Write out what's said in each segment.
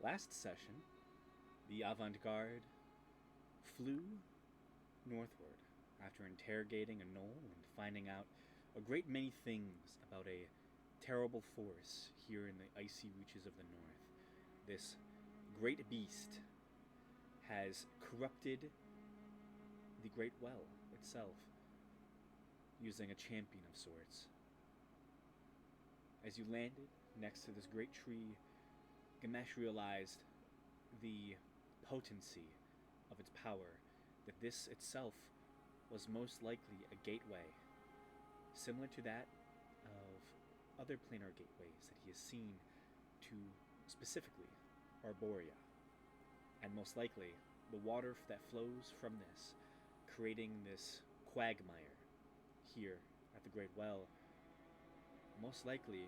Last session, the avant garde flew northward after interrogating a knoll and finding out a great many things about a terrible force here in the icy reaches of the north. This great beast has corrupted the Great Well itself, using a champion of sorts. As you landed next to this great tree, Gamesh realized the potency of its power, that this itself was most likely a gateway, similar to that of other planar gateways that he has seen to specifically Arborea, and most likely the water that flows from this, creating this quagmire here at the Great Well, most likely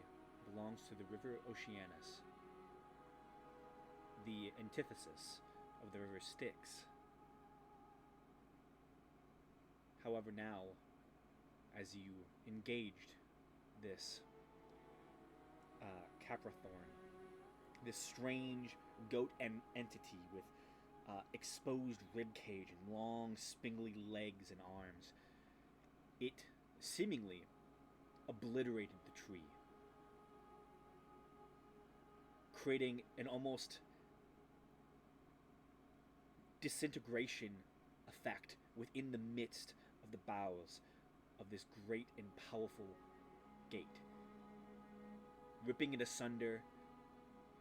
belongs to the river Oceanus, the antithesis of the river Styx. However, now, as you engaged this Caprathorn, this strange goat entity with exposed ribcage and long, spindly legs and arms, it seemingly obliterated the tree, creating an almost disintegration effect within the midst of the boughs of this great and powerful gate. Ripping it asunder,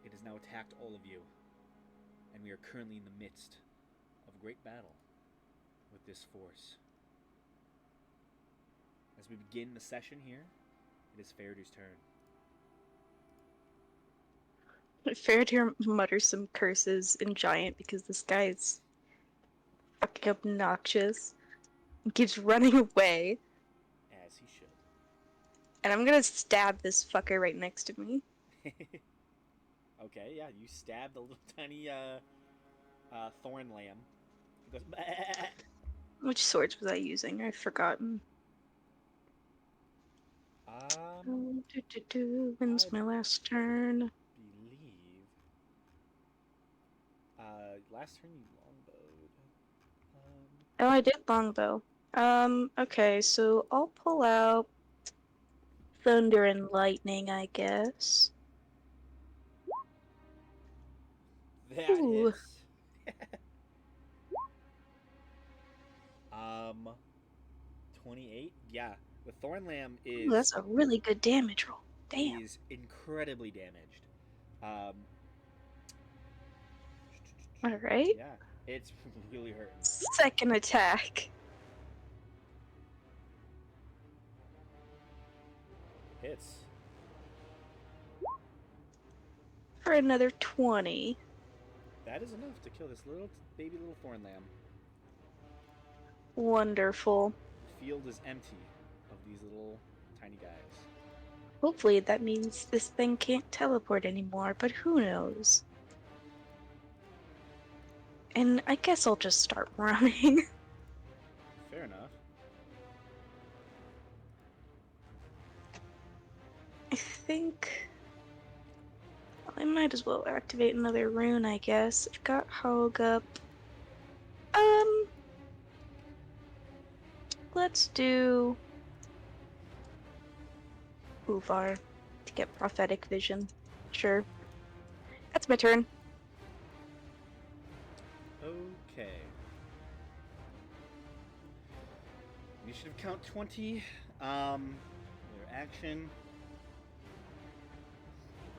it has now attacked all of you, and we are currently in the midst of a great battle with this force. As we begin the session here, it is Faradir's turn. Faradir mutters some curses in Giant because this guy is fucking obnoxious. He keeps running away. As he should. And I'm gonna stab this fucker right next to me. Okay, yeah, you stab the little tiny thorn lamb. It goes. Which swords was I using? I've forgotten. When's I my last turn? believe. Last turn you longbowed. Oh, I did longbow. Okay, so I'll pull out Thunder and Lightning, I guess. That Ooh, hits. um, 28. Yeah, the thorn lamb ooh, that's a really good damage roll. Damn. is incredibly damaged. Um, Alright. yeah, it's really hurting. Second attack. Hits. For another 20. That is enough to kill this little baby little thorn lamb. Wonderful. The field is empty of these little tiny guys. Hopefully that means this thing can't teleport anymore, but who knows? And I guess I'll just start running. Fair enough. I think I might as well activate another rune, I guess. I've got Hog up. Um, let's do Uvar to get prophetic vision. Sure. That's my turn. Okay. Initiative count 20. Their action.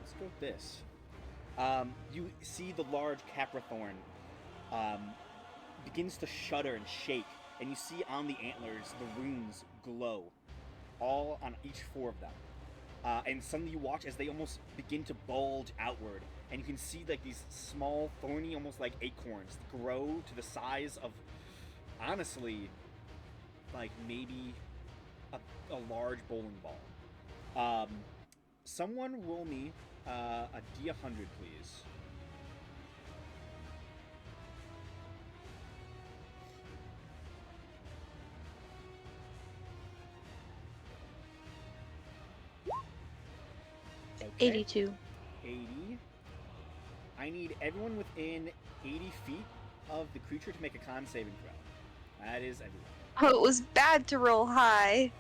Let's go with this. You see the large Caprathorn um, begins to shudder and shake, and you see on the antlers the runes glow, all on each four of them. And suddenly you watch as they almost begin to bulge outward, and you can see like these small, thorny, almost like acorns grow to the size of, honestly, like maybe a large bowling ball. Um, Someone roll me a D100, please. Okay. 82. 80. I need everyone within 80 feet of the creature to make a con saving throw. That is everyone. Oh, it was bad to roll high.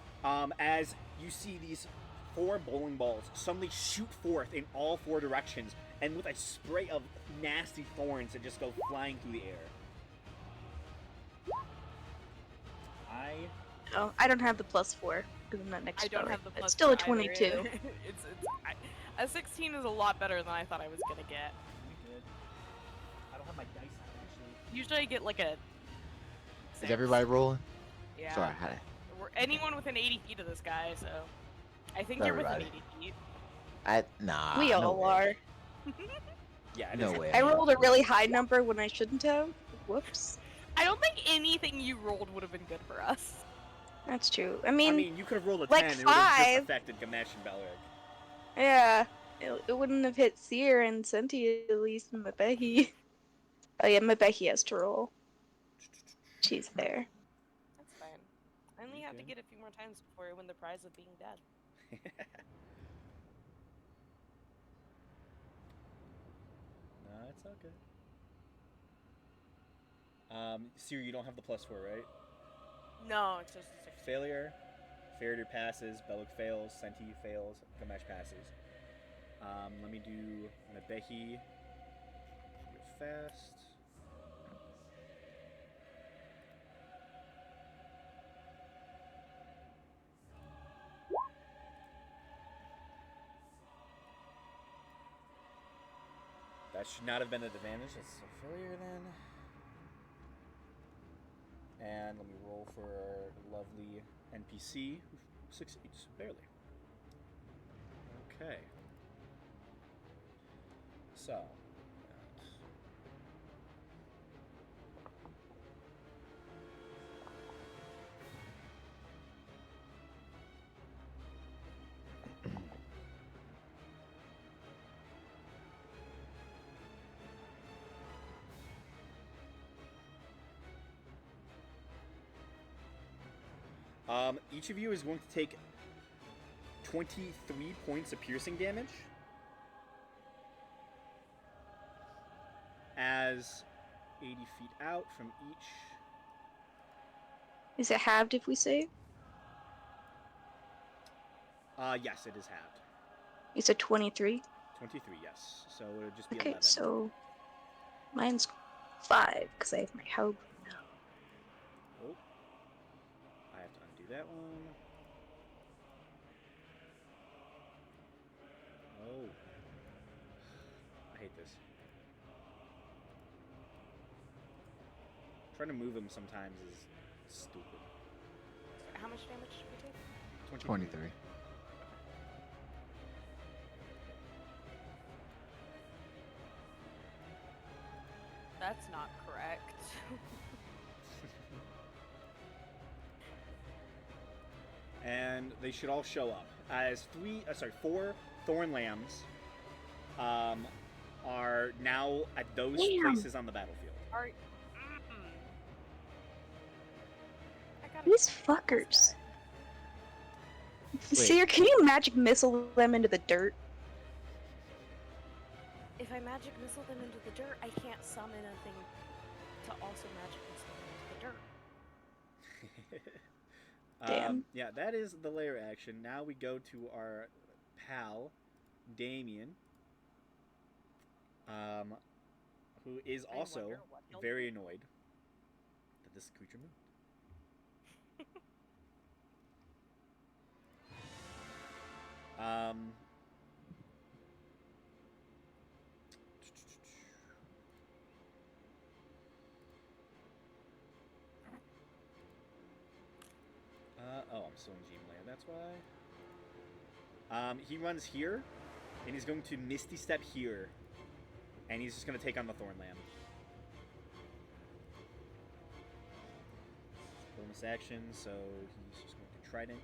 As you see these 4 bowling balls suddenly shoot forth in all 4 directions, and with a spray of nasty thorns that just go flying through the air. Oh, I don't have the +4 because I'm not next I don't spell, have the right? plus. It's still a either. 22. A 16 is a lot better than I thought I was gonna get. Good. I don't have my dice out actually. Usually I get like a. Is 6. everybody rolling? Yeah. Sorry, hi. Anyone within 80 feet of this guy, so I think you're within Everybody. 80 feet. Nah. We no all way. are. Yeah, it No is. way. I rolled a really high number when I shouldn't have. Whoops. I don't think anything you rolled would have been good for us. That's true. I I mean, mean, you could have rolled a 10 like and it would have just 5. affected Ganesh and Belric. yeah, it wouldn't have hit Seer and Senti at least, and Mabehi. Oh yeah, Mabehi has to roll. She's there. That's fine. I only have to Okay. get a few more times before I win the prize of being dead. No, it's okay. Seer, you don't have the +4, right? No, it's just a 6. Failure. Faradir passes. Belric fails. Senti fails. Ganesh passes. Let me do Mabehi real fast. That should not have been an advantage. That's a failure then. And let me roll for our lovely NPC who succeeds, barely. Okay. So. Each of you is going to take 23 points of piercing damage as 80 feet out from each. Is it halved if we save? Yes, it is halved. You said 23? 23, yes. So it would just be Okay, 11. so mine's 5 because I have my Hellgrim now. Oh. I have to undo that one. Oh. I hate this. Trying to move him sometimes is stupid. How much damage did we take? 23. That's not correct. And they should all show up as 4 thorn lambs are now at those Damn. places on the battlefield. Are, I gotta These get this fuckers. guy. Seer, can you magic missile them into the dirt? If I magic missile them into the dirt, I can't summon a thing to also magic missile them into the dirt. Damn. Yeah, that is the lair action. Now we go to our pal, Damien, who is I also wonder what he'll very do. annoyed that this creature moved. Um, oh, I'm still in Gene Lair, that's why. He runs here, and he's going to Misty Step here, and he's just going to take on the Thorn Lamb. Bonus action, so he's just going to Trident.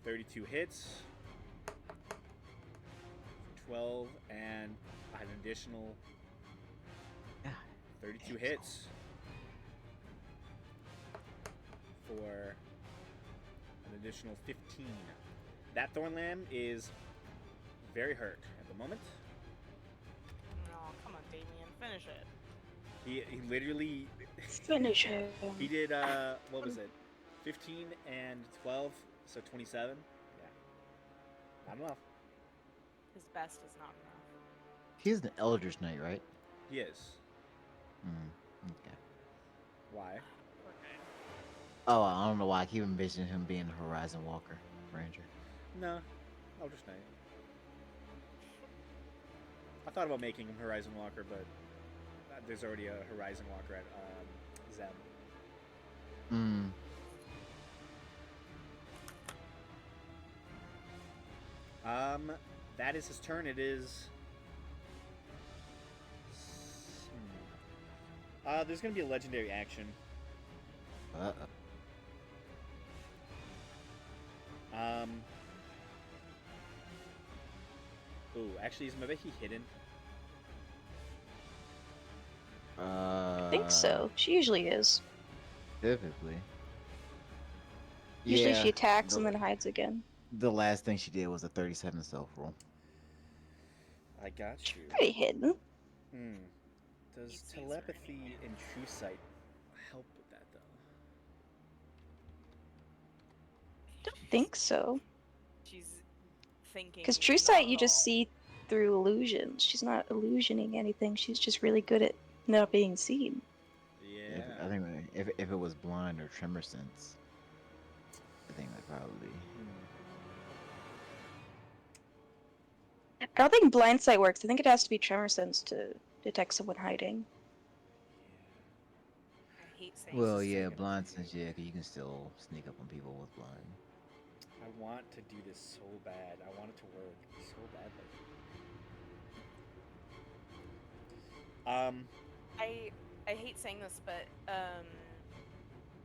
.32 hits. 12 and an additional 32 hits. for an additional 15. That Thornlam is very hurt at the moment. Oh, come on, Damien, finish it. He literally Finish him. he did what was it? 15 and 12, so 27. Yeah. Not enough. His best is not enough. He's an Eldritch Knight, right? He is. Okay. Why? Okay. Oh, I don't know why I keep envisioning him being a Horizon Walker Ranger. No. Eldritch Knight. I thought about making him Horizon Walker, but there's already a Horizon Walker at Zeb. Hmm. That is his turn. It is. There's gonna be a legendary action. Ooh, actually, is Mabehi hidden? I think so. She usually is. Typically. Usually she attacks the, and then hides again. The last thing she did was a 37 self roll. I got you. Pretty hidden. Does He sees her telepathy and true sight help with that, though? Don't think so. She's thinking. Because True Sight, you just see through illusions. She's not illusioning anything. She's just really good at not being seen. Yeah. I think if it was blind or tremor sense, I think that probably. I don't think blind sight works. I think it has to be tremor sense to detect someone hiding. I hate saying. Well, is yeah, so blind confusing. sense, yeah, 'cause you can still sneak up on people with blind. I want to do this so bad. I want it to work so badly. I hate saying this, but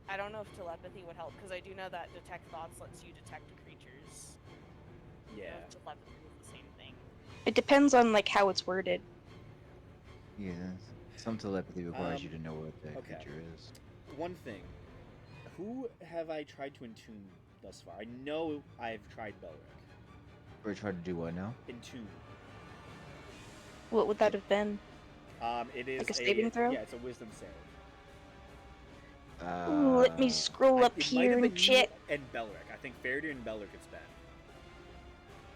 I don't know if telepathy would help because I do know that detect thoughts lets you detect creatures. I don't know Yeah. if telepathy is the same thing. It depends on like how it's worded. Yeah, some telepathy requires you to know what the okay. creature is. One thing. Who have I tried to entomb thus far? I know I've tried Belric. Or try to do what now? Entomb. What would that have been? It is Like a saving throw? Yeah, it's a wisdom save. Let me scroll up it might here have and been you check. and Belric. I think Faraday and Belric it's been.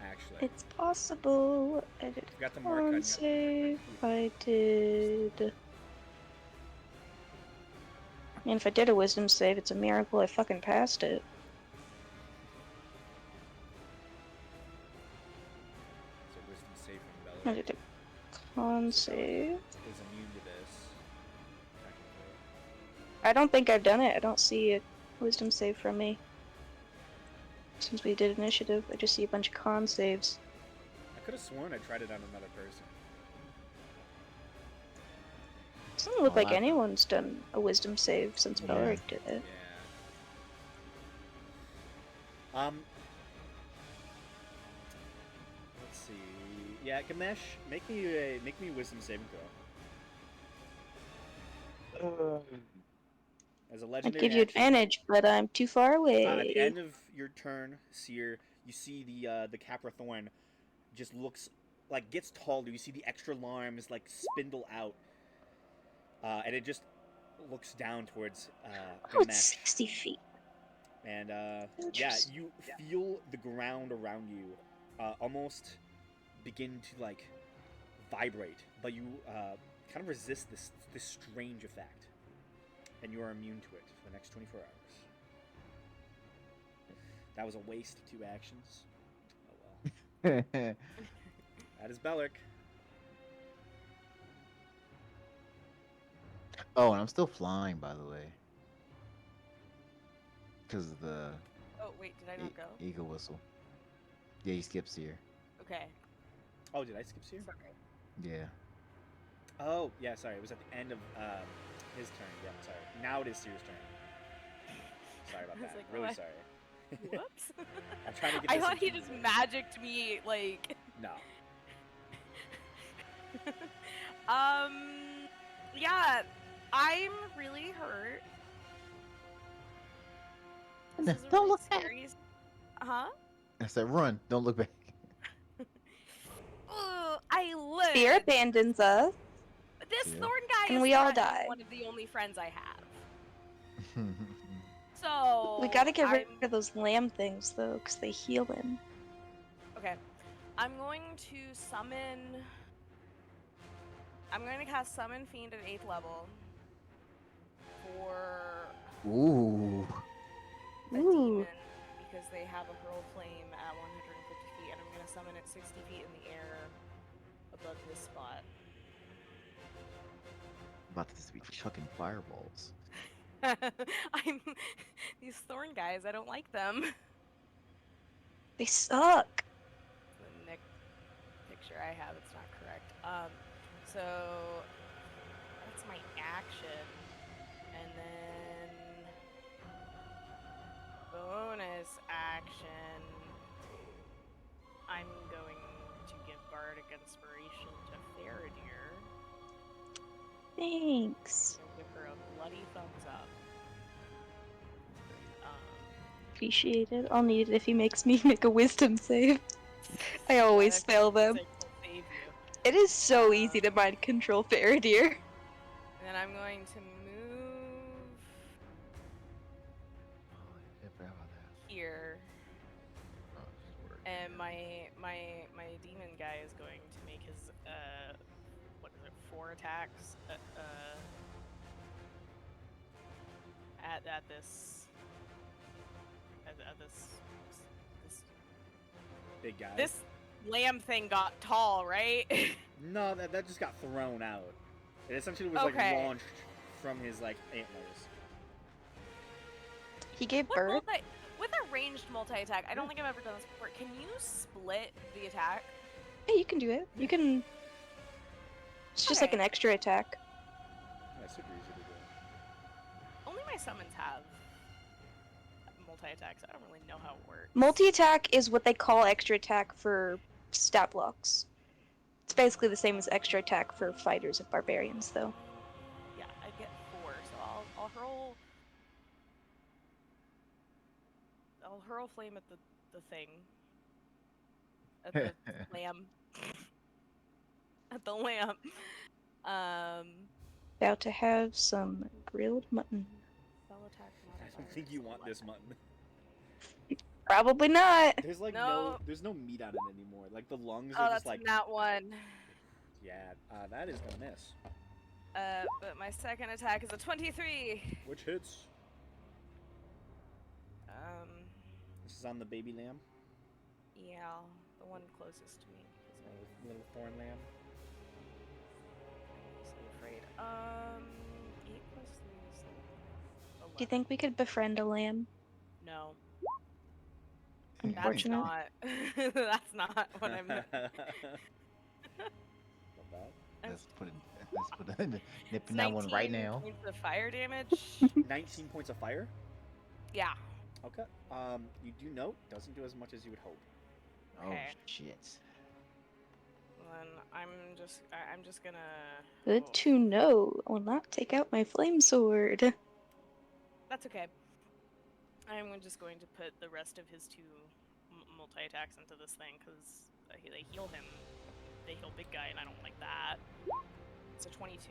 Actually. It's possible. I did Forgot to a mark on con your- save. I did. And if I did a wisdom save, it's a miracle I fucking passed it. It's a wisdom save from I Belric. did a con save. Is immune to this. Technically. I don't think I've done it. I don't see a wisdom save from me. Since we did initiative, I just see a bunch of con saves. I could have sworn I tried it on another person. Doesn't look Oh, like I've- anyone's done a wisdom save since Yeah. Belric did it. Yeah. Let's see. Yeah, Ganesh, make me a wisdom saving throw. As a I'd legendary give you action, advantage, but I'm too far away. at the end of your turn, Seer, you see the Capra Thorn just looks like gets taller. You see the extra arms like spindle out, and it just looks down towards Oh, it's Ganesh. 60 feet. And yeah, Interesting. you feel the ground around you almost begin to like vibrate, but you kind of resist this strange effect, and you are immune to it for the next 24 hours. That was a waste of 2 actions. Oh well. That is Belric. Oh, and I'm still flying, by the way. Because of the Oh wait, did I not go? eagle whistle. Yeah, he skips here. Okay. Oh, did I skip Seer? Sorry. Yeah. Oh, yeah, sorry. It was at the end of his turn. Yeah, sorry. Now it is Seer's turn. Sorry about I was that. like, Really oh, sorry. Whoops. I'm trying to get I this thought he into just the- magicked me like. No. Yeah, I'm really hurt. This is a Don't really look back. scary. Huh? I said, run. Don't look back. Ugh, I live. Fear abandons us. This Yeah. thorn guy And is we all threatening die. one of the only friends I have. So We gotta get rid I'm- of those lamb things though, because they heal him. Okay. I'm going to summon. I'm going to cast Summon Fiend at 8th level for Ooh. a Ooh. demon because they have a hurl flame at 150 feet, and I'm going to summon it 60 feet in the air above this spot. About to be chucking fireballs. I'm these thorn guys. I don't like them. They suck. The next picture I have, it's not correct. So that's my action, and then bonus action. I'm going to give Bardic Inspiration to Faradir Thanks. and give her a bloody thumbs up. Appreciate it. I'll need it if he makes me make a wisdom save. I always That fail them. will save you. It is so easy to mind control Faradir. And then I'm going to move Oh, I forgot about that. here. Oh, this worked. And my demon guy is going to make his what is it, 4 attacks at this Big guy. this lamb thing got tall, right? No, that just got thrown out. It essentially was Okay. like launched from his like antlers. He gave What birth. with a ranged multi-attack, I don't think I've ever done this before. Can you split the attack? Hey, you can do it. You can. It's just like Okay. an extra attack. Yeah, super easy to do. Only my summons have multi-attacks. I don't really know how it works. Multi attack is what they call extra attack for stat blocks. It's basically the same as extra attack for fighters and barbarians, though. Yeah, I get 4, so I'll hurl flame at the thing. At the lamb. At the lamp. About to have some grilled mutton. Spell attack I don't modifier think is you want 11. this mutton. Probably not. There's like No. there's no meat on it anymore. Like the lungs Oh, are that's just like not one. yeah, that is gonna miss. But my second attack is a 23. Which hits? Um, This is on the baby lamb, yeah, the one closest to me. Because little thorn lamb. I'm so afraid. 8 plus 3 is 11. Do you think we could befriend a lamb? No. Unfortunate. That's not what I'm. Not bad. Let's put a nip It's in that one right 19 now. points of fire damage. 19 points of fire. Yeah. Okay. You do note doesn't do as much as you would hope. Oh Okay. shit. Then I'm just gonna. Good oh, to know. I will not take out my flame sword. That's okay. I'm just going to put the rest of his 2 multi-attacks into this thing because they heal him. They heal big guy, and I don't like that. It's a 22.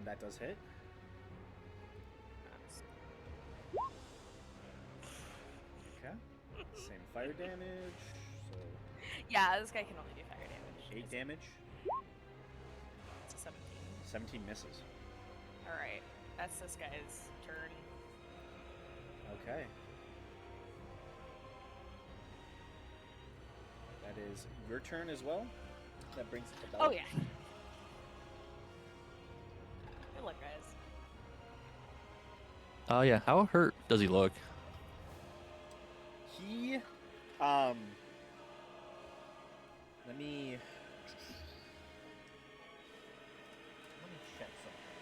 That does hit. That's... Okay. Same fire damage. So Yeah, this guy can only do fire damage. 8 damage. It's a 17. 17 misses. All right, that's this guy's turn. Okay. That is your turn as well. That brings it to Bella. Oh yeah. Good luck, guys. Oh yeah, how hurt does he look? He, let me check something.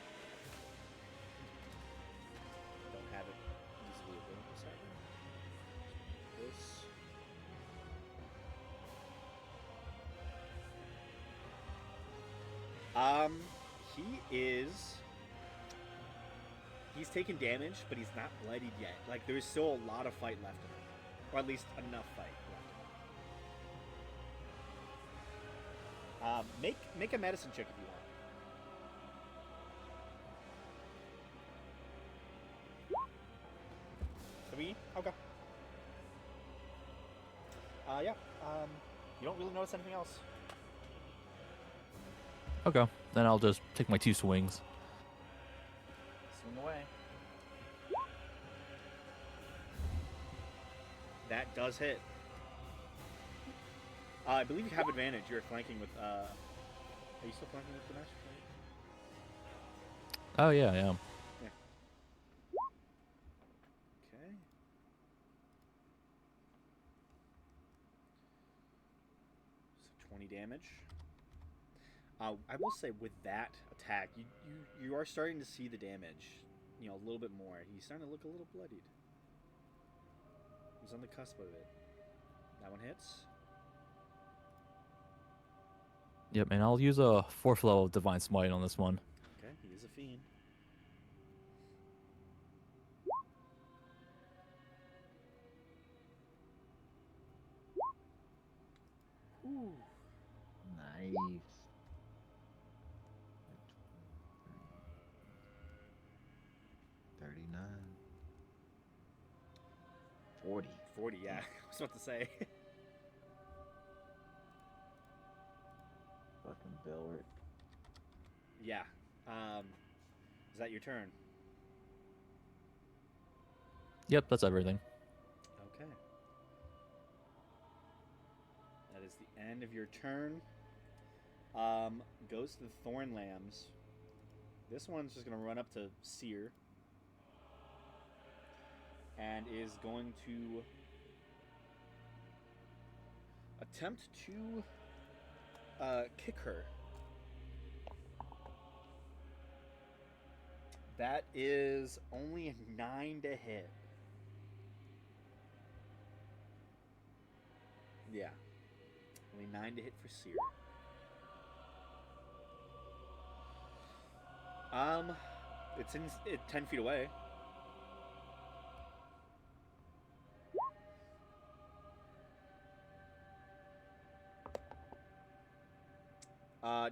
Don't have it easily available. Sorry. This. He he's taken damage, but he's not bloodied yet. Like, there's still a lot of fight left in him. Or at least enough fight left in him. Make a medicine check if you want. 3? Okay. Yeah. You don't really notice anything else. Okay. Then I'll just take my 2 swings. Swing away. That does hit. I believe you have advantage. You're flanking with. Are you still flanking with Ganesh? Oh yeah, I am. Okay. So 20 damage. I will say with that attack, you are starting to see the damage, you know, a little bit more. He's starting to look a little bloodied. He's on the cusp of it. That one hits. Yep, and I'll use a 4th level Divine Smite on this one. Okay, he is a fiend. Ooh. Nice. 39. 40. 40, yeah. I was about to say. Fucking Billard. Yeah. Is that your turn? Yep, that's everything. Okay. That is the end of your turn. Goes to the Thorn Lambs. This one's just going to run up to Seer. And is going to attempt to kick her. That is only a 9 to hit. Yeah. Only 9 to hit for Seer. It's 10 feet away.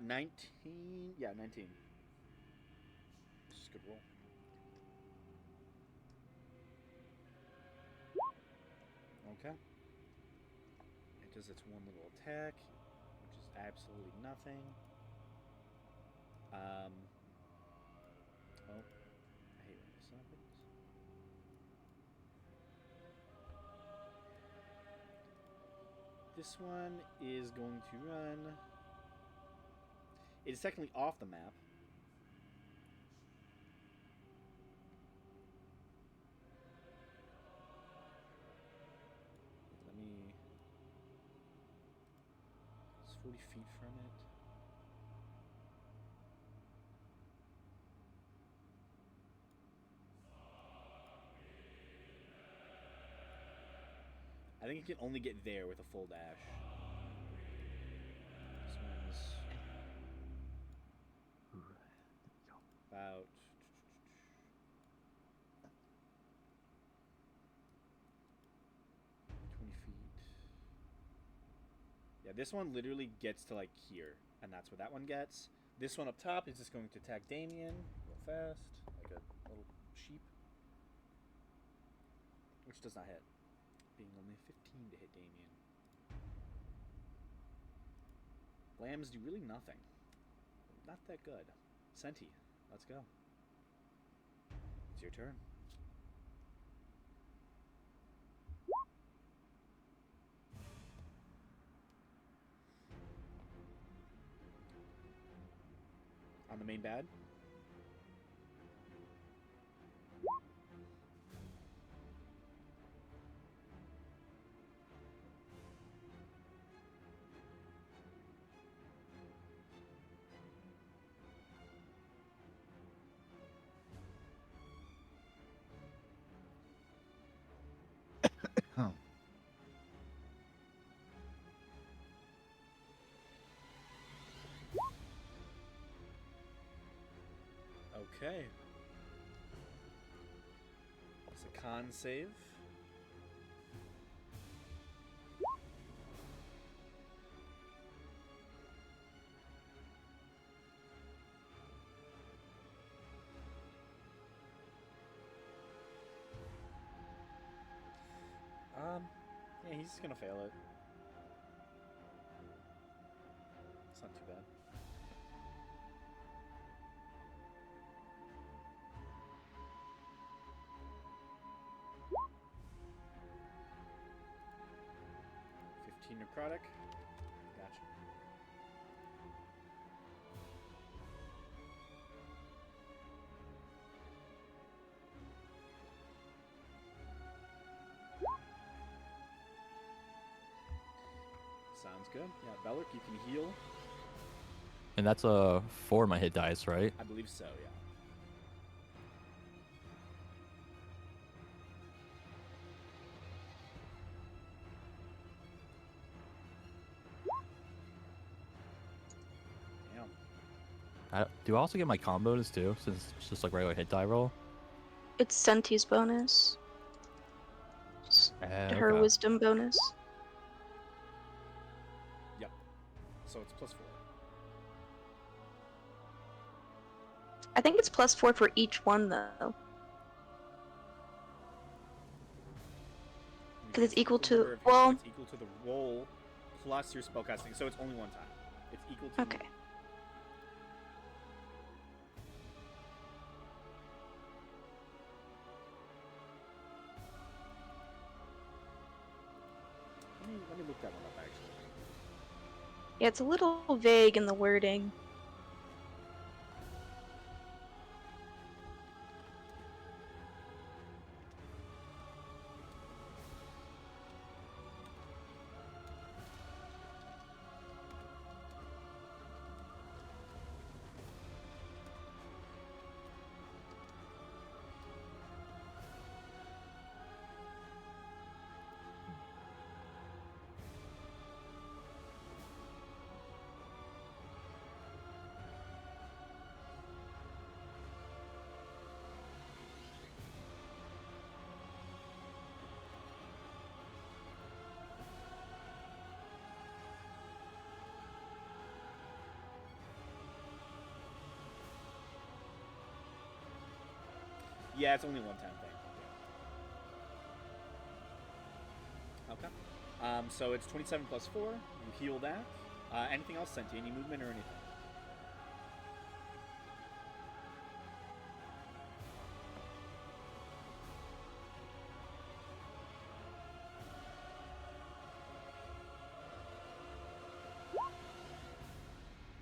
19. Yeah, 19. Just a good roll. Okay. It does its one little attack, which is absolutely nothing. Oh, I hate when this happens. This one is going to run. It is technically off the map. Let me. It's 40 feet from it. I think it can only get there with a full dash. This one's about 20 feet. Yeah, this one literally gets to like here, and that's what that one gets. This one up top is just going to attack Damien real fast, like a little sheep, which does not hit, being only 15 to hit Damien. Lambs do really nothing. Not that good. Senti, let's go. It's your turn. On the main bad? Huh. Okay. It's a con save. Yeah, he's gonna fail it. It's not too bad. Necrotic. Gotcha. Sounds good. Yeah, Belric, you can heal. And that's for my hit dice, right? I believe so, yeah. Damn. Do I also get my con bonus too, since it's just like regular hit die roll? It's Senti's bonus. Her Okay. wisdom bonus. Yep. So it's +4. I think it's +4 for each one though. Because it's equal to Number of hits well. points equal to the roll plus your spellcasting. So it's only one time. It's equal to. Okay. Let me look that one up actually. Yeah, it's a little vague in the wording. Yeah, it's only a one-time thing. Yeah. Okay. So it's 27 + 4. You heal that. Anything else sent to you? Any movement or anything?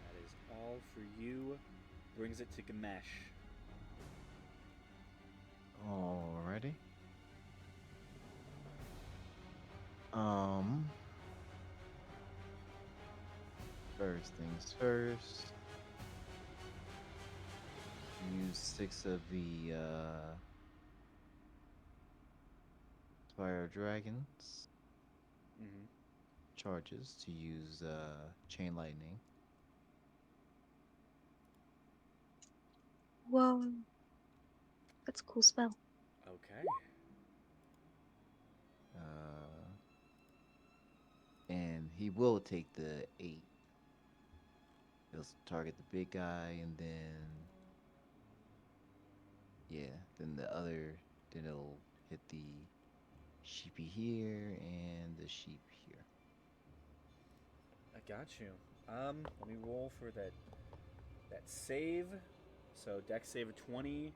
That is all for you. Brings it to Gamesh. Alrighty. First things first. Use 6 of the Spire Dragons Mm-hmm. charges to use Chain Lightning. Whoa. That's a cool spell. Okay. And he will take the 8. He'll target the big guy, and then then it'll hit the sheepy here and the sheep here. I got you. Let me roll for that save. So dex save of 20.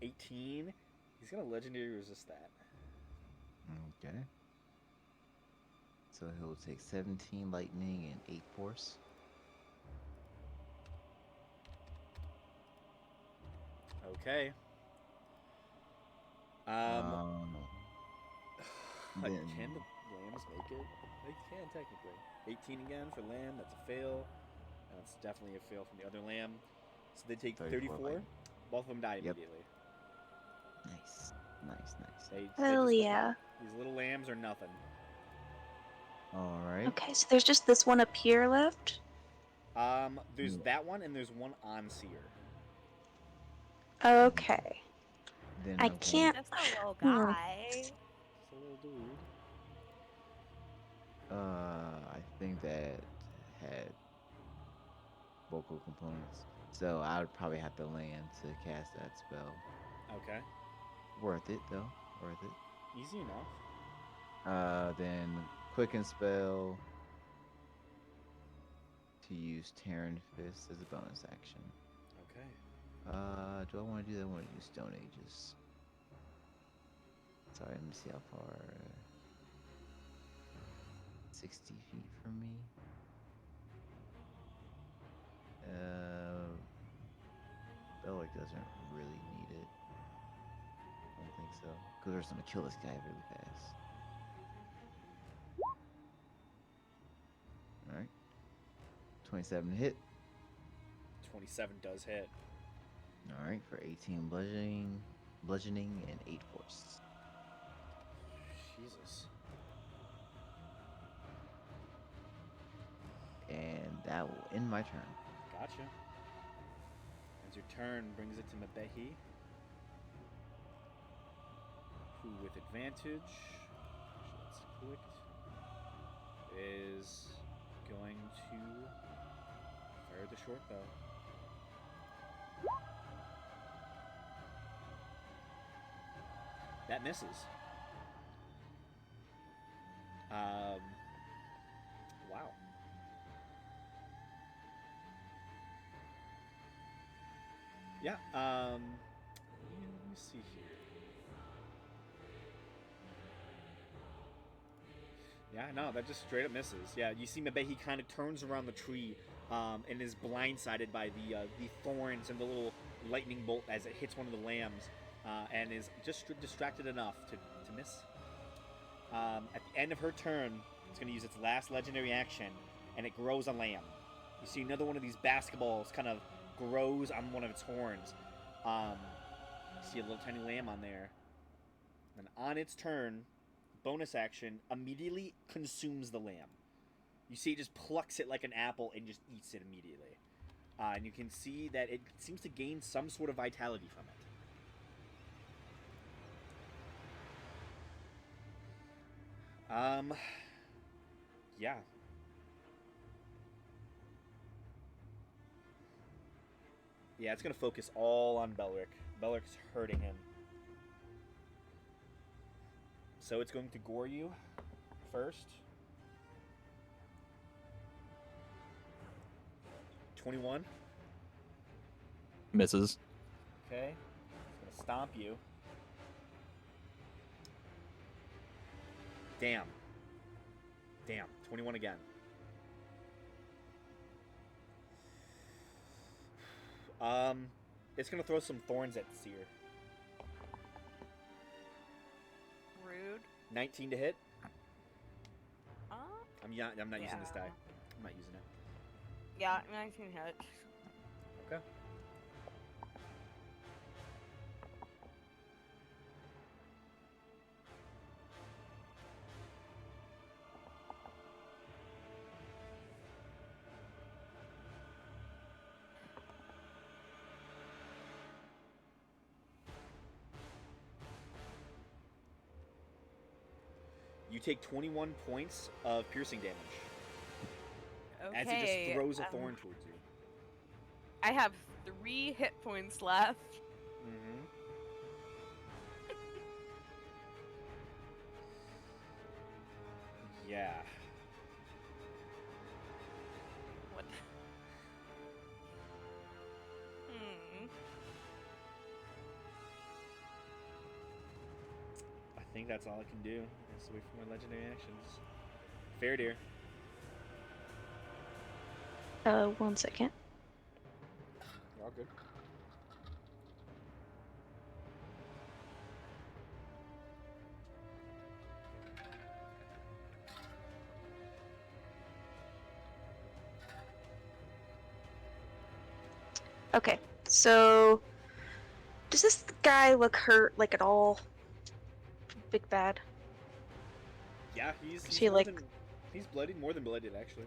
18. He's gonna legendary resist that. Okay. So he'll take 17 lightning and 8 force. Okay. Then- Can the lambs make it? They can technically. 18 again for lamb. That's a fail. That's definitely a fail from the other lamb. So they take 34. lightning. Both of them die Yep. immediately. Nice. They Hell just yeah. These little lambs are nothing. Alright. Okay, so there's just this one up here left. There's Mm. that one and there's one on Seer. Okay. Then I I'm going- can't- That's a little Hmm. guy. It's a little dude. I think that had vocal components, so I would probably have to land to cast that spell. Okay. Worth it though. Worth it. Easy enough. Then quicken spell to use Terran Fist as a bonus action. Okay. Do I want to do that? I want to use Stone Ages. Sorry, let me see how far. 60 feet from me. Bellic doesn't really need it. I don't think so. Because we're just gonna kill this guy really fast. Alright. 27 hit. 27 does hit. Alright, for 18 bludgeoning and 8 force. Jesus. And that will end my turn. Gotcha. As your turn brings it to Mabehi, who with advantage, actually that's clicked, is going to fire the short bow. That misses. Wow. Yeah, let me see here. Yeah, no, that just straight up misses. Yeah, you see Mabehi kind of turns around the tree and is blindsided by the thorns and the little lightning bolt as it hits one of the lambs and is just distracted enough to miss. At the end of her turn, it's going to use its last legendary action, and it grows a lamb. You see another one of these basketballs kind of grows on one of its horns. You see a little tiny lamb on there. And on its turn, bonus action, immediately consumes the lamb. You see it just plucks it like an apple and just eats it immediately. And you can see that it seems to gain some sort of vitality from it. Yeah. Yeah, it's gonna focus all on Belric. Belric's hurting him. So it's going to gore you first. 21. Misses. Okay. It's gonna stomp you. Damn. 21 again. It's gonna throw some thorns at Seer. Rude. 19 to hit. Uh, I'm not using this die. Yeah. I'm not using it. yeah, 19 hit. Okay. You take 21 points of piercing damage Okay. as it just throws a thorn towards you. I have 3 hit points left. Mm-hmm. Yeah. What? I think that's all I can do. Just wait for my legendary actions. Fair dear. 1 second. You're all good. Okay, so does this guy look hurt, like at all? Big bad. Yeah, he's he, more like- than, he's bloodied, more than bloodied actually.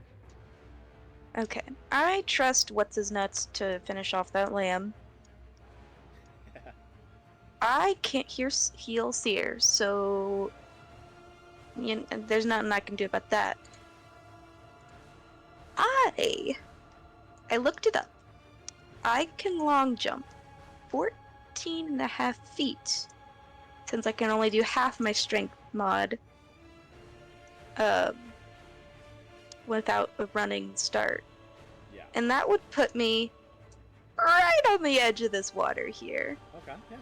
Okay, I trust what's his nuts to finish off that lamb. I can't heal Seer, so there's nothing I can do about that. I looked it up. I can long jump 14 and a half feet, since I can only do half my strength mod without a running start. Yeah. And that would put me right on the edge of this water here. Okay. Yeah.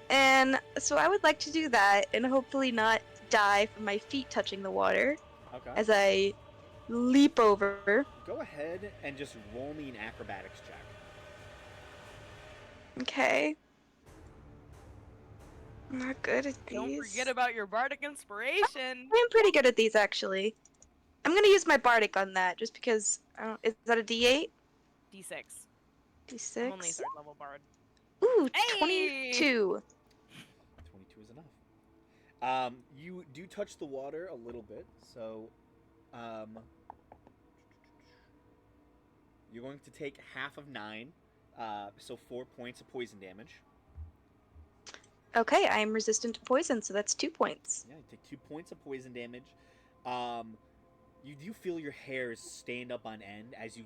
And so I would like to do that and hopefully not die from my feet touching the water Okay. as I leap over. Go ahead and just roll me an acrobatics check. Okay. I'm not good at these. Don't forget about your bardic inspiration. I'm pretty good at these, actually. I'm gonna use my bardic on that, just because. Is that a D8? D6. D6? I'm only 3rd level bard. Ooh, Hey! 22. 22 is enough. You do touch the water a little bit, so you're going to take half of 9, so 4 points of poison damage. Okay, I am resistant to poison, so that's 2 points. Yeah, you take 2 points of poison damage. You do feel your hairs stand up on end as you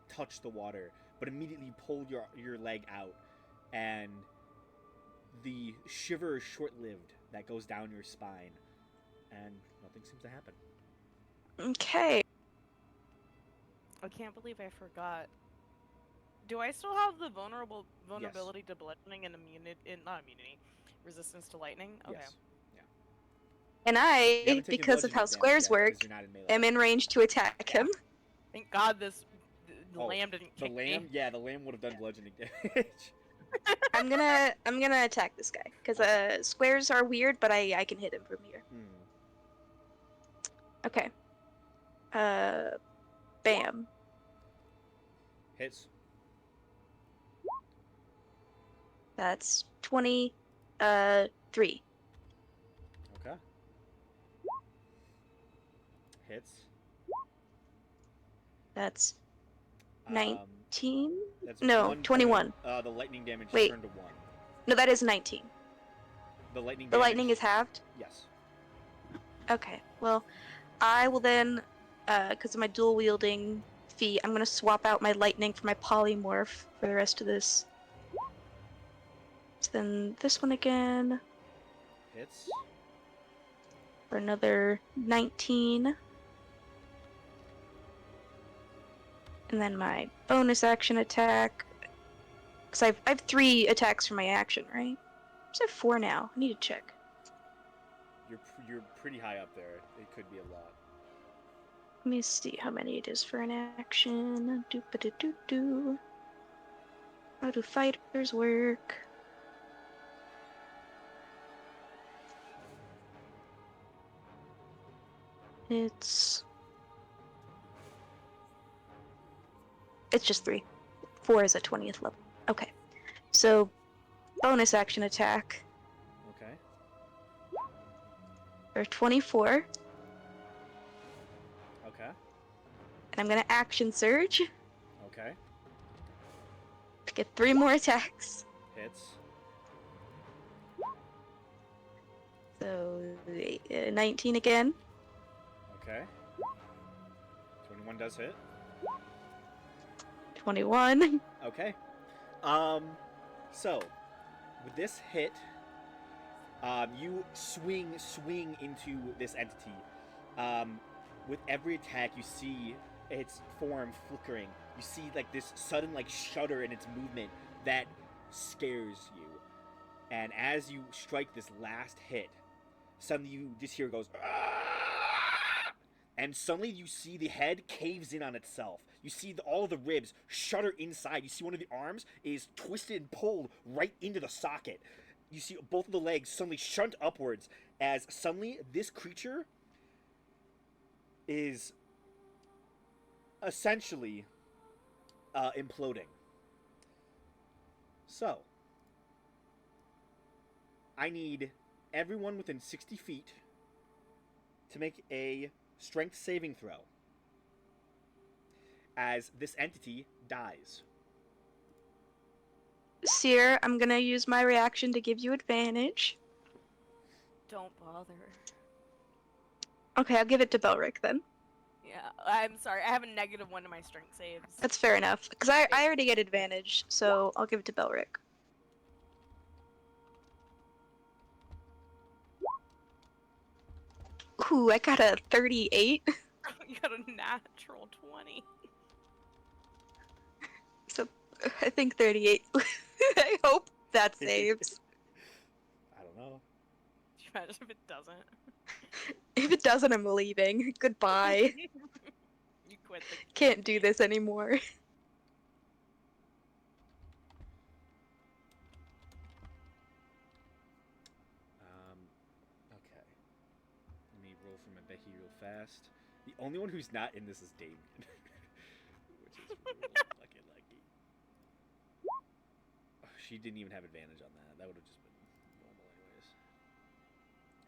touch the water, but immediately pull your leg out, and the shiver is short-lived that goes down your spine, and nothing seems to happen. Okay. I can't believe I forgot. Do I still have the vulnerability to bludgeoning and not immunity, resistance to lightning? Okay. Yes. And You I, haven't taken because of how bludgeoning damage squares yet, work, because you're not in melee. am in range to attack him. Thank God the Oh, lamb didn't The kick lamb, me. yeah, the lamb would have done bludgeoning damage. I'm gonna attack this guy because squares are weird, but I can hit him from here. Okay. Bam. Hits. That's 23. Okay. Hits. That's Um, 19. that's No, 1 21. point, the lightning damage Wait. turned to 1. No, that is 19. The lightning The damage... lightning is halved. Yes. Okay. Well, I will then, because of my dual wielding feat, I'm gonna swap out my lightning for my polymorph for the rest of this. So then this one again Hits. for another 19. And then my bonus action attack. Because I have 3 attacks for my action, right? I have 4 now. I need to check. You're pretty high up there. It could be a lot. Let me see how many it is for an action. Doo-ba-doo-doo-doo. How do fighters work? It's just 3. 4 is at 20th level. Okay. So, bonus action attack Okay. for 24. Okay. And I'm gonna action surge Okay. to get 3 more attacks. Hits. So, 19 again. Okay. 21 does hit. 21. Okay. So, with this hit, you swing into this entity. With every attack, you see its form flickering. You see like this sudden like shudder in its movement that scares you. And as you strike this last hit, suddenly you just hear it goes, "Ah!" And suddenly you see the head caves in on itself. You see all the ribs shudder inside. You see one of the arms is twisted and pulled right into the socket. You see both of the legs suddenly shunt upwards as suddenly this creature is essentially imploding. So, I need everyone within 60 feet to make a strength saving throw as this entity dies. Seer, I'm gonna use my reaction to give you advantage. Don't bother. Okay, I'll give it to Belric then. Yeah, I'm sorry. I have a -1 to my strength saves. That's fair enough. Because I already get advantage, so I'll give it to Belric. Ooh, I got a 38. You got a natural 20. So I think 38. I hope that saves. I don't know. Do you imagine if it doesn't? If it doesn't, I'm leaving. Goodbye. You quit the Can't do this anymore. Okay. Let me roll for my Becky real fast. The only one who's not in this is Damien. Which is really fucking lucky. Oh, she didn't even have advantage on that. That would have just been normal anyways.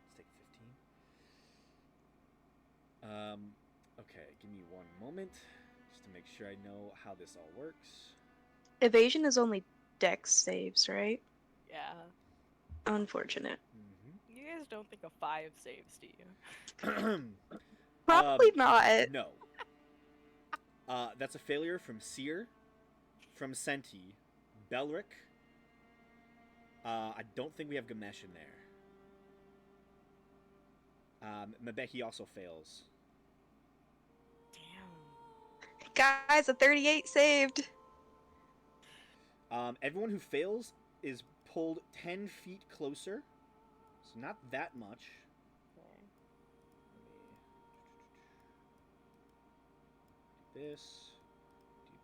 Let's take 15. Okay, give me one moment. Just to make sure I know how this all works. Evasion is only dex saves, right? Yeah. Unfortunate. Mm-hmm. You guys don't think a 5 saves, do you? Probably not. No. That's a failure from Seer, from Senti, Belric. I don't think we have Gamesh in there. Mabeki also fails. Damn. Guys, a 38 saved. Everyone who fails is pulled 10 feet closer. So not that much. Do this.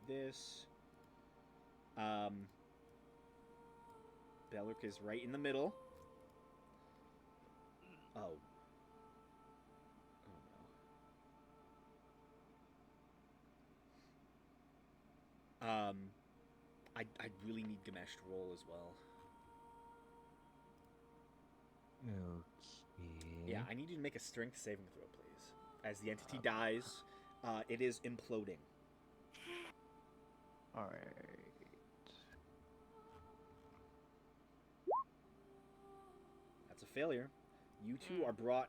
Do this. Belric is right in the middle. Oh. Oh no. I really need Gamesh to roll as well. Okay. Yeah, I need you to make a strength saving throw, please. As the entity dies, it is imploding. Alright. That's a failure. You two are brought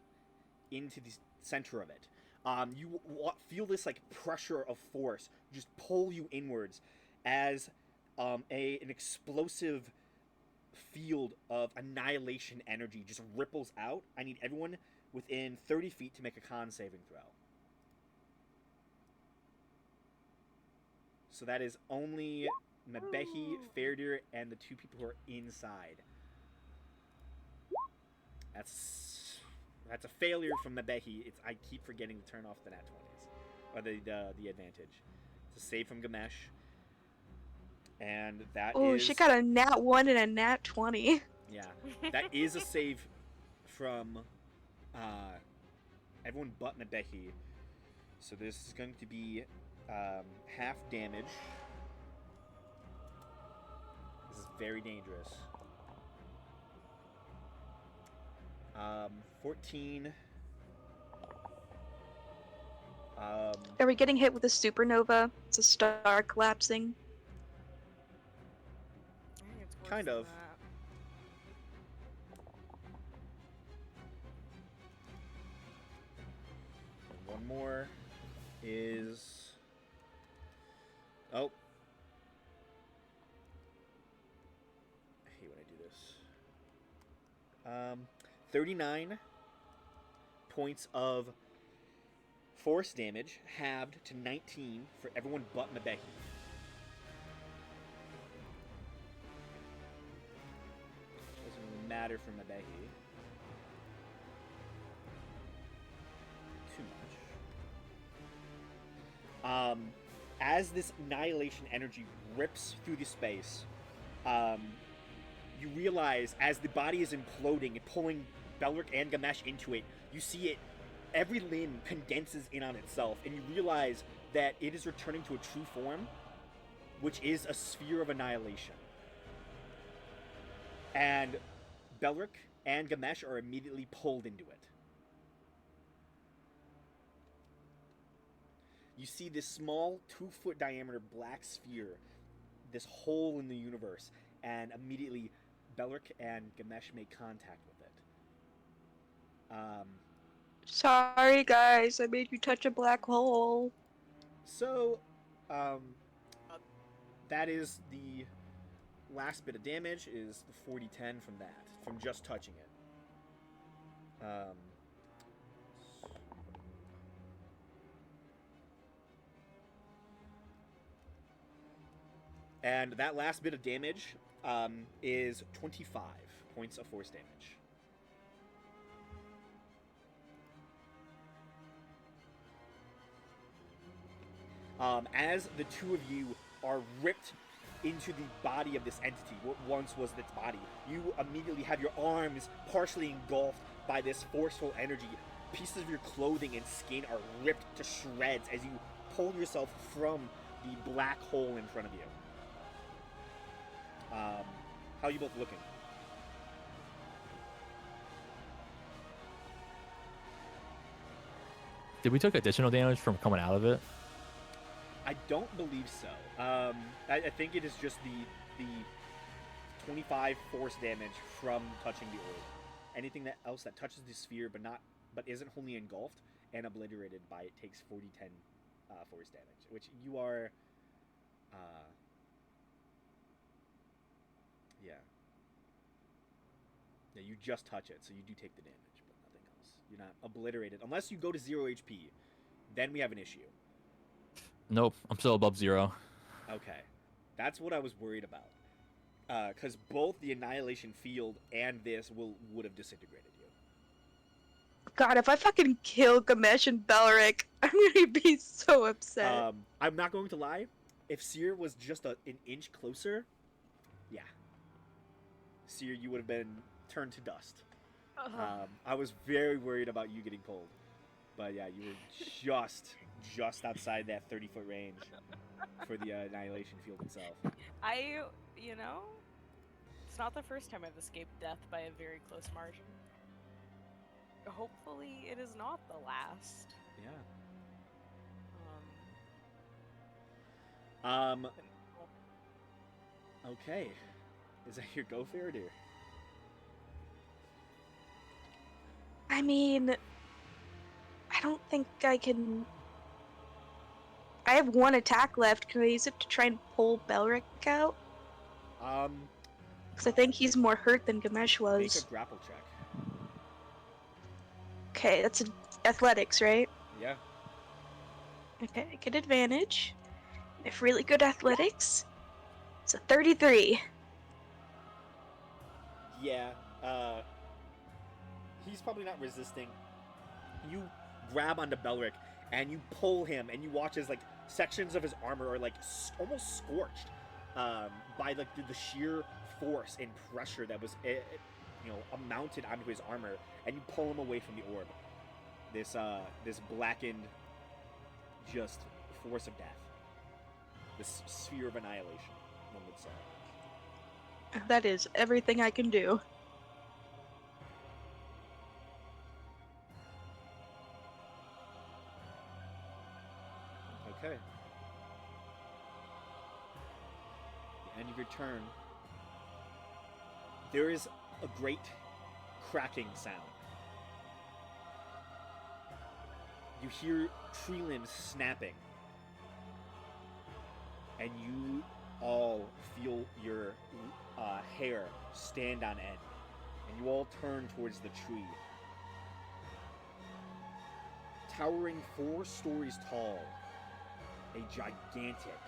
into the center of it. You feel this like pressure of force just pull you inwards as an explosive field of annihilation energy just ripples out. I need everyone within 30 feet to make a con saving throw. So that is only Mabehi, Ferdir, and the two people who are inside. That's a failure from Mabehi. I keep forgetting to turn off the nat 20s. Or the advantage. It's a save from Gamesh. And that Oh, is... she got a nat 1 and a nat 20. Yeah. That is a save from everyone but Mabehi. So this is going to be half damage. This is very dangerous. 14. Are we getting hit with a supernova? It's a star collapsing. I think it's worse Kind than of. that. And one more is... Oh. I hate when I do this. 39 points of force damage, halved to 19 for everyone but Mabehi. Doesn't really matter for Mabehi. Too much. As this annihilation energy rips through the space, you realize as the body is imploding and pulling Belric and Gamesh into it, you see it, every limb condenses in on itself, and you realize that it is returning to a true form, which is a sphere of annihilation. And Belric and Gamesh are immediately pulled into it. You see this small 2-foot diameter black sphere, this hole in the universe, and immediately Belric and Gamesh make contact with it. Sorry, guys. I made you touch a black hole. So, that is the last bit of damage, is the 40-10 from that, from just touching it. And that last bit of damage is 25 points of force damage. As the two of you are ripped into the body of this entity, what once was its body, you immediately have your arms partially engulfed by this forceful energy. Pieces of your clothing and skin are ripped to shreds as you pull yourself from the black hole in front of you. How are you both looking? Did we take additional damage from coming out of it? I don't believe so. I think it is just the 25 force damage from touching the orb. Anything else that touches the sphere but isn't wholly engulfed and obliterated by it takes 40-10 force damage, which you are. Yeah, you just touch it, so you do take the damage, but nothing else. You're not obliterated unless you go to 0 HP. Then we have an issue. Nope, I'm still above 0. Okay, that's what I was worried about. Because both the Annihilation Field and this would have disintegrated you. God, if I fucking kill Gamesh and Belric, I'm gonna be so upset. I'm not going to lie. If Seer was just an inch closer, yeah. Seer, you would have been turned to dust. I was very worried about you getting pulled. But yeah, you were just outside that 30-foot range for the Annihilation Field itself. It's not the first time I've escaped death by a very close margin. Hopefully it is not the last. Yeah. Okay. Is that your go, Faradir? I mean, I don't think I can. I have one attack left. Can I use it to try and pull Belric out? Because I think he's more hurt than Gamesh Make was. a grapple check. Okay, that's athletics, right? Yeah. Okay, I get advantage. I have really good athletics. It's a 33. Yeah. He's probably not resisting. You grab onto Belric and you pull him, and you watch as like sections of his armor are like almost scorched by like the sheer force and pressure that was mounted onto his armor, and you pull him away from the orb. This blackened, just force of death. This sphere of annihilation, one would say. That is everything I can do. Okay. The end of your turn. There is a great cracking sound. You hear tree limbs snapping. And you all feel your hair stand on end. And you all turn towards the tree. Towering 4 stories tall, a gigantic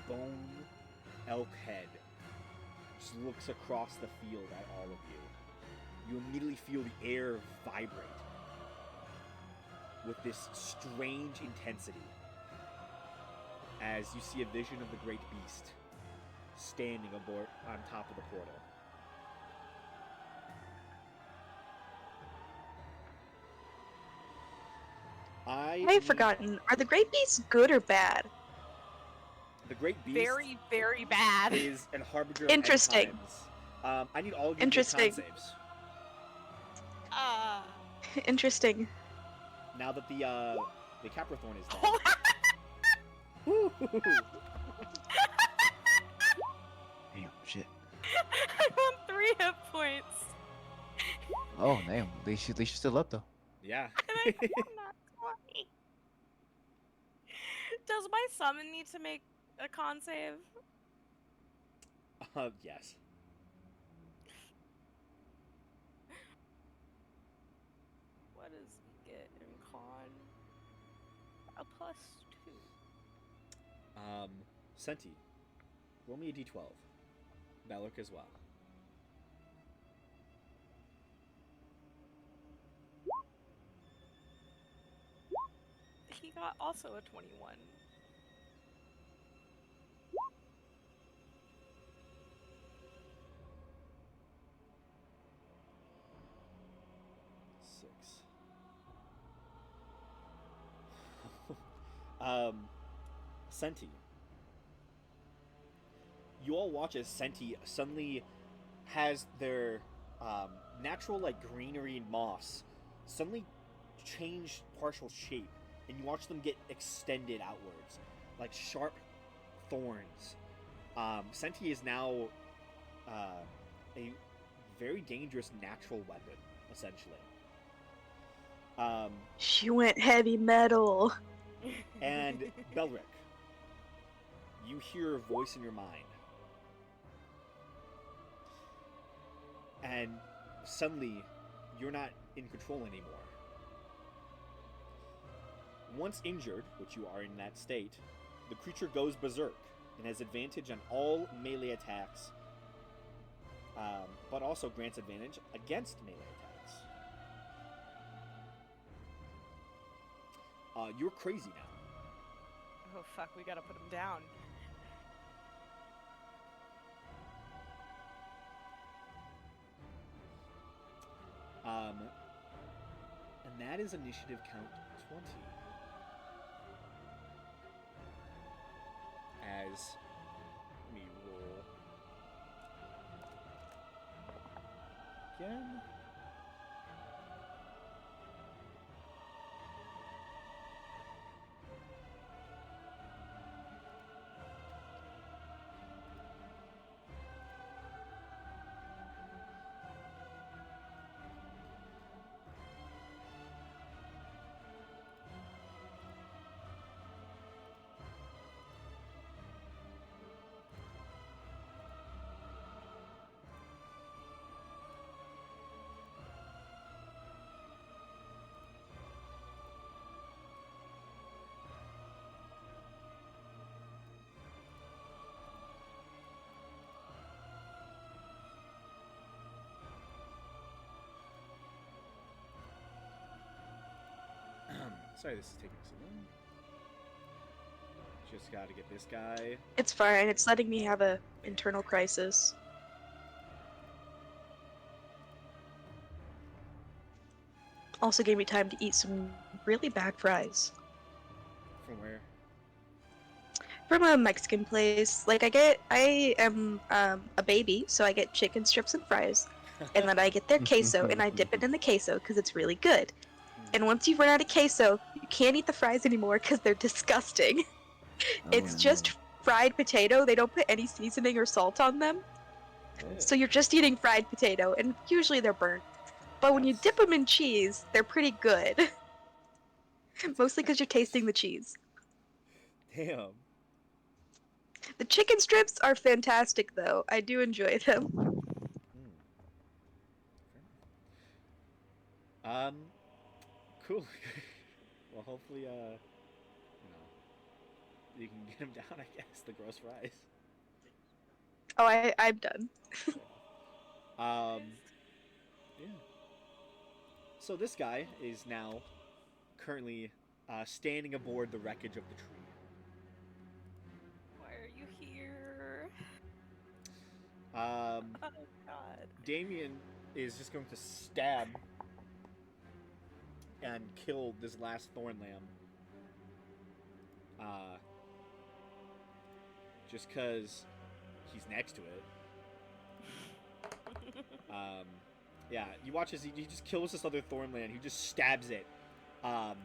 bone elk head just looks across the field at all of you. You immediately feel the air vibrate with this strange intensity as you see a vision of the great beast standing aboard on top of the portal. I've forgotten. Are the great beasts good or bad? The great beast Very, very bad. is an harbinger of Interesting. end times. I need all of you Interesting. to make con saves. Interesting. Now that the Caprathorn is dead. Oh, Woo! I'm on 3 hit points. Oh damn, at least you're still up though. Yeah. And I got not 20. Does my summon need to make a con save? Yes. What does he get in con? A +2. Senti, roll me a d12. Belric as well. He got also a 21. Six. Senti. You all watch as Senti suddenly has their natural like greenery and moss suddenly change partial shape, and you watch them get extended outwards like sharp thorns. Senti is now a very dangerous natural weapon, essentially. She went heavy metal. And Belric, you hear a voice in your mind. And suddenly, you're not in control anymore. Once injured, which you are in that state, the creature goes berserk and has advantage on all melee attacks, but also grants advantage against melee attacks. You're crazy now. Oh fuck, we gotta put him down. And that is initiative count 20. As we roll again. Sorry, this is taking so long. Just gotta get this guy. It's fine. It's letting me have a internal crisis. Also gave me time to eat some really bad fries From where? from a Mexican place. Like I am a baby, so I get chicken strips and fries, and then I get their queso and I dip it in the queso because it's really good. And once you run out of queso, you can't eat the fries anymore because they're disgusting. It's just fried potato. They don't put any seasoning or salt on them. So you're just eating fried potato, and usually they're burnt. But when you dip them in cheese, they're pretty good. Mostly because you're tasting the cheese. Damn. The chicken strips are fantastic, though. I do enjoy them. Cool. Well, hopefully, you can get him down, I guess, the gross fries. Oh, I'm done. Yeah. So this guy is now currently standing aboard the wreckage of the tree. Why are you here? Um, Oh god. Damien is just going to stab and kill this last thorn lamb. Just because he's next to it. Yeah, you watch as he just kills this other thorn lamb. He just stabs it. And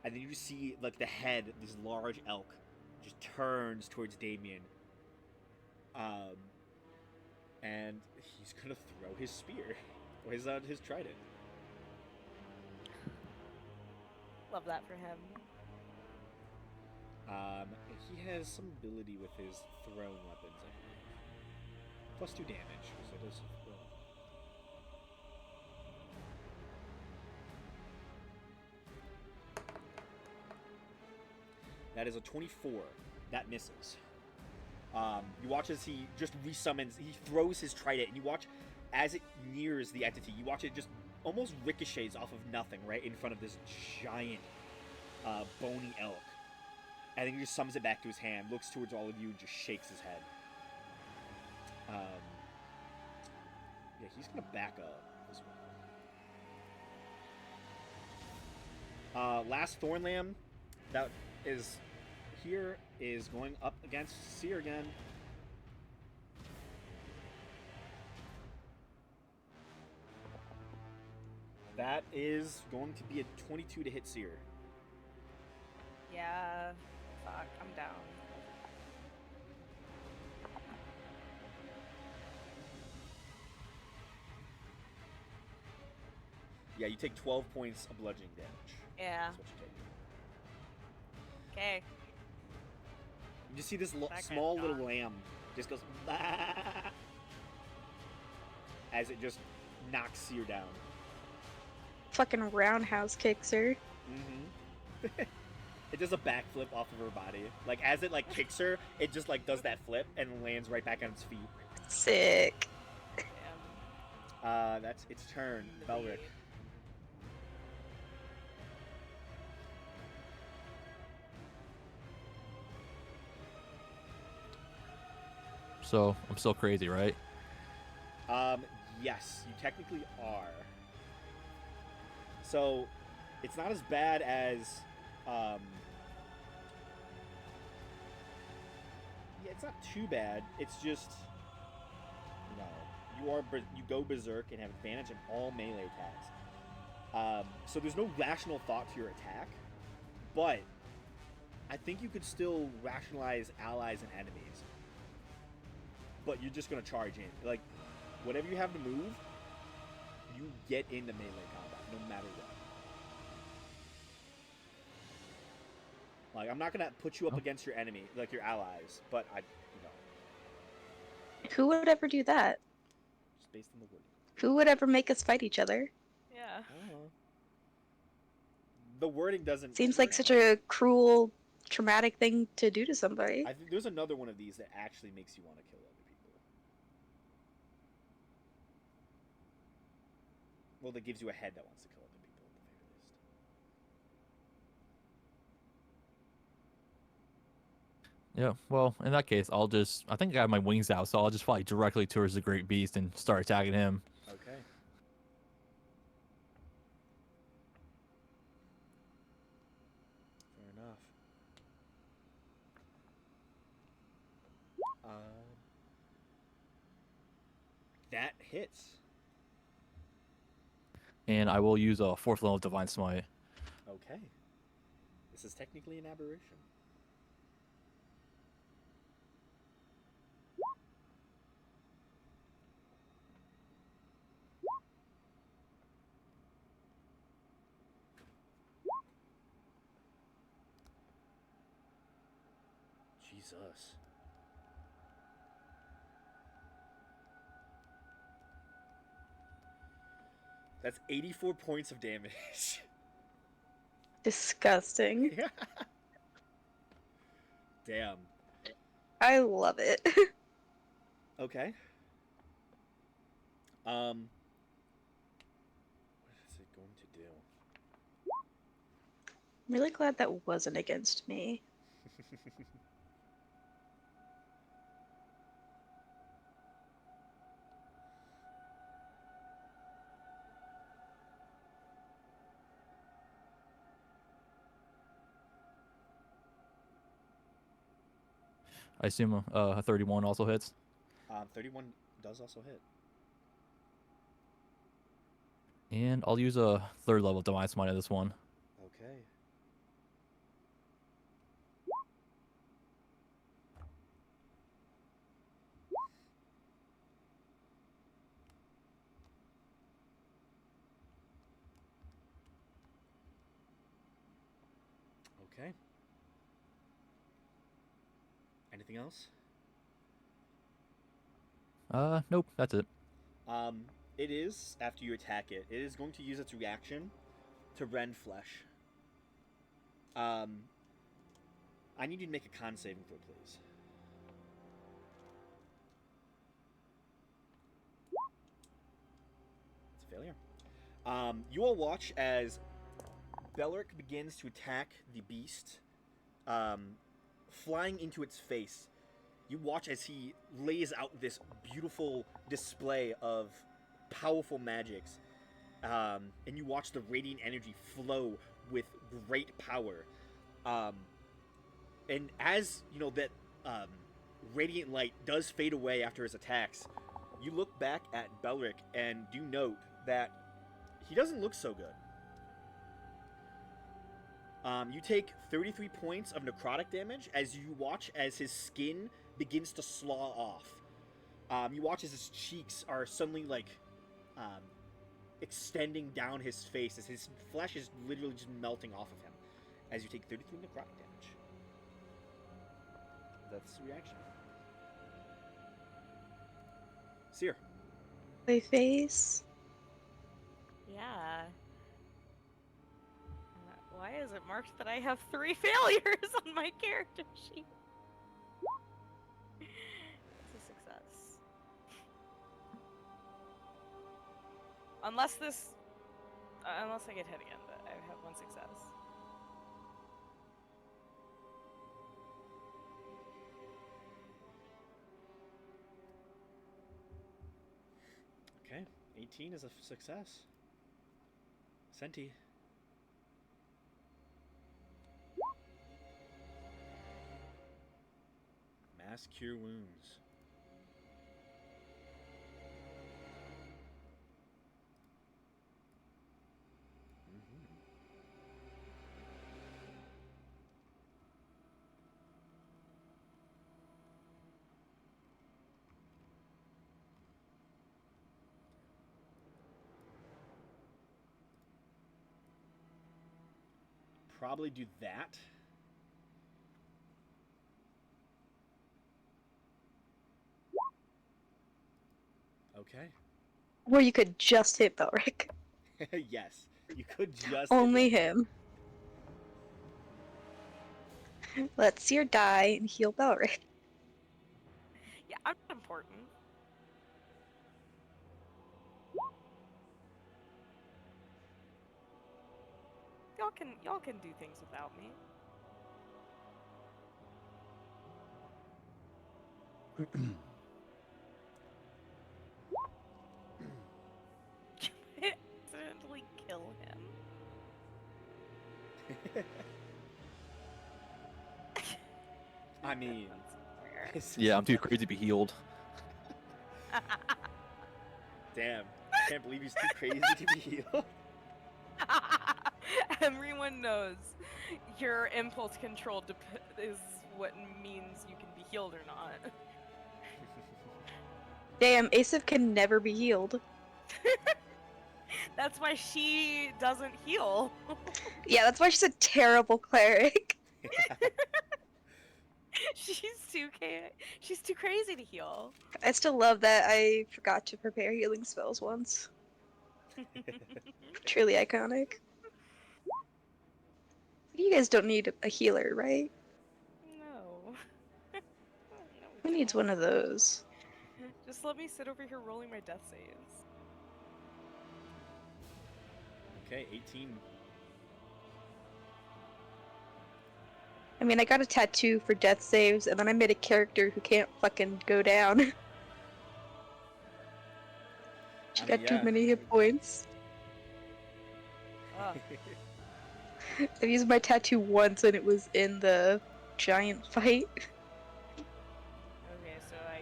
then you just see, like, the head, this large elk, just turns towards Damien. and he's gonna throw his spear, or his trident. Love that for him. He has some ability with his thrown weapons, I believe. +2 damage, so it does. Well. That is a 24. That misses. You watch as he just resummons. He throws his trident, and you watch as it nears the entity. You watch it just almost ricochets off of nothing right in front of this giant bony elk. And then he just summons it back to his hand, looks towards all of you, and just shakes his head. Yeah, he's gonna back up as well. Last Thornlam that is here is going up against Seer again. That is going to be a 22 to hit Seer. Yeah. Fuck, I'm down. Yeah, you take 12 points of bludgeoning damage. Yeah. That's what you take. Okay. You just see this That guy's small little gone. lamb just goes "Bah!" as it just knocks Seer down. Fucking roundhouse kicks her. Mm-hmm. It does a backflip off of her body. Like as it like kicks her, it just like does that flip and lands right back on its feet. Sick. Damn. That's its turn. Belric. So I'm still crazy, right? Yes, you technically are. So, it's not as bad as, yeah, it's not too bad. It's just, you go berserk and have advantage in all melee attacks. So there's no rational thought to your attack, but I think you could still rationalize allies and enemies. But you're just gonna charge in. Like, whatever you have to move, you get into melee combat, no matter what. Like, I'm not gonna put you up Oh. against your enemy, like your allies, but Who would ever do that? just based on the wording. Who would ever make us fight each other? Yeah. I don't know. The wording doesn't. Seems like such a cruel, traumatic thing to do to somebody. I think there's another one of these that actually makes you want to kill other people. Well, that gives you a head that wants to kill other people, at the very least. Yeah. Well, in that case, I think I have my wings out, so I'll just fly directly towards the great beast and start attacking him. Okay. Fair enough. That hits. And I will use a 4th level Divine Smite. Okay. This is technically an aberration. Jesus. That's 84 points of damage. Disgusting. Damn. I love it. Okay. What is it going to do? I'm really glad that wasn't against me. I assume a 31 also hits. 31 does also hit. And I'll use a 3rd level Divine Smite on this one. Okay. Okay. Anything else? Nope, that's it. It is, after you attack it, it is going to use its reaction to rend flesh. I need you to make a con saving throw, please. It's a failure. You all watch as Belric begins to attack the beast, flying into its face. You watch as he lays out this beautiful display of powerful magics, and you watch the radiant energy flow with great power. And as you know that radiant light does fade away after his attacks, you look back at Belric and do note that he doesn't look so good. You take 33 points of necrotic damage as you watch as his skin begins to slaw off. You watch as his cheeks are suddenly like extending down his face as his flesh is literally just melting off of him as you take 33 necrotic damage. That's the reaction. Seer. My face. Yeah. Why is it marked that I have 3 failures on my character sheet? It's a success. Unless I get hit again, but I have 1 success. Okay, 18 is a success. Senti. Mass cure wounds. Probably do that. Okay. Or you could just hit Belric. Yes, you could just Only hit him. Let Seer die and heal Belric. Yeah, I'm not important. Y'all can do things without me. Accidentally kill him. I mean, That's Yeah, I'm too crazy to be healed. weird. damn, I can't believe he's too crazy to be healed. Everyone knows your impulse control is what means you can be healed or not. Damn, Asif can never be healed. That's why she doesn't heal. Yeah, that's why she's a terrible cleric. She's too crazy to heal. I still love that I forgot to prepare healing spells once. Truly iconic. You guys don't need a healer, right? No. No, Who we needs don't. one of those? Just let me sit over here rolling my death saves. Okay, 18. I mean, I got a tattoo for death saves, and then I made a character who can't fucking go down. She I got mean, too yeah. many hit points. Ugh. I've used my tattoo once, and it was in the giant fight. Okay, so I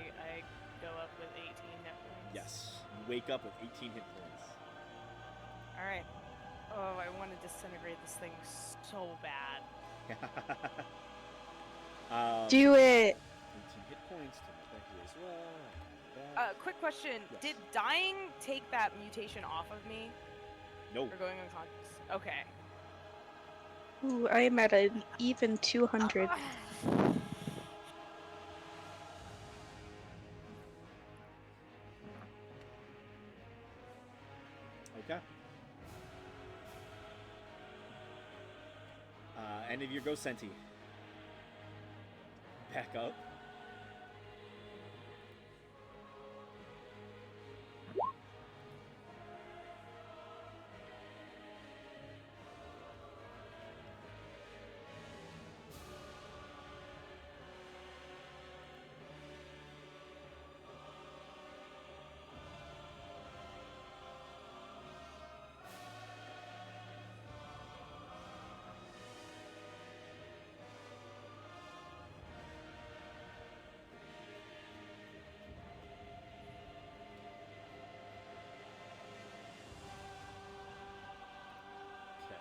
go up with 18 hit points. Yes, you wake up with 18 hit Alright. Oh, I want to disintegrate this thing so bad. points. 18 Do it! hit points to my back here as well. Like that. Quick question. Yes. Did dying take that mutation off of me? No. Or going unconscious? Okay. Ooh, I am at an even 200. Okay. End of your go, Senti. Back up. Okay.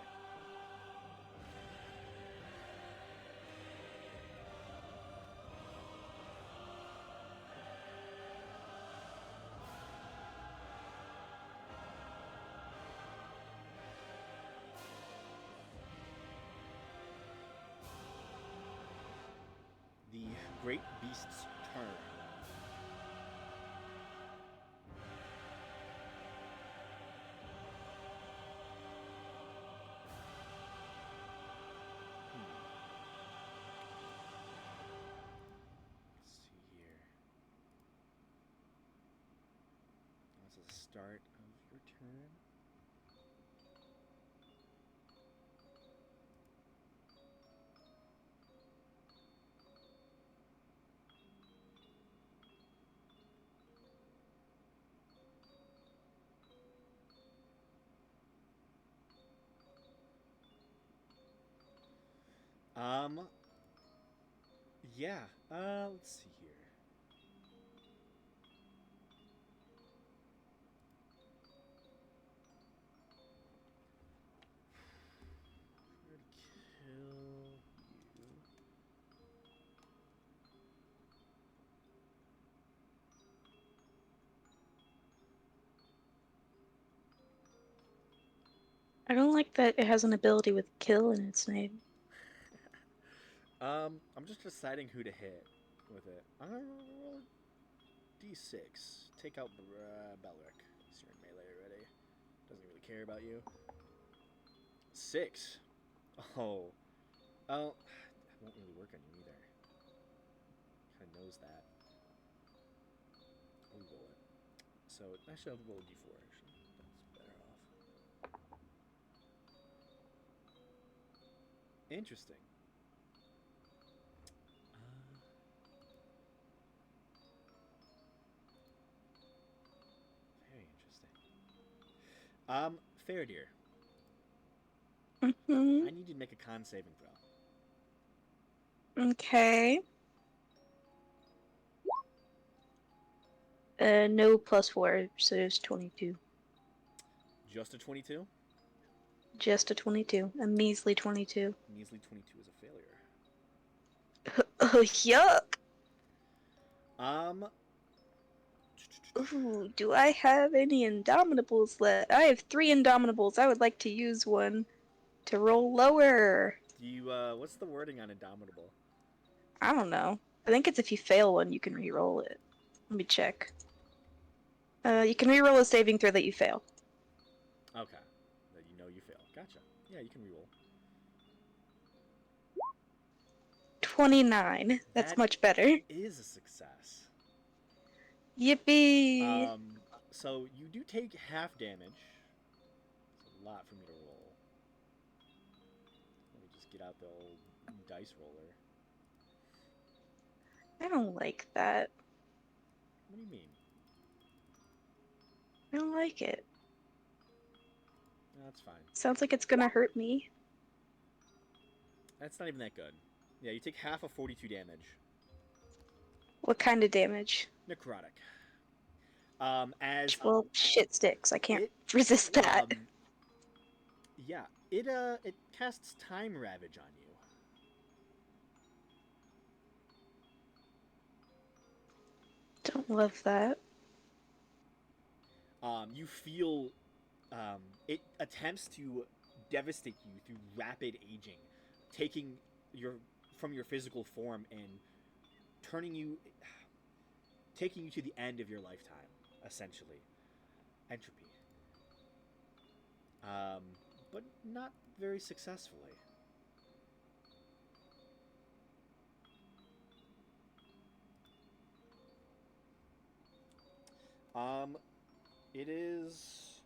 The great beast's turn. Let's see here. That's the start of your turn. Um, yeah. Let's see here. We're gonna kill you. I don't like that it has an ability with kill in its name. I'm just deciding who to hit with it. I'm gonna roll d6. Take out Belric. He's in melee already. Doesn't really care about you. 6. Oh. Oh. It won't really work on you either. Kind of knows that. I'll roll it. So, actually, I'll roll a d4, actually. That's better off. Interesting. Very interesting. Faradir, Mm-hmm. I need you to make a con saving throw. Okay. No +4, so it's 22. Just a 22? Just a 22. A measly 22. Measly 22 is a failure. Oh, yuck! Um, Ooh, do I have any Indomitables left? I have 3 Indomitables. I would like to use one to roll lower. do you, what's the wording on Indomitable? I don't know. I think it's if you fail one, you can re-roll it. Let me check. You can re-roll a saving throw that you fail. Okay. That you know you fail. Gotcha. Yeah, you can reroll. 29. That's That much better. is a success. Yippee! So you do take half damage. It's a lot for me to roll. Let me just get out the old dice roller. I don't like that. What do you mean? I don't like it. No, that's fine. Sounds like it's gonna hurt me. That's not even that good. Yeah, you take half of 42 damage. What kind of damage? Necrotic. As Well, shit sticks. I can't it, resist that. yeah, it casts Time Ravage on you. Don't love that. You feel it attempts to devastate you through rapid aging, taking from your physical form and taking you to the end of your lifetime, essentially. Entropy. But not very successfully. It is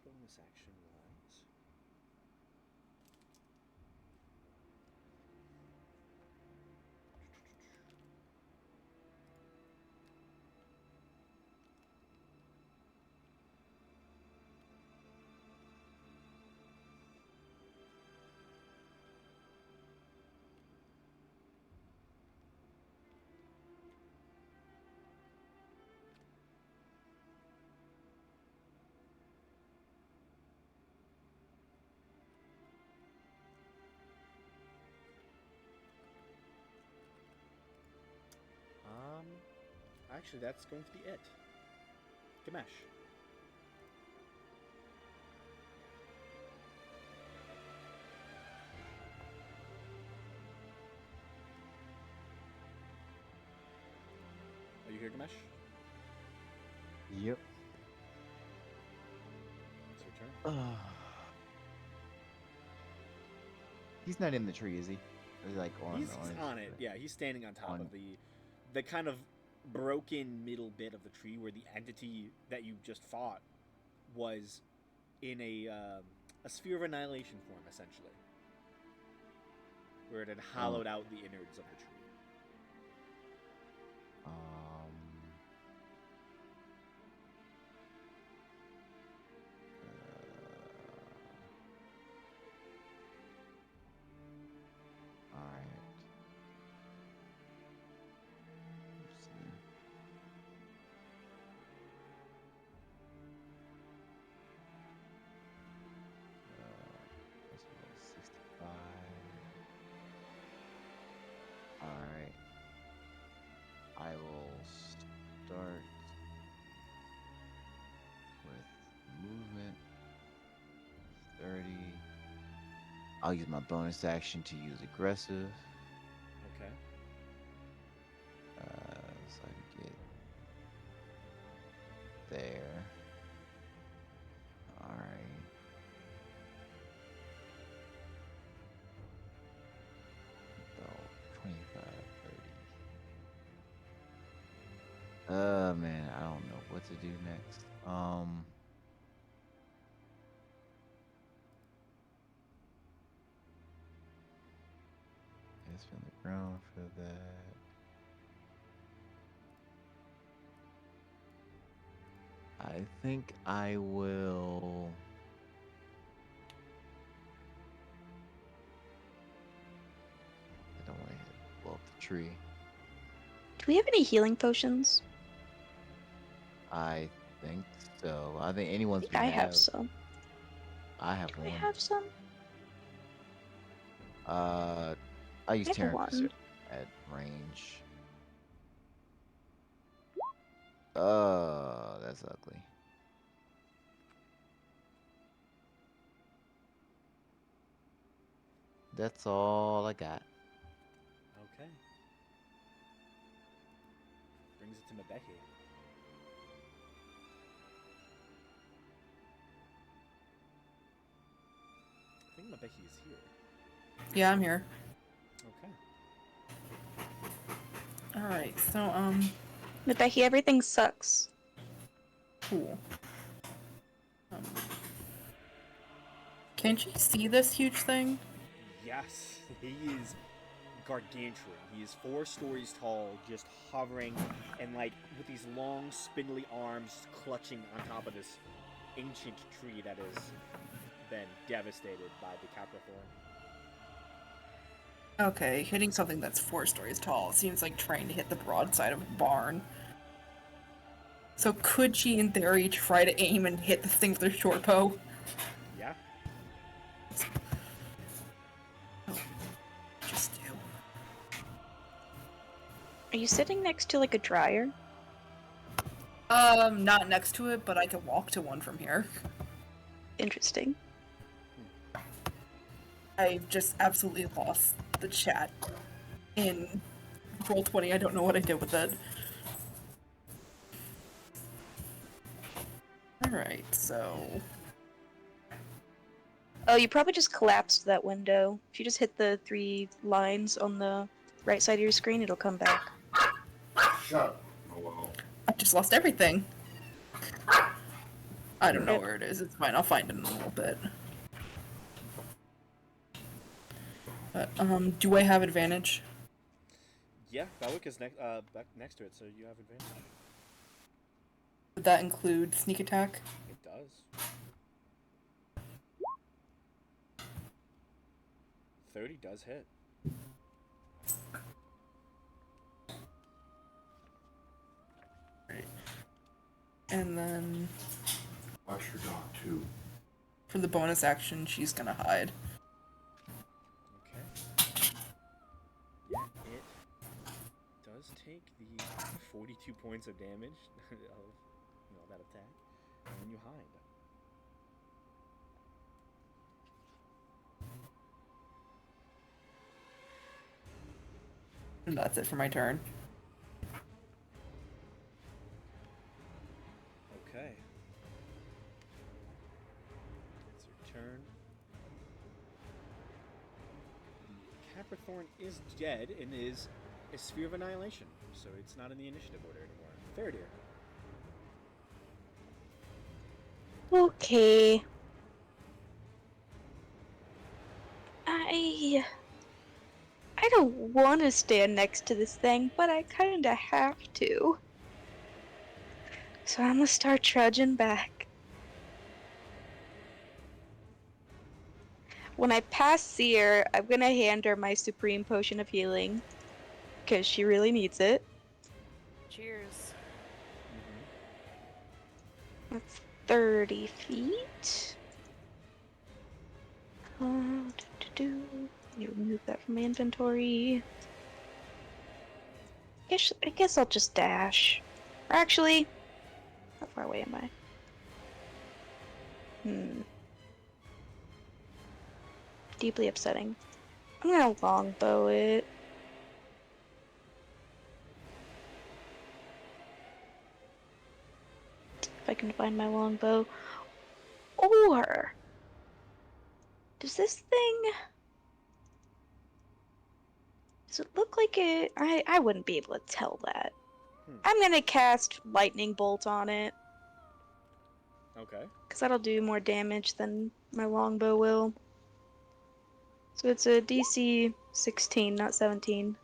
bonus action wise. Actually, that's going to be it. Gamesh. Are you here, Gamesh? Yep. It's your turn. He's not in the tree, is he? Or is he like on? He's on it. Yeah, he's standing on top of the kind of broken middle bit of the tree where the entity that you just fought was in a sphere of annihilation form, essentially, where it had hollowed out the innards of the tree. I will start with movement 30. I'll use my bonus action to use aggressive. Okay. So I can get there. Alright. About 25, 30. Man, I don't know what to do next. It's been the ground for that. I think I will. I don't want to blow up the tree. Do we have any healing potions? I think so. I think anyone's. I have some. I have Do one. I have some? I use I have Terran one. at range. That's ugly. That's all I got. Okay. Brings it to Mabeki. I think Mabeki is here. Yeah, I'm here. Okay. Alright, so, But Becky, everything sucks. cool. Can't you see this huge thing? Yes, he is gargantuan. He is 4 stories tall, just hovering, and like with these long, spindly arms clutching on top of this ancient tree that has been devastated by the Capricorn. Okay, hitting something that's 4 stories tall seems like trying to hit the broadside of a barn. So could she, in theory, try to aim and hit the thing with her short bow? Yeah. Oh, just do. Are you sitting next to like a dryer? Not next to it, but I can walk to one from here. Interesting. I've just absolutely lost the chat in Roll20. I don't know what I did with it. Alright, so... Oh, you probably just collapsed that window. If you just hit the 3 lines on the right side of your screen, it'll come back. Shut up. Oh, well. I just lost everything. I don't know Yep. where it is. It's fine. I'll find it in a little bit. But, do I have advantage? Yeah, Belwick is back next to it, so you have advantage. Would that include sneak attack? It does. 30 does hit. Right. And then Watch your dog, too. for the bonus action, she's gonna hide. Okay. Yeah, it does take the 42 points of damage of that attack, and then you hide. And that's it for my turn. Okay. It's your turn. The Capricorn is dead and is a sphere of annihilation, so it's not in the initiative order anymore. Faradir. Okay. I don't want to stand next to this thing, but I kinda have to. So I'm gonna start trudging back. When I pass Seer, I'm gonna hand her my Supreme Potion of Healing, because she really needs it. Cheers. That's 30 feet. You remove that from my inventory. I guess I'll just dash. Or actually, how far away am I? Deeply upsetting. I'm gonna longbow it. If I can find my longbow. Or does this thing... Does it look like it? I wouldn't be able to tell that. I'm gonna cast Lightning Bolt on it. Okay. Because that'll do more damage than my longbow will. So it's a DC 16, not 17.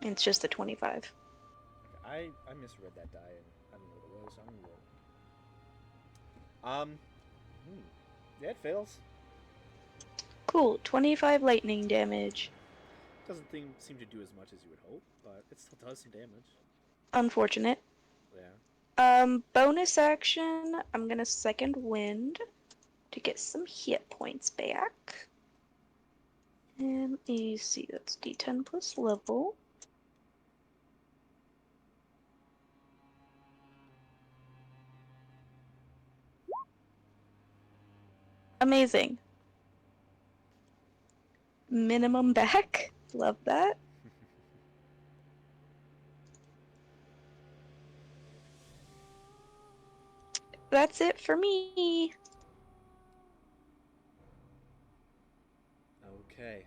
And it's just a 25. I misread that die and I don't know what it was, so I'm gonna roll. Yeah, it fails. Cool, 25 lightning damage. Doesn't seem to do as much as you would hope, but it still does some damage. Unfortunate. Yeah. Bonus action, I'm gonna second wind to get some hit points back. And let me see, that's D10 plus level. Amazing. Minimum back. Love that. That's it for me. Okay.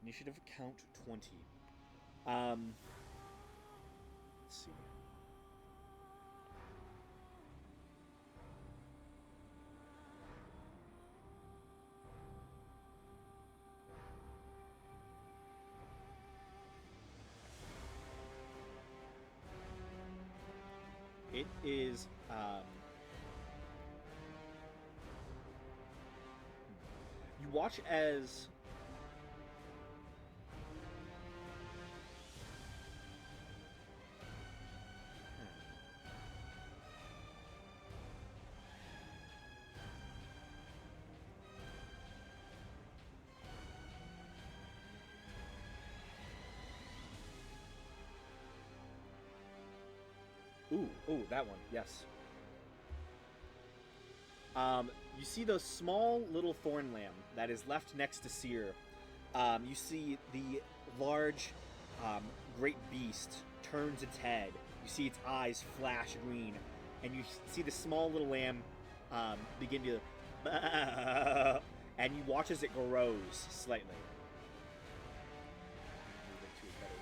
Initiative count 20. Let's see. It is you watch as Ooh, that one. Yes. You see the small little thorn lamb that is left next to Seer. You see the large, great beast turns its head. You see its eyes flash green, and you see the small little lamb begin to, and you watch as it grows slightly. Move it to a better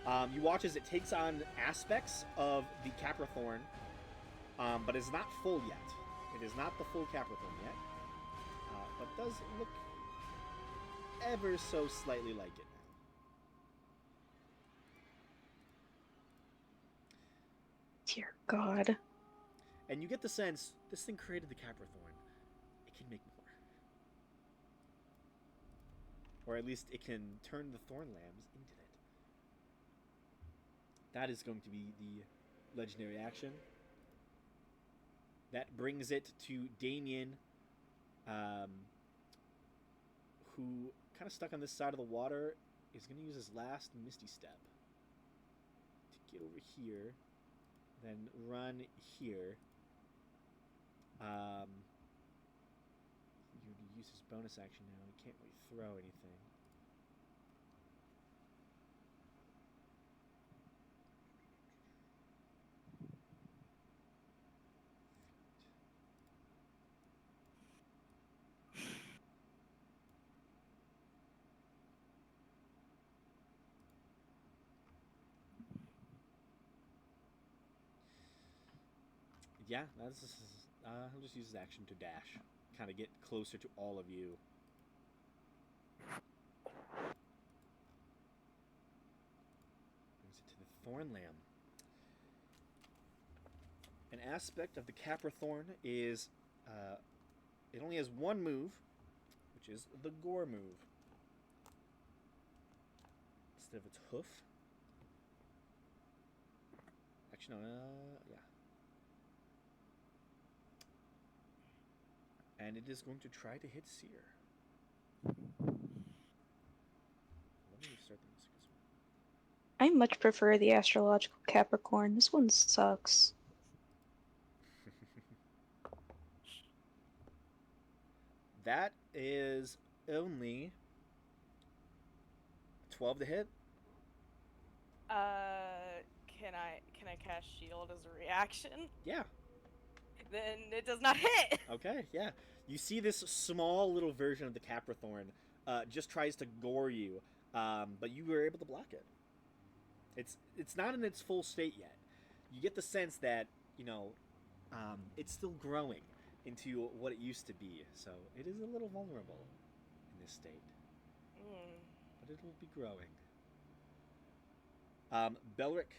tile. You watch as it takes on aspects of the Caprathorn, but is not full yet. It is not the full Caprathorn yet, but does look ever so slightly like it now. Dear God. And you get the sense this thing created the Caprathorn. It can make more. Or at least it can turn the Thorn Lambs into it. That is going to be the legendary action. That brings it to Damien, who, kind of stuck on this side of the water, is going to use his last Misty Step to get over here, then run here. You would use his bonus action now. He can't really throw anything. Yeah, that's he'll just use his action to dash, kind of get closer to all of you. Brings it to the Thorn Lamb. An aspect of the Caprathorn is it only has one move, which is the Gore move. Instead of its hoof. Actually, no, yeah. And it is going to try to hit Seer. Let me restart the music as well. I much prefer the astrological Capricorn. This one sucks. That is only 12 to hit. Can I cast shield as a reaction? Yeah. Then it does not hit. Okay, yeah. You see this small little version of the Caprathorn just tries to gore you, but you were able to block it. It's not in its full state yet. You get the sense that, it's still growing into what it used to be, so it is a little vulnerable in this state. But it will be growing. Belric,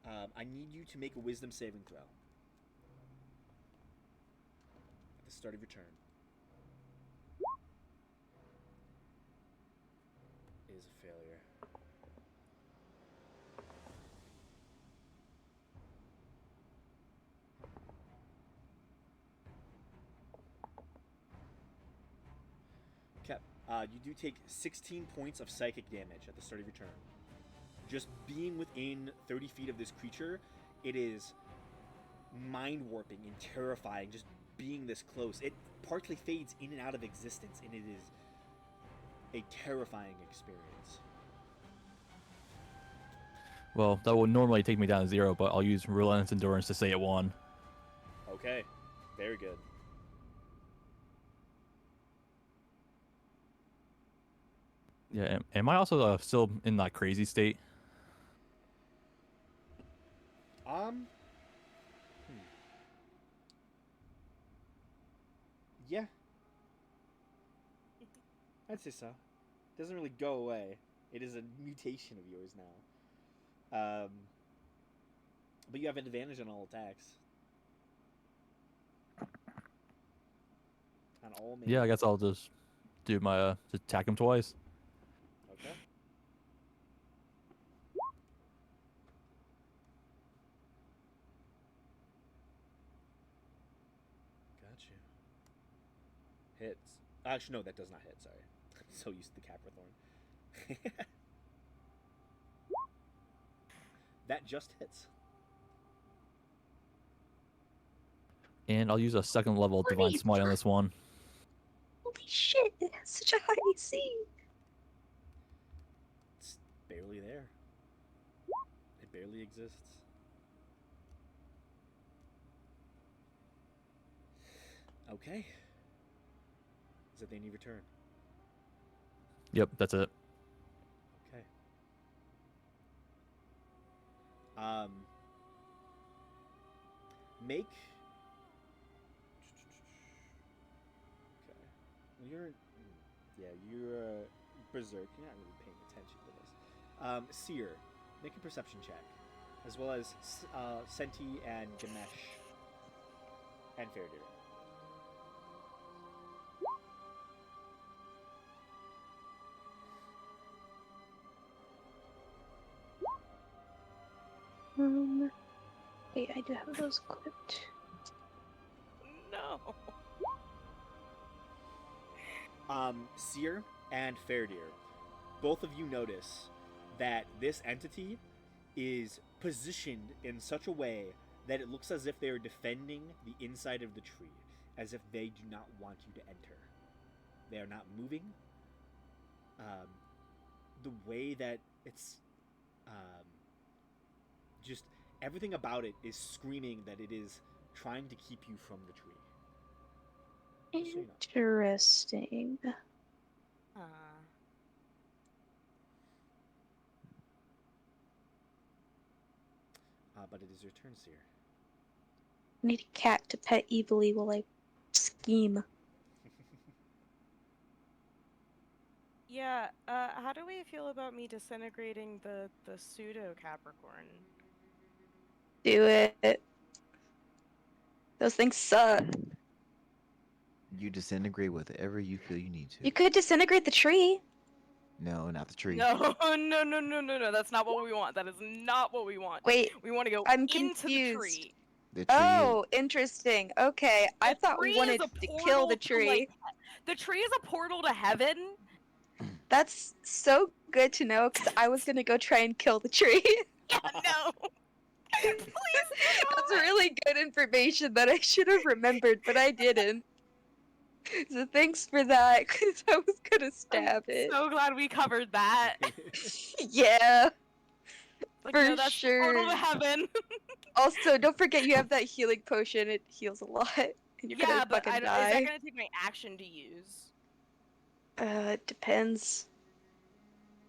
I need you to make a wisdom saving throw. At the start of your turn. It is a failure. Cap, you do take 16 points of psychic damage at the start of your turn. Just being within 30 feet of this creature, it is mind-warping and terrifying just being this close. It partly fades in and out of existence, and it is a terrifying experience. Well, that would normally take me down to 0, but I'll use Relentless Endurance to say it won. Okay, very good. Yeah, am I also still in that crazy state? Yeah. I'd say so. It doesn't really go away. It is a mutation of yours now. But you have an advantage on all attacks. On all main. Yeah, I guess I'll just do my just attack him twice. Okay. Got you. Hits. Actually, no, that does not hit. Sorry. I'm so used to the Caprathorn. That just hits. And I'll use a second level Divine Holy Smite on this one. Holy shit! It has such a high AC. It's barely there. It barely exists. Okay. Is that the end of your turn? Yep, that's it. Okay. Make. Okay. You're. Yeah, you're berserk. You're not really paying attention to this. Seer, make a perception check, as well as Senti and Ganesh and Faradir. Wait, I do have those equipped. No. Seer and Faradir, both of you notice that this entity is positioned in such a way that it looks as if they are defending the inside of the tree, as if they do not want you to enter. They are not moving. The way that it's just everything about it is screaming that it is trying to keep you from the tree. Just so you know. Interesting. But it is your turn, Seer. I need a cat to pet evilly while I scheme. Yeah, how do we feel about me disintegrating the pseudo Capricorn? Do it. Those things suck. You disintegrate whatever you feel you need to. You could disintegrate the tree. No, not the tree. No, no, that's not what we want. That is not what we want. Wait, We want to go I'm into the confused. tree. The tree. Oh, interesting. Okay, I The thought we tree is wanted a to kill portal the to, tree. like, the tree is a portal to heaven. That's so good to know, because I was gonna go try and kill the tree. Yeah, no. Please do That's not. really good information that I should have remembered, but I didn't. So thanks for that, because I was gonna stab it. So glad we covered that. Yeah. Like, For no, that's the portal sure. to heaven. Also, don't forget you have that healing potion. It heals a lot. And you're Yeah, gonna but fucking is die. that gonna take my action to use? It depends.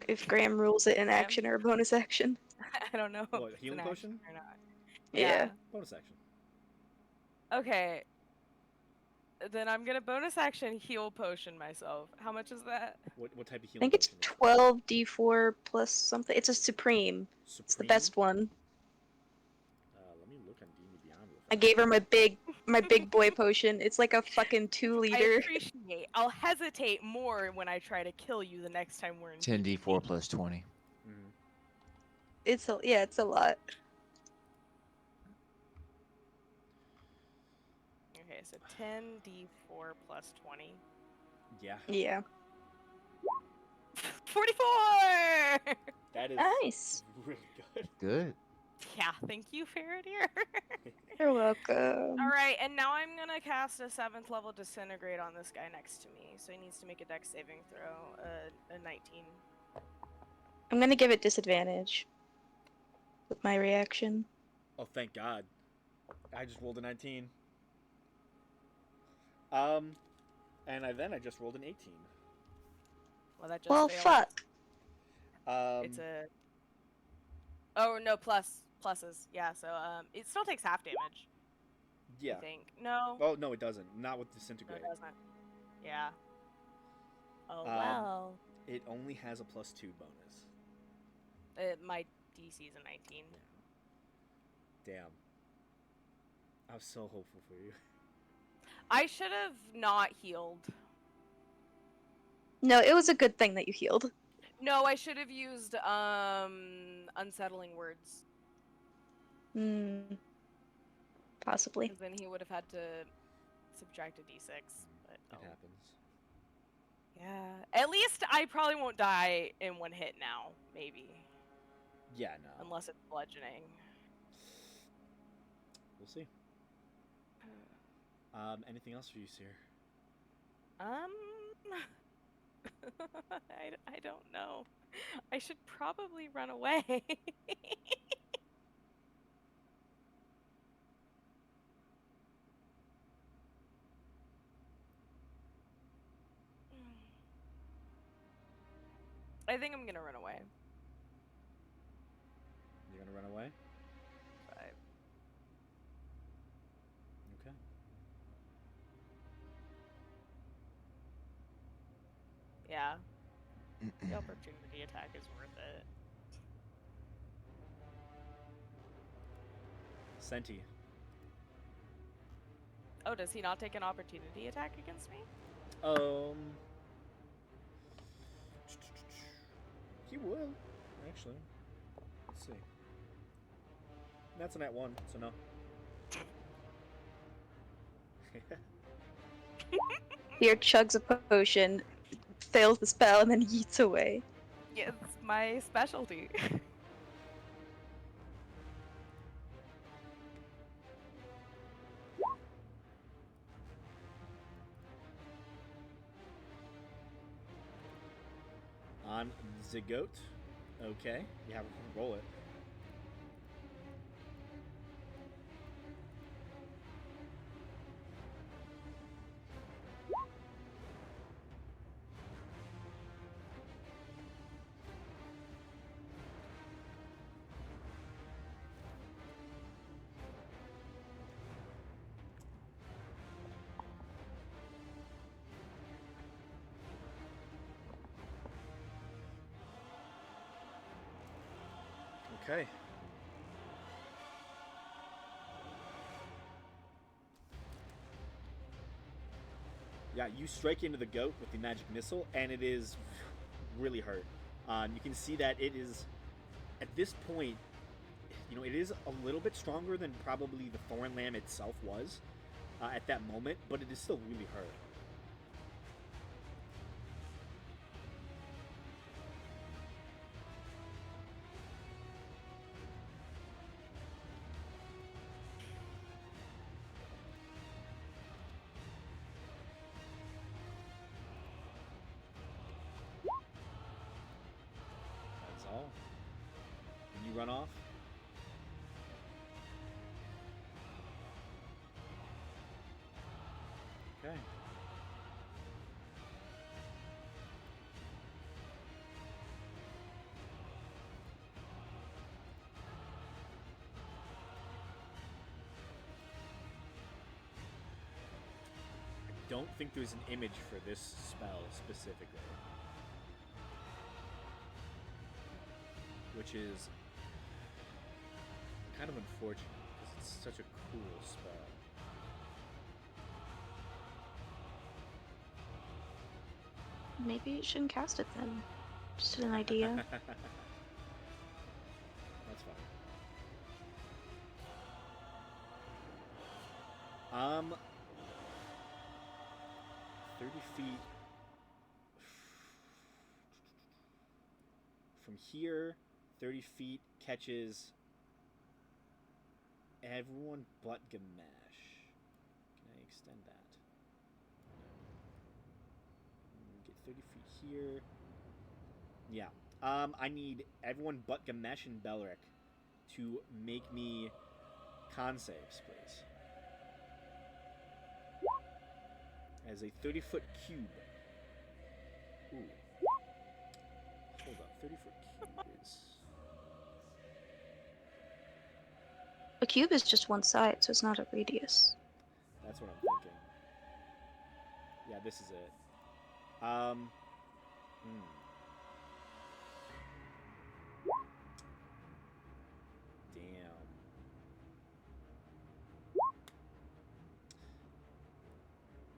If Graham rules it in action or a bonus action. I don't know. What, if it's healing an action potion? or not. Yeah. Bonus action. Okay. Then I'm gonna bonus action heal potion myself. How much is that? What type of I healing think it's potion is 12d4 plus something. It's a supreme. it? It's the best one. Let me look on D&D Beyond. real I fast. gave her my big boy potion. It's like a fucking 2 I liter. appreciate. I'll hesitate more when I try to kill you the next time we're in 10d4 plus 20. Mhm. It's a lot. Okay, so 10d4 plus 20. Yeah, Yeah. 44! that is Nice. really good. Good. Yeah, thank you, Faradir. You're welcome. Alright, and now I'm gonna cast a 7th level Disintegrate on this guy next to me. So he needs to make a dex saving throw, a 19. I'm gonna give it disadvantage. With my reaction. Oh, thank God. I just rolled a 19. And I just rolled an 18. Well, that just Well, failed. fuck. It's a... Oh, no, pluses. Yeah, so, it still takes half damage, Yeah. I think. No? Oh, no, it doesn't. Not with No, Disintegrate. it doesn't. Yeah. Oh, Um, well. It only has a +2 bonus. My DC's a 19. Damn. I was so hopeful for you. I should have not healed. No, it was a good thing that you healed. No, I should have used unsettling words, Hmm. Possibly. because then he would have had to subtract a d6. But It oh. happens. Yeah, at least I probably won't die in one hit now. Maybe. Yeah, no. Unless it's bludgeoning. We'll see. Anything else for you, Seer? I don't know. I should probably run away. I think I'm gonna run away. You're gonna run away? But Okay. yeah, the opportunity attack is worth it. Senti. Oh, does he not take an opportunity attack against me? He will, actually. Let's see. That's a net 1, so no. Fear chugs a potion, fails the spell, and then yeets away. Yeah, it's my specialty. On the goat. Okay. You have to roll it. Okay. Yeah, you strike into the goat with the magic missile, and it is really hurt. You can see that it is, at this point, it is a little bit stronger than probably the Thorn Lamb itself was at that moment, but it is still really hurt. That's all. And you run off. Okay. I don't think there's an image for this spell specifically. Which is kind of unfortunate because it's such a cool spell. Maybe you shouldn't cast it then. Just an idea. That's fine. 30 feet from here, 30 feet catches everyone but Gamash. Can I extend that? No. Get 30 feet here. Yeah. I need everyone but Gamesh and Belric to make me con saves, please. As a 30-foot cube. Ooh. Hold up. 30-foot cube is... A cube is just one side, so it's not a radius. That's what I'm thinking. Yeah, this is it. Damn.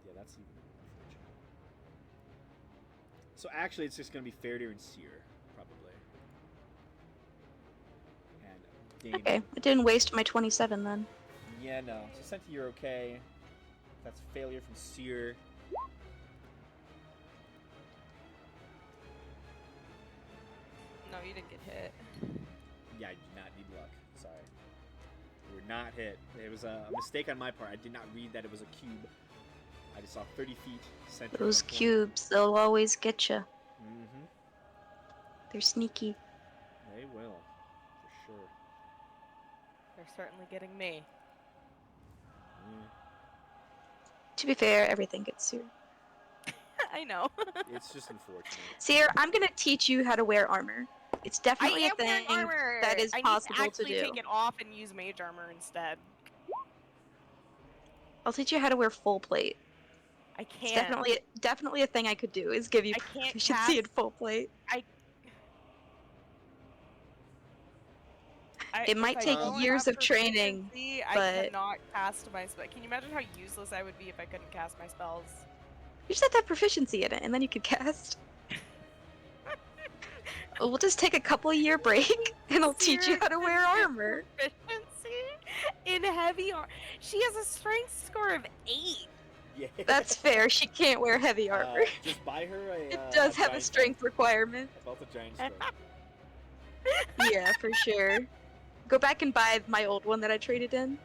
Yeah, that's even unfortunate. So actually, it's just gonna be Fairdeer and Seer, probably. And Damon. Okay, I didn't waste my 27 then. Yeah, no. So Senti, you're okay. That's failure from Seer. No, you didn't get hit. Yeah, I do not need luck. Sorry. You were not hit. It was a mistake on my part. I did not read that it was a cube. I just saw 30 feet centered. Those cubes, they'll always get you. Mm-hmm. They're sneaky. They will, for sure. They're certainly getting me. Mm. To be fair, everything gets you. I know. It's just unfortunate. Seer, I'm gonna teach you how to wear armor. It's definitely I a am wearing thing armor. that is I possible need to actually do. take it off and use mage armor instead. I'll teach you how to wear full plate. I It's can't. definitely a thing I could do. Is give you I can't proficiency in cast- full plate. It If might I take don't years have of training, proficiency, I but- cannot cast my spell. Can you imagine how useless I would be if I couldn't cast my spells? You just have to have proficiency in it, and then you could cast. We'll just take a couple year break, and I'll teach you how to wear armor. Proficiency in heavy armor. She has a strength score of 8. Yeah. That's fair. She can't wear heavy armor. Just buy her a. It does have a giant strength requirement. belt. A belt of giant strength. Yeah, for sure. Go back and buy my old one that I traded in.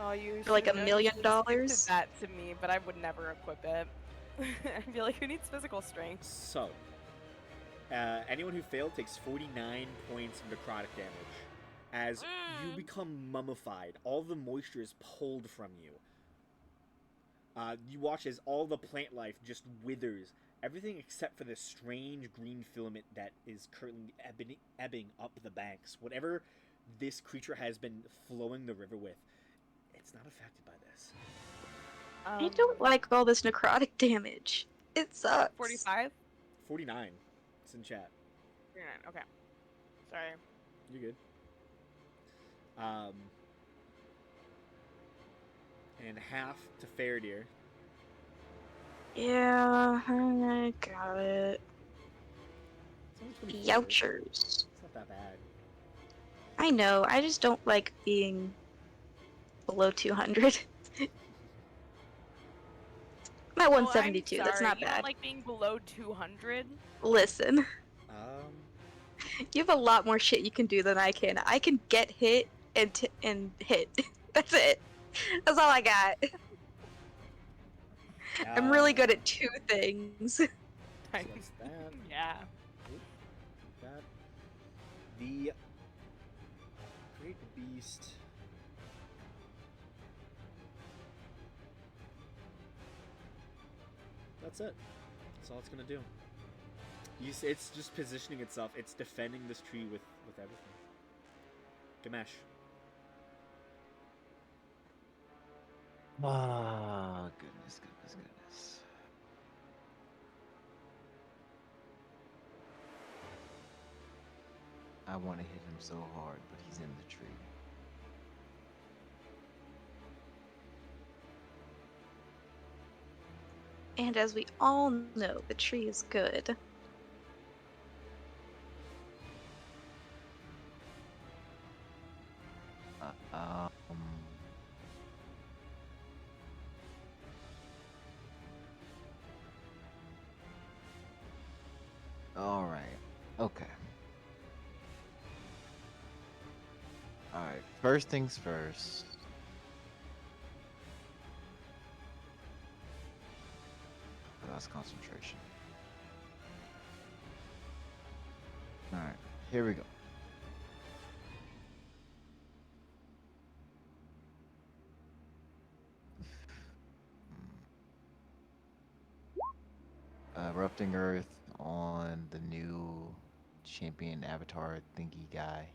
Oh, you For like should've $1 million? suggested that to me, but I would never equip it. I'd be like, who needs physical strength? So, anyone who failed takes 49 points of necrotic damage. As you become mummified, all the moisture is pulled from you. You watch as all the plant life just withers. Everything except for this strange green filament that is currently ebbing up the banks. Whatever this creature has been flowing the river with, it's not affected by this. I don't like all this necrotic damage. It sucks. 45? 49. It's in chat. 49, okay. Sorry. You're good. And half to Faradir. Yeah, I got it. It's only 24. Youchers. It's not that bad. I know, I just don't like being below 200. I'm at 172, I'm that's sorry, not you bad. don't like being below 200? Listen, Um, you have a lot more shit you can do than I can. I can get hit and hit. That's it. That's all I got. I'm really good at 2 things. So that's that. Yeah. That. The Great Beast. That's it. That's all it's gonna do. It's just positioning itself. It's defending this tree with everything. Gamesh. Ah, goodness. I want to hit him so hard, but he's in the tree. And as we all know, the tree is good. Um. All right. Okay. All right. First things first. That's concentration. All right. Here we go. Erupting Earth on the new champion avatar thingy guy.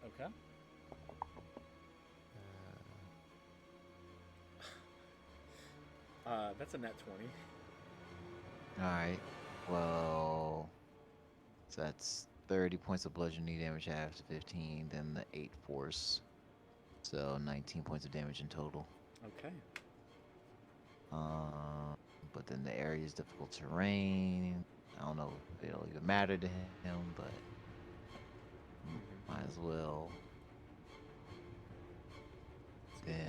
Okay. That's a net 20. Alright. Well, so that's 30 points of bludgeoning damage after 15, then the 8 force. So 19 points of damage in total. Okay. But then the area is difficult terrain. I don't know if it'll even matter to him, but might as well. Then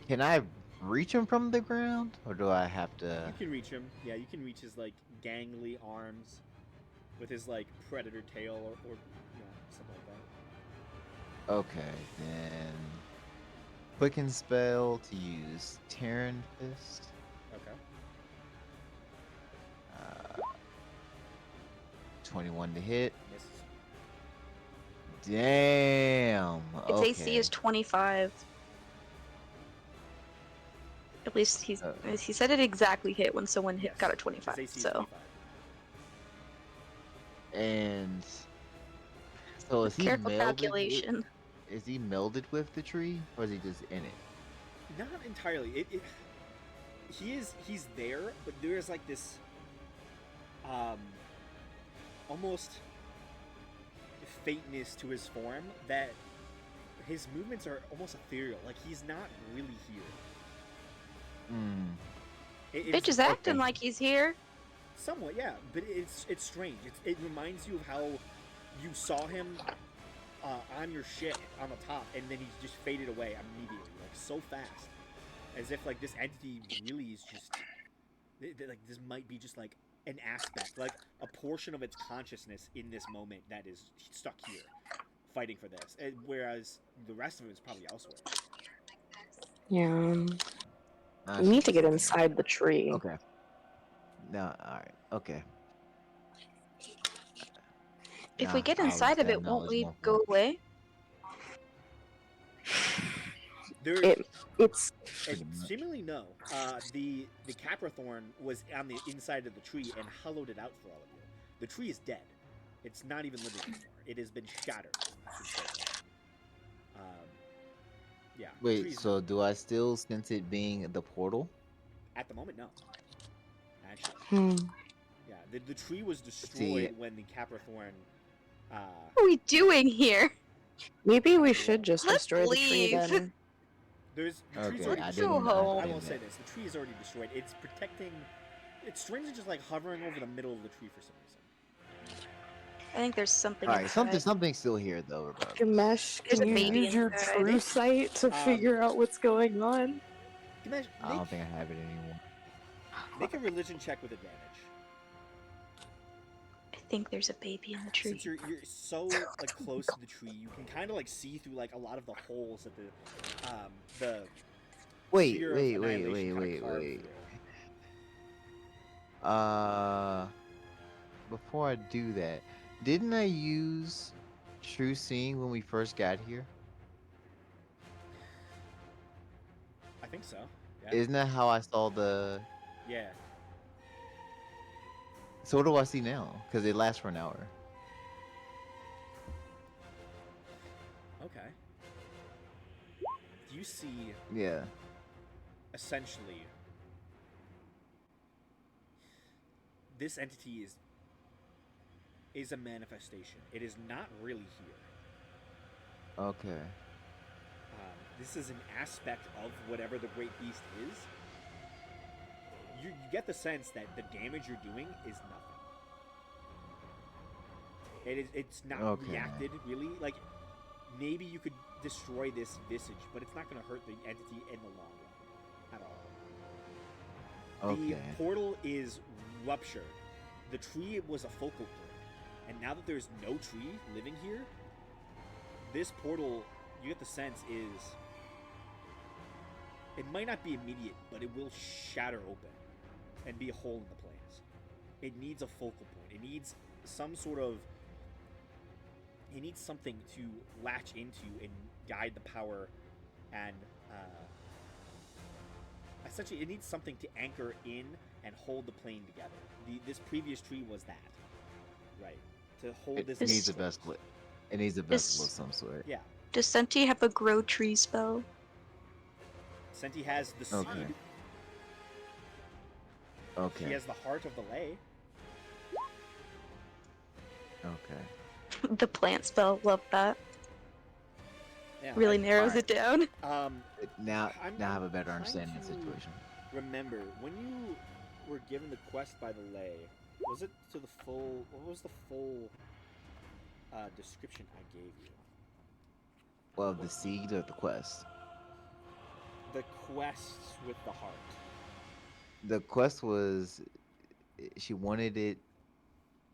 Can I reach him from the ground, or do I have You to? can reach him. Yeah, you can reach his like gangly arms with his like predator tail or something like that. Okay, then quicken spell to use Terran Fist. Okay. 21 to hit. Misses. Damn. Its Okay. AC is 25. At least he said it exactly hit when someone Yes. got a His 25. AC is So 25. And so is he careful melded? calculation. Is he melded with the tree, or is he just in it? Not entirely. He's there, but there's like this almost faintness to his form that his movements are almost ethereal. Like he's not really here. Hmm. Bitch is acting like he's here. Somewhat, yeah, but it's strange. It reminds you of how you saw him on your shit on the top, and then he just faded away immediately, like so fast, as if like this entity really is just like this might be just like an aspect, like a portion of its consciousness in this moment that is stuck here, fighting for this, whereas the rest of it is probably elsewhere. Yeah. Ah, We need to shit. get inside the tree. Okay. No. All right. Okay. If Nah, we get I was inside of that it, won't we knowledgeable. go away? There, It's Pretty much. seemingly no. The Capricorn was on the inside of the tree and hollowed it out for all of you. The tree is dead. It's not even living anymore. It has been shattered. I should say. Yeah. the Wait. tree's- So do I still sense it being the portal? at the moment, no. Actually, hmm. yeah. The tree was See- destroyed when the Capricorn. What are we doing here? Maybe we should just Let's destroy the tree leave. then. The tree's Okay, already I destroyed. didn't- I I will didn't say know. this: the tree is already destroyed. It's protecting. It's strangely just like hovering over the middle of the tree for some reason. I think there's something. All right. inside. Something's still here though. Regardless. Gamesh, There's can a you baby use your inside. true sight to figure out what's going on? Dimash, I don't think I have it anymore. make a religion check with advantage. I think there's a baby in the tree. Since you're so like close to the tree, you can kind of like see through like a lot of the holes that the Wait. sphere of Wait. annihilation kinda carved through. Before I do that, didn't I use True Seeing when we first got here? I think so. Yeah. Isn't that how I saw the? Yeah. So what do I see now? Because it lasts for an hour. Okay. You see Yeah. essentially this entity is a manifestation. It is not really here. Okay. This is an aspect of whatever the Great Beast is. You get the sense that the damage you're doing is nothing. It's not Okay. reacted really. Like maybe you could destroy this visage, but it's not going to hurt the entity in the long run at all. Okay. The portal is ruptured. The tree was a focal point, and now that there's no tree living here, this portal, you get the sense, is it might not be immediate, but it will shatter open and be a hole in the plains. It needs a focal point. It needs some sort of. It needs something to latch into and guide the power, and essentially, it needs something to anchor in and hold the plane together. This previous tree was that, right? To hold It this. needs a vessel. vessel. It needs a vessel of some sort. Yeah. Does Senti have a grow tree spell? Senti has the seed. Okay. Okay. She has the heart of the lay. Okay. The plant spell, love that. Yeah, Really I- narrows alright. it down. Now I'm I have a better trying understanding of the to- situation. Remember, when you were given the quest by the lay, was it to the full? What was the full description I gave you? Well, the seed of the quest. the quests with the heart. The quest was she wanted it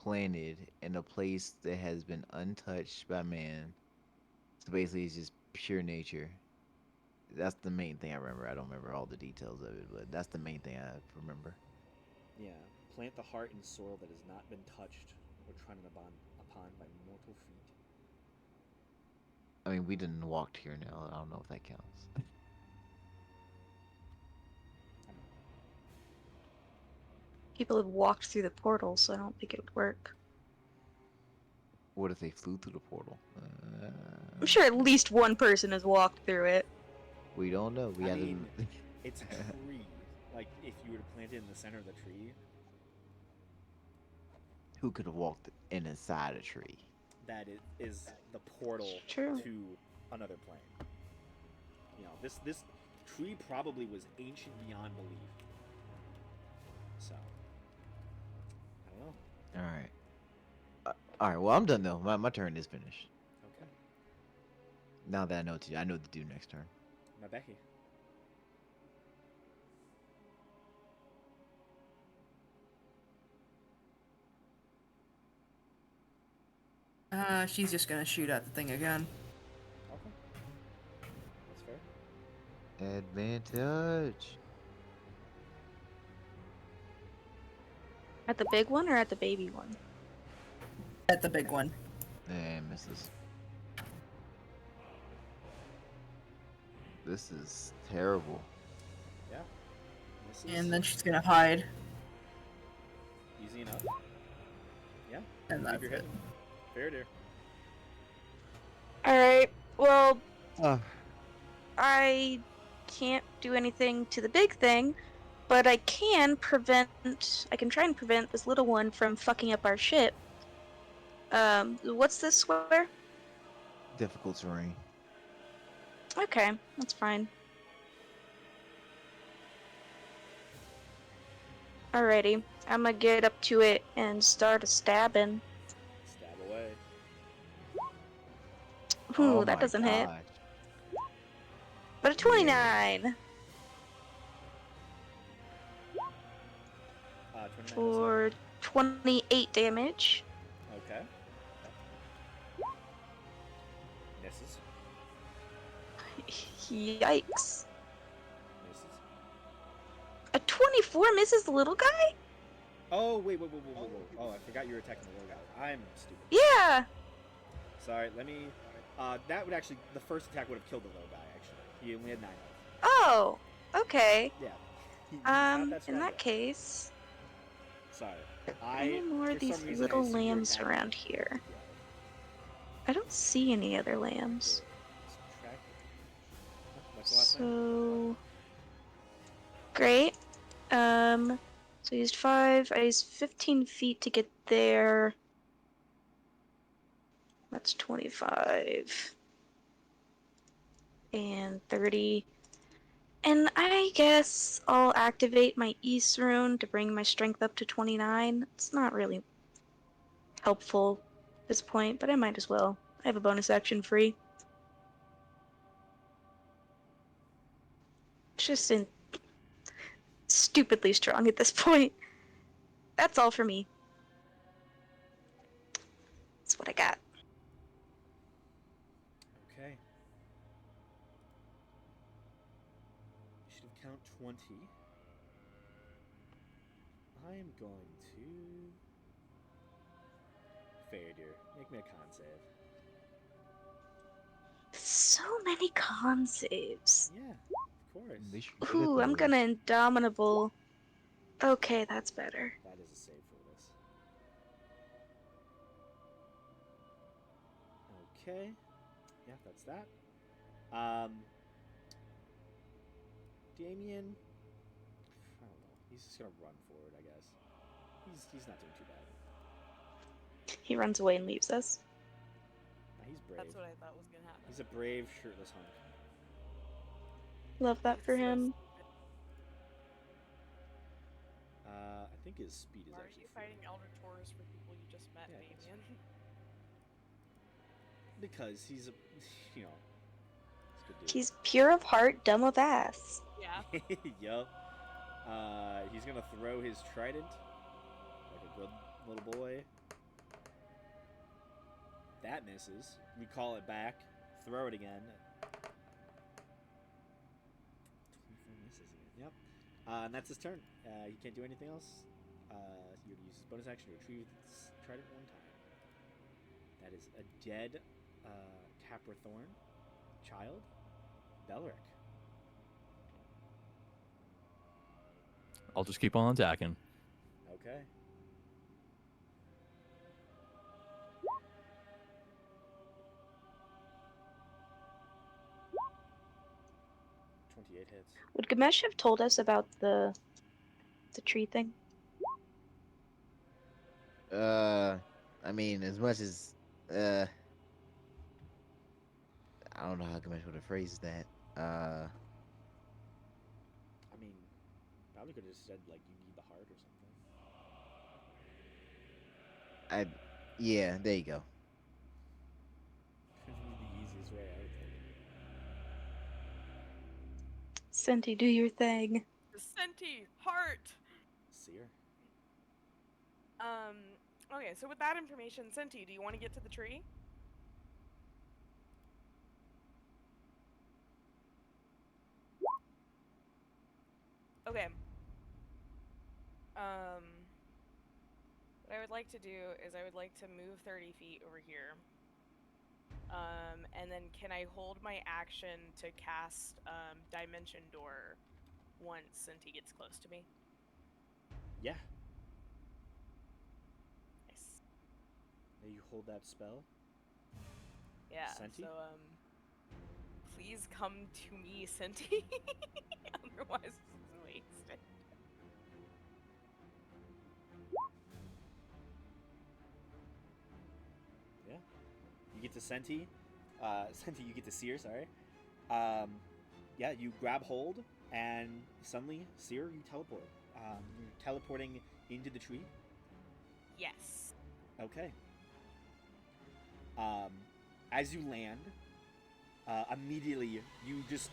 planted in a place that has been untouched by man. So basically, it's just pure nature. That's the main thing I remember. I don't remember all the details of it, but that's the main thing I remember. Yeah, plant the heart in soil that has not been touched or trodden upon by mortal feet. I mean, we didn't walk here now. I don't know if that counts. People have walked through the portal, so I don't think it would work. What if they flew through the portal? I'm sure at least one person has walked through it. We don't know. We I haven't. mean, it's a tree. Like, if you were to plant it in the center of the tree, Who could have walked inside a tree? that is the portal True. to another plane. You know, this tree probably was ancient beyond belief. So, I don't know. All right. All right. Well, I'm done though. My turn is finished. Okay, Now that I know I know what to do next turn. now Becky. She's just gonna shoot at the thing again. Okay, that's fair. Advantage. At the big one or at the baby one? At the big one. And misses. This is terrible. Yeah. This is And then she's gonna hide. easy enough. Yeah. And Leave that's your it. hit. Fair dear. Alright, well, Oh. I can't do anything to the big thing, but I can try and prevent this little one from fucking up our ship. What's this swear? Difficult terrain. Okay, that's fine. Alrighty, I'm gonna get up to it and start a stabbing. Stab away. Ooh, Oh that my doesn't hit. gosh. But a 29 29 for 28 damage. Okay. Misses. Yikes. Misses. A 24 misses the little guy? Oh, wait. Oh, I forgot you were attacking the little guy. I'm stupid. Yeah. Sorry, let me... that would actually... The first attack would have killed the little guy, actually. He only had 9 health. Oh, okay. Yeah. He's not In strong that yet. case, Sorry. any more for of these some reason, I little assumed you were lambs attacking around the here? 12. I don't see any other lambs. Subtract. What's the last name? So great. So I used 5. I used 15 feet to get there. That's 25. And 30. And I guess I'll activate my East rune to bring my strength up to 29. It's not really helpful at this point, but I might as well. I have a bonus action free. It's just stupidly strong at this point. That's all for me. That's what I got. Okay. You should have count 20. I am going to... Fair, dear. Make me a con save. So many con saves. Yeah, of course. At least you're good at Ooh, I'm those. gonna Indomitable. Okay, that's better. That is a save for this. Okay. Yeah, that's that. Damien... I don't know. He's just gonna run forward, I guess. He's not doing too bad. He runs away and leaves us. He's brave. That's what I thought was gonna happen. He's a brave, shirtless hunk. Love that for him. I think his speed is Why are actually you free. fighting Elder Taurus for people you just met, Yeah, Damien? Because he's a, you know, he's Good dude. He's pure of heart, dumb of ass. Yeah. Yup. He's gonna throw his trident like a good little boy. That misses. We call it back. Throw it again. 24 misses again. Yep. And that's his turn. He can't do anything else. He would use his bonus action to retrieve his trident one time. That is a dead Caprathorn child, Belric. I'll just keep on attacking. Okay. Hits. Would Gamesh have told us about the tree thing? I mean, as much as I don't know how Gamesh would have phrased that. I mean, probably could have just said like you need the heart or something. Yeah, there you go. The easiest way, I would think. Senti, do your thing. Senti, heart. Seer. Okay, so with that information, Senti, do you want to get to the tree? Okay. What I would like to do is I would like to move 30 feet over here. And then can I hold my action to cast Dimension Door once Senti gets close to me? Yeah. Nice. Now you hold that spell. Yeah, Senti? so, please come to me, Senti. Otherwise, it's wasted. Yeah. You get to Senti. Senti, you get to Seer, sorry. Yeah, you grab hold, and suddenly, Seer, you teleport. You're teleporting into the tree. Yes. Okay. As you land, immediately you just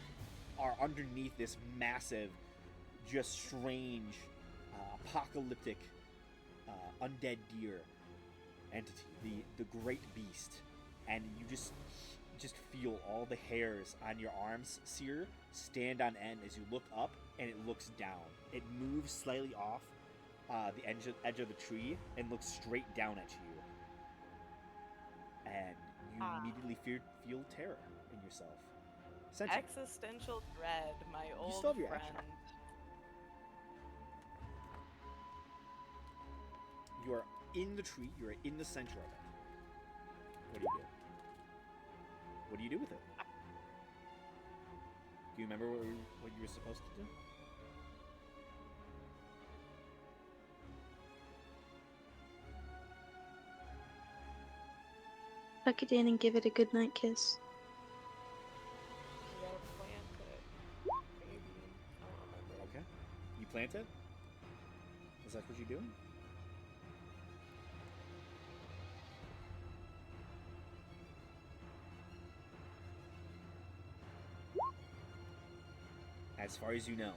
are underneath this massive, just strange, apocalyptic, undead deer entity, the great beast, and you just feel all the hairs on your arms, Seer, stand on end as you look up, and it looks down. It moves slightly off the edge of the tree and looks straight down at you. And you immediately feel terror in yourself. Senti. Existential dread, my old still have your friend. action. You are in the tree. You are in the center of it. What do you do? What do you do with it? Do you remember what you were supposed to do? Tuck it in and give it a good night kiss. You gotta plant it. Maybe. I don't remember. Okay. You plant it? Is that what you're doing? As far as you know.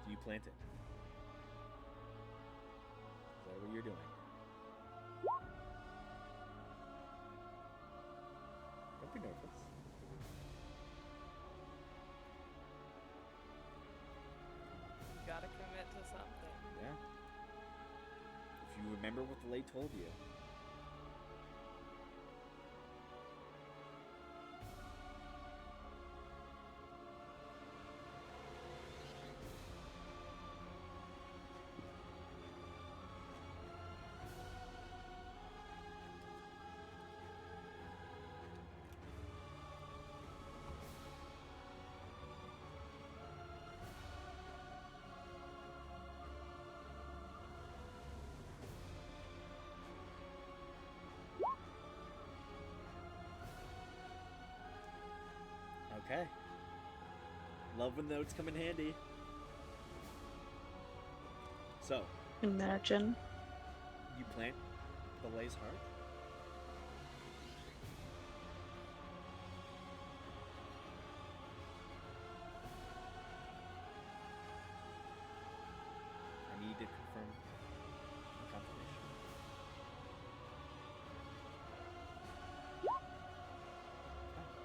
Do you plant it? Is that what you're doing? Don't be nervous. Gotta commit to something. Yeah. If you remember what the lady told you. Okay. Love when notes come in handy. So, Imagine. you plant the Lay's heart. I need to confirm the confirmation.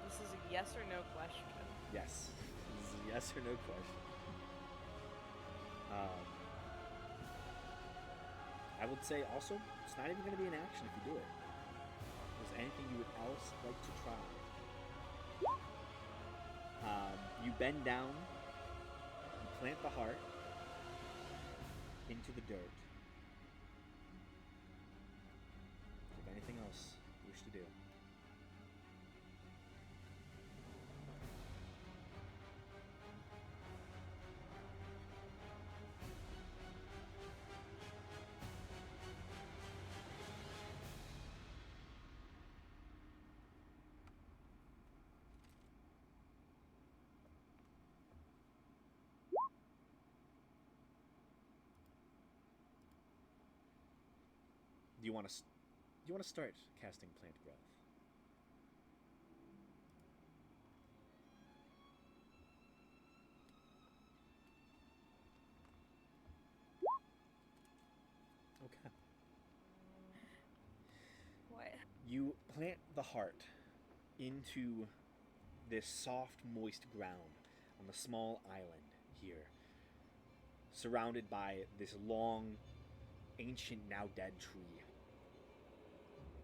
This is a yes or no question. Yes. This is a yes or no question. I would say also, it's not even going to be an action if you do it. Is there anything you would else like to try? You bend down, you plant the heart into the dirt. Do you have anything else you wish to do? Do you want to start casting plant growth? Okay. What? You plant the heart into this soft, moist ground on the small island here, surrounded by this long, ancient, now dead tree.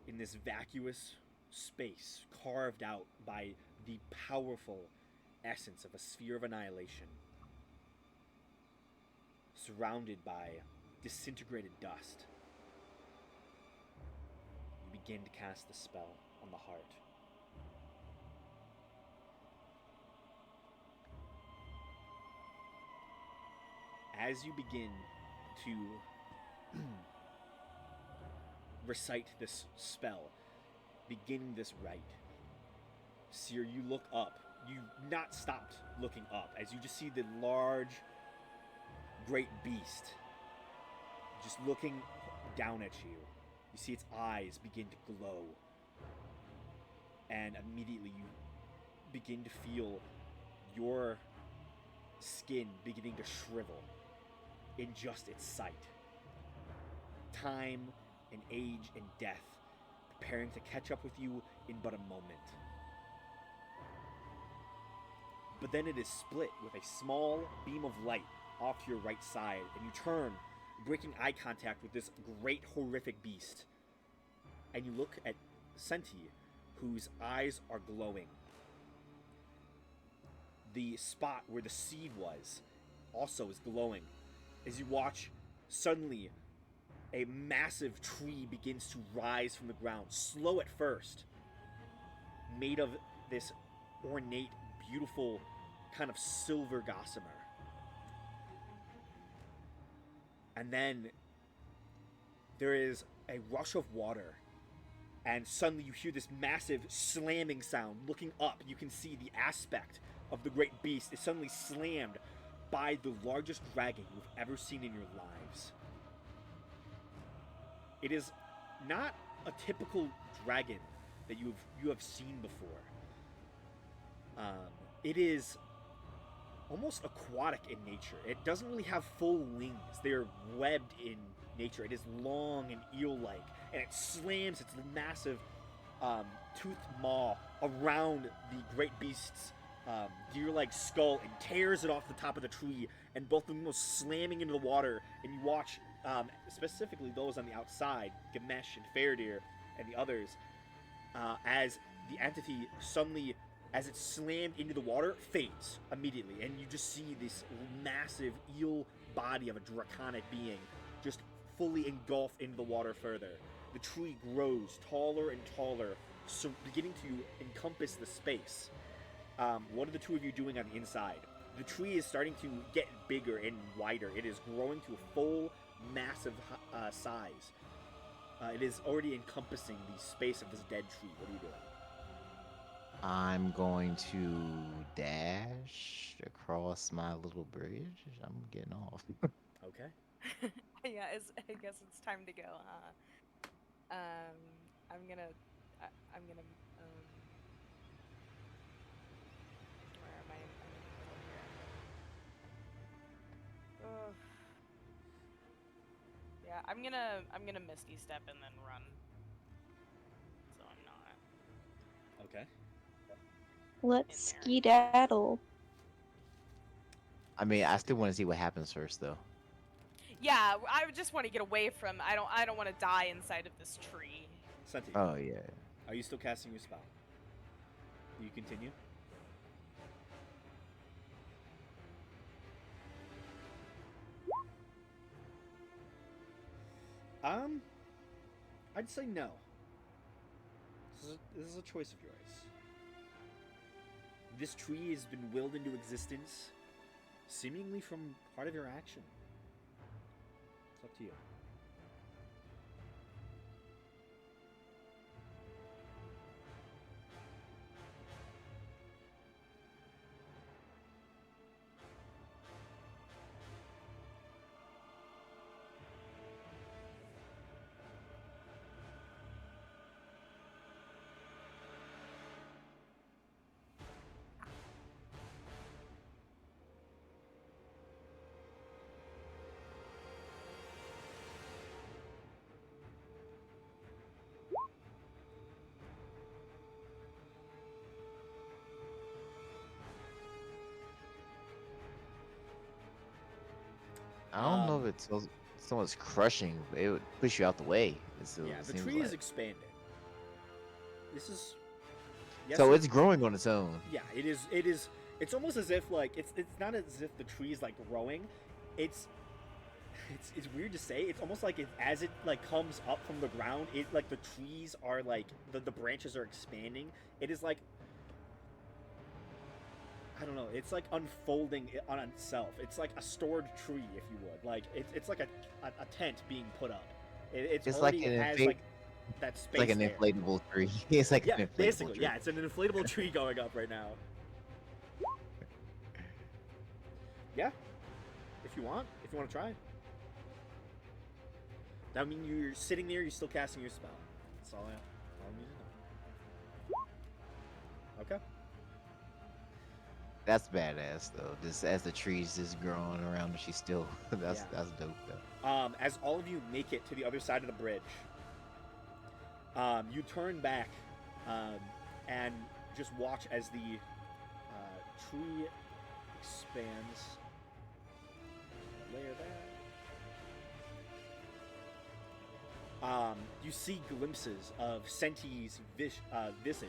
In this vacuous space carved out by the powerful essence of a sphere of annihilation, surrounded by disintegrated dust, you begin to cast the spell on the heart. As you begin to recite this spell, beginning this rite, Seer, you look up. You've not stopped looking up as you just see the large, great beast just looking down at you. You see its eyes begin to glow, and immediately you begin to feel your skin beginning to shrivel in just its sight. Time and age and death preparing to catch up with you in but a moment. But then it is split with a small beam of light off to your right side, and you turn, breaking eye contact with this great horrific beast. And you look at Senti, whose eyes are glowing. The spot where the seed was also is glowing. As you watch, suddenly a massive tree begins to rise from the ground, slow at first, made of this ornate, beautiful kind of silver gossamer. And then there is a rush of water, and suddenly you hear this massive slamming sound. Looking up, you can see the aspect of the great beast is suddenly slammed by the largest dragon you've ever seen in your lives. It is not a typical dragon that you have seen before. It is almost aquatic in nature. It doesn't really have full wings. They're webbed in nature. It is long and eel-like, and it slams its massive toothed maw around the great beast's deer-like skull and tears it off the top of the tree, and both of them go slamming into the water. And you watch, specifically those on the outside, Gamesh and Faradir and the others, as the entity suddenly, as it slammed into the water, fades immediately, and you just see this massive eel body of a draconic being just fully engulfed into the water further. The tree grows taller and taller, so beginning to encompass the space. What are the two of you doing on the inside? The tree is starting to get bigger and wider. It is growing to a full, massive size. It is already encompassing the space of this dead tree. What are you doing? I'm going to dash across my little bridge. I'm getting off. Okay. Yeah, I guess it's time to go, huh? I'm gonna, I'm gonna, where am I? I'm in the middle here. Ugh. Yeah, I'm gonna Misty Step and then run. So I'm not Okay. Let's in there. skedaddle. I mean, I still want to see what happens first, though. Yeah, I just want to get away from. I don't want to die inside of this tree. Senti, Oh yeah. are you still casting your spell? You continue. I'd say no. This is a choice of yours. This tree has been willed into existence, seemingly from part of your action. It's up to you. I don't know if it's someone's crushing, but it would push you out the way. Yeah, the seems tree is like. expanding. This is. Yes, So it- it's growing on its own. Yeah, it is. It is. It's almost as if like it's not as if the tree is like growing. It's it's weird to say. It's almost like as it like comes up from the ground, it like the trees are like the branches are expanding. It is like I don't know. It's like unfolding on itself. It's like a stored tree, if you would. Like it's like a tent being put up. It's It's already like an has infla- like that space. Like an there. inflatable tree. It's like Yeah, an inflatable basically, tree. yeah. It's an inflatable tree going up right now. Yeah, if you want to try. That mean you're sitting there, you're still casting your spell. That's all I need to know. Okay. That's badass though. Just as the trees just growing around her, she's still that's dope though. As all of you make it to the other side of the bridge, you turn back and just watch as the tree expands. Layer that. You see glimpses of Senti's visage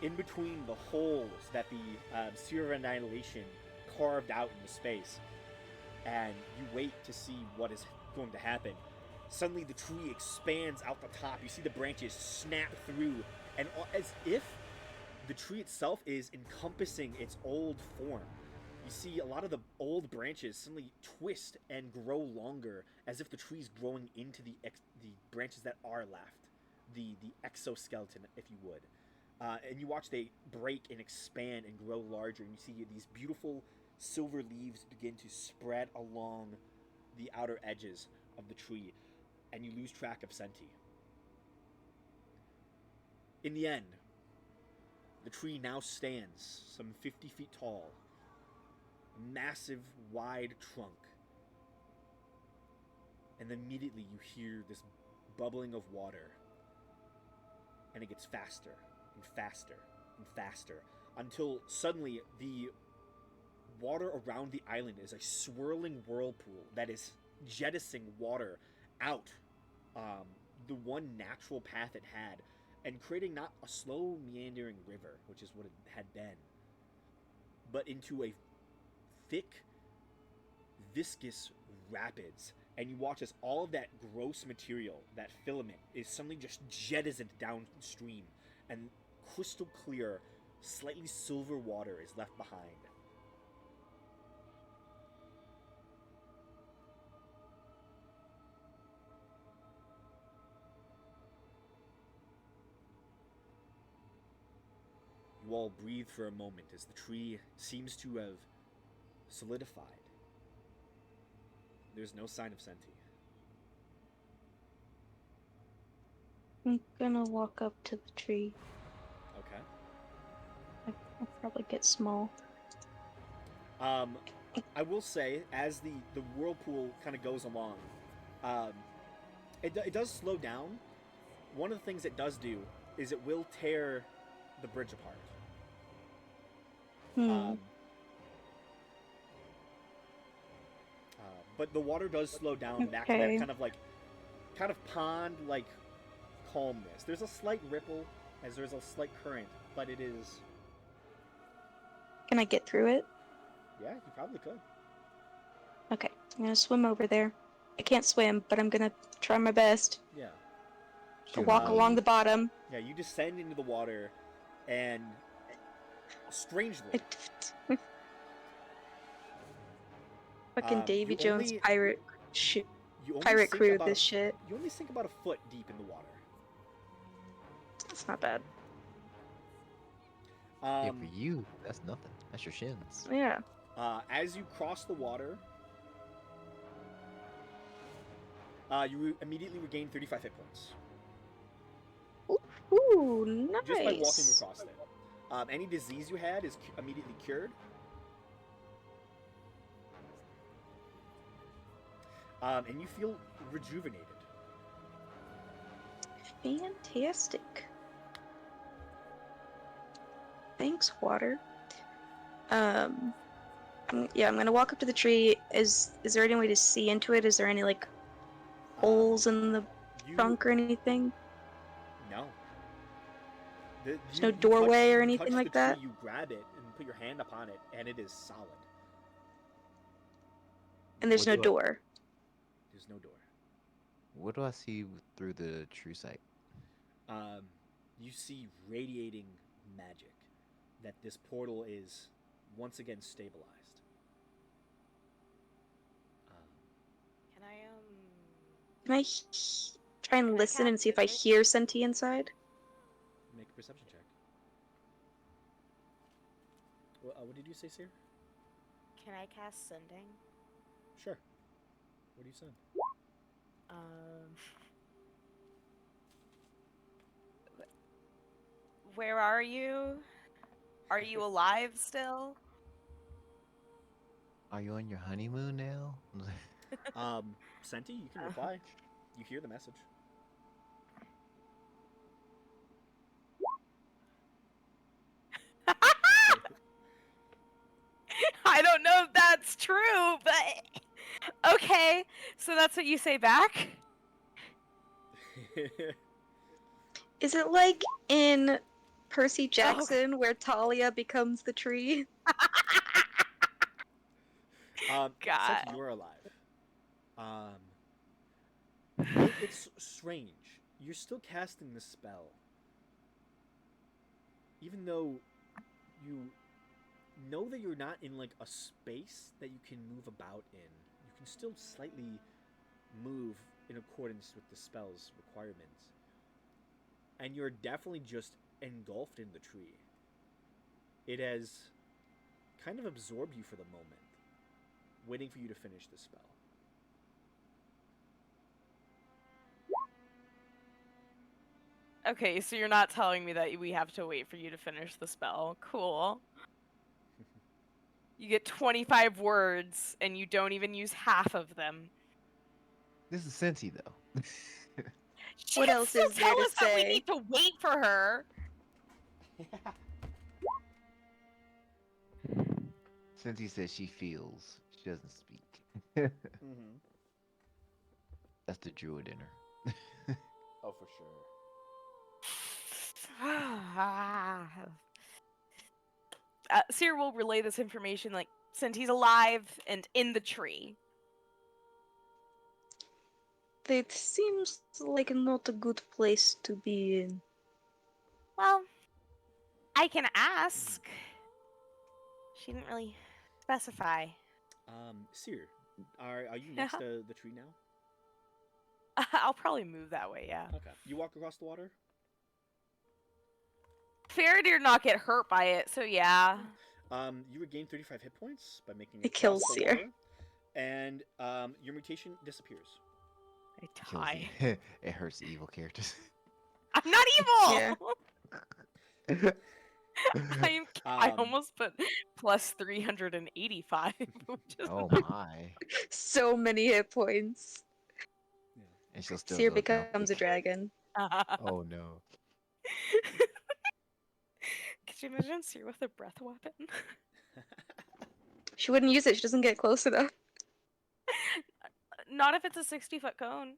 in between the holes that the Sphere of Annihilation carved out in the space. And you wait to see what is going to happen. Suddenly the tree expands out the top. You see the branches snap through, and as if the tree itself is encompassing its old form. You see a lot of the old branches suddenly twist and grow longer, as if the tree's growing into the branches that are left, the exoskeleton, if you would. And you watch they break and expand and grow larger, and you see these beautiful silver leaves begin to spread along the outer edges of the tree, and you lose track of Senti. In the end, the tree now stands some 50 feet tall, a massive, wide trunk, and immediately you hear this bubbling of water, and it gets faster and faster and faster, until suddenly the water around the island is a swirling whirlpool that is jettisoning water out the one natural path it had, and creating not a slow meandering river, which is what it had been, but into a thick, viscous rapids. And you watch as all of that gross material, that filament, is suddenly just jettisoned downstream, and crystal clear, slightly silver water is left behind. You all breathe for a moment as the tree seems to have solidified. There's no sign of Senti. I'm gonna walk up to the tree. Okay. I'll probably get small. I will say, as the whirlpool kind of goes along, it does slow down. One of the things it does do is it will tear the bridge apart. But the water does slow down back to that Okay. kind of pond like calmness. There's a slight ripple as there's a slight current, but it is. Can I get through it? Yeah, you probably could. Okay, I'm gonna swim over there. I can't swim, but I'm gonna try my best Yeah. to walk Um, along the bottom. Yeah, you descend into the water, and strangely, Fucking Davy you Jones only- pirate you only pirate sink crew about this shit. You only sink about a foot deep in the water. That's not bad. Yeah, for you, that's nothing. That's your shins. Yeah. As you cross the water, you immediately regain 35 hit points Ooh, nice. just by walking across it. Any disease you had is immediately cured. And you feel rejuvenated. Fantastic. Thanks, water. Yeah, I'm gonna walk up to the tree. Is there any way to see into it? Is there any like holes in the You trunk or anything? No. There's no doorway or anything like that? You grab it and put your hand upon it, and it is solid. And there's What no do I- door. There's no door. What do I see through the true sight? You see radiating magic that this portal is once again stabilized. Can I Can I try and Can I listen and cast see if I Mimic? hear Senti inside? Make a perception check. What did you say, Seer? can I cast sending? Sure. What do you send? Where are you? Are you alive still? Are you on your honeymoon now? Senti, you can reply. You hear the message. I don't know if that's true, but okay. So that's what you say back? Is it like in Percy Jackson where Talia becomes the tree? God. Senti, you're alive. It's strange. You're still casting the spell. Even though you know that you're not in like a space that you can move about in, you can still slightly move in accordance with the spell's requirements. And you're definitely just engulfed in the tree. It has kind of absorbed you for the moment, waiting for you to finish the spell. Okay, so you're not telling me that we have to wait for you to finish the spell. Cool. You get 25 words and you don't even use half of them. This is Senti though. She What can else still is there tell to us that we say? need to wait for her. Senti says she feels. She doesn't speak. Mm-hmm. That's the druid in her. Oh, for sure. Seer will relay this information, like, since he's alive and in the tree. It seems like not a good place to be in. Well, I can ask. She didn't really specify. Seer, are you next to the tree now? I'll probably move that way, yeah. Okay. You walk across the water? Faraday did not get hurt by it, so yeah. You regain 35 hit points by making It across kills the Seer. water. and your mutation disappears. I Kills die. it. It hurts the evil characters. I'm not evil. Yeah. I Um, almost put plus 385, which is Oh my. So many hit points. And she'll still Seer go down. becomes a dragon. Oh no. Could you imagine Seer with a breath weapon? She wouldn't use it. She doesn't get close enough. Not if it's a 60-foot cone.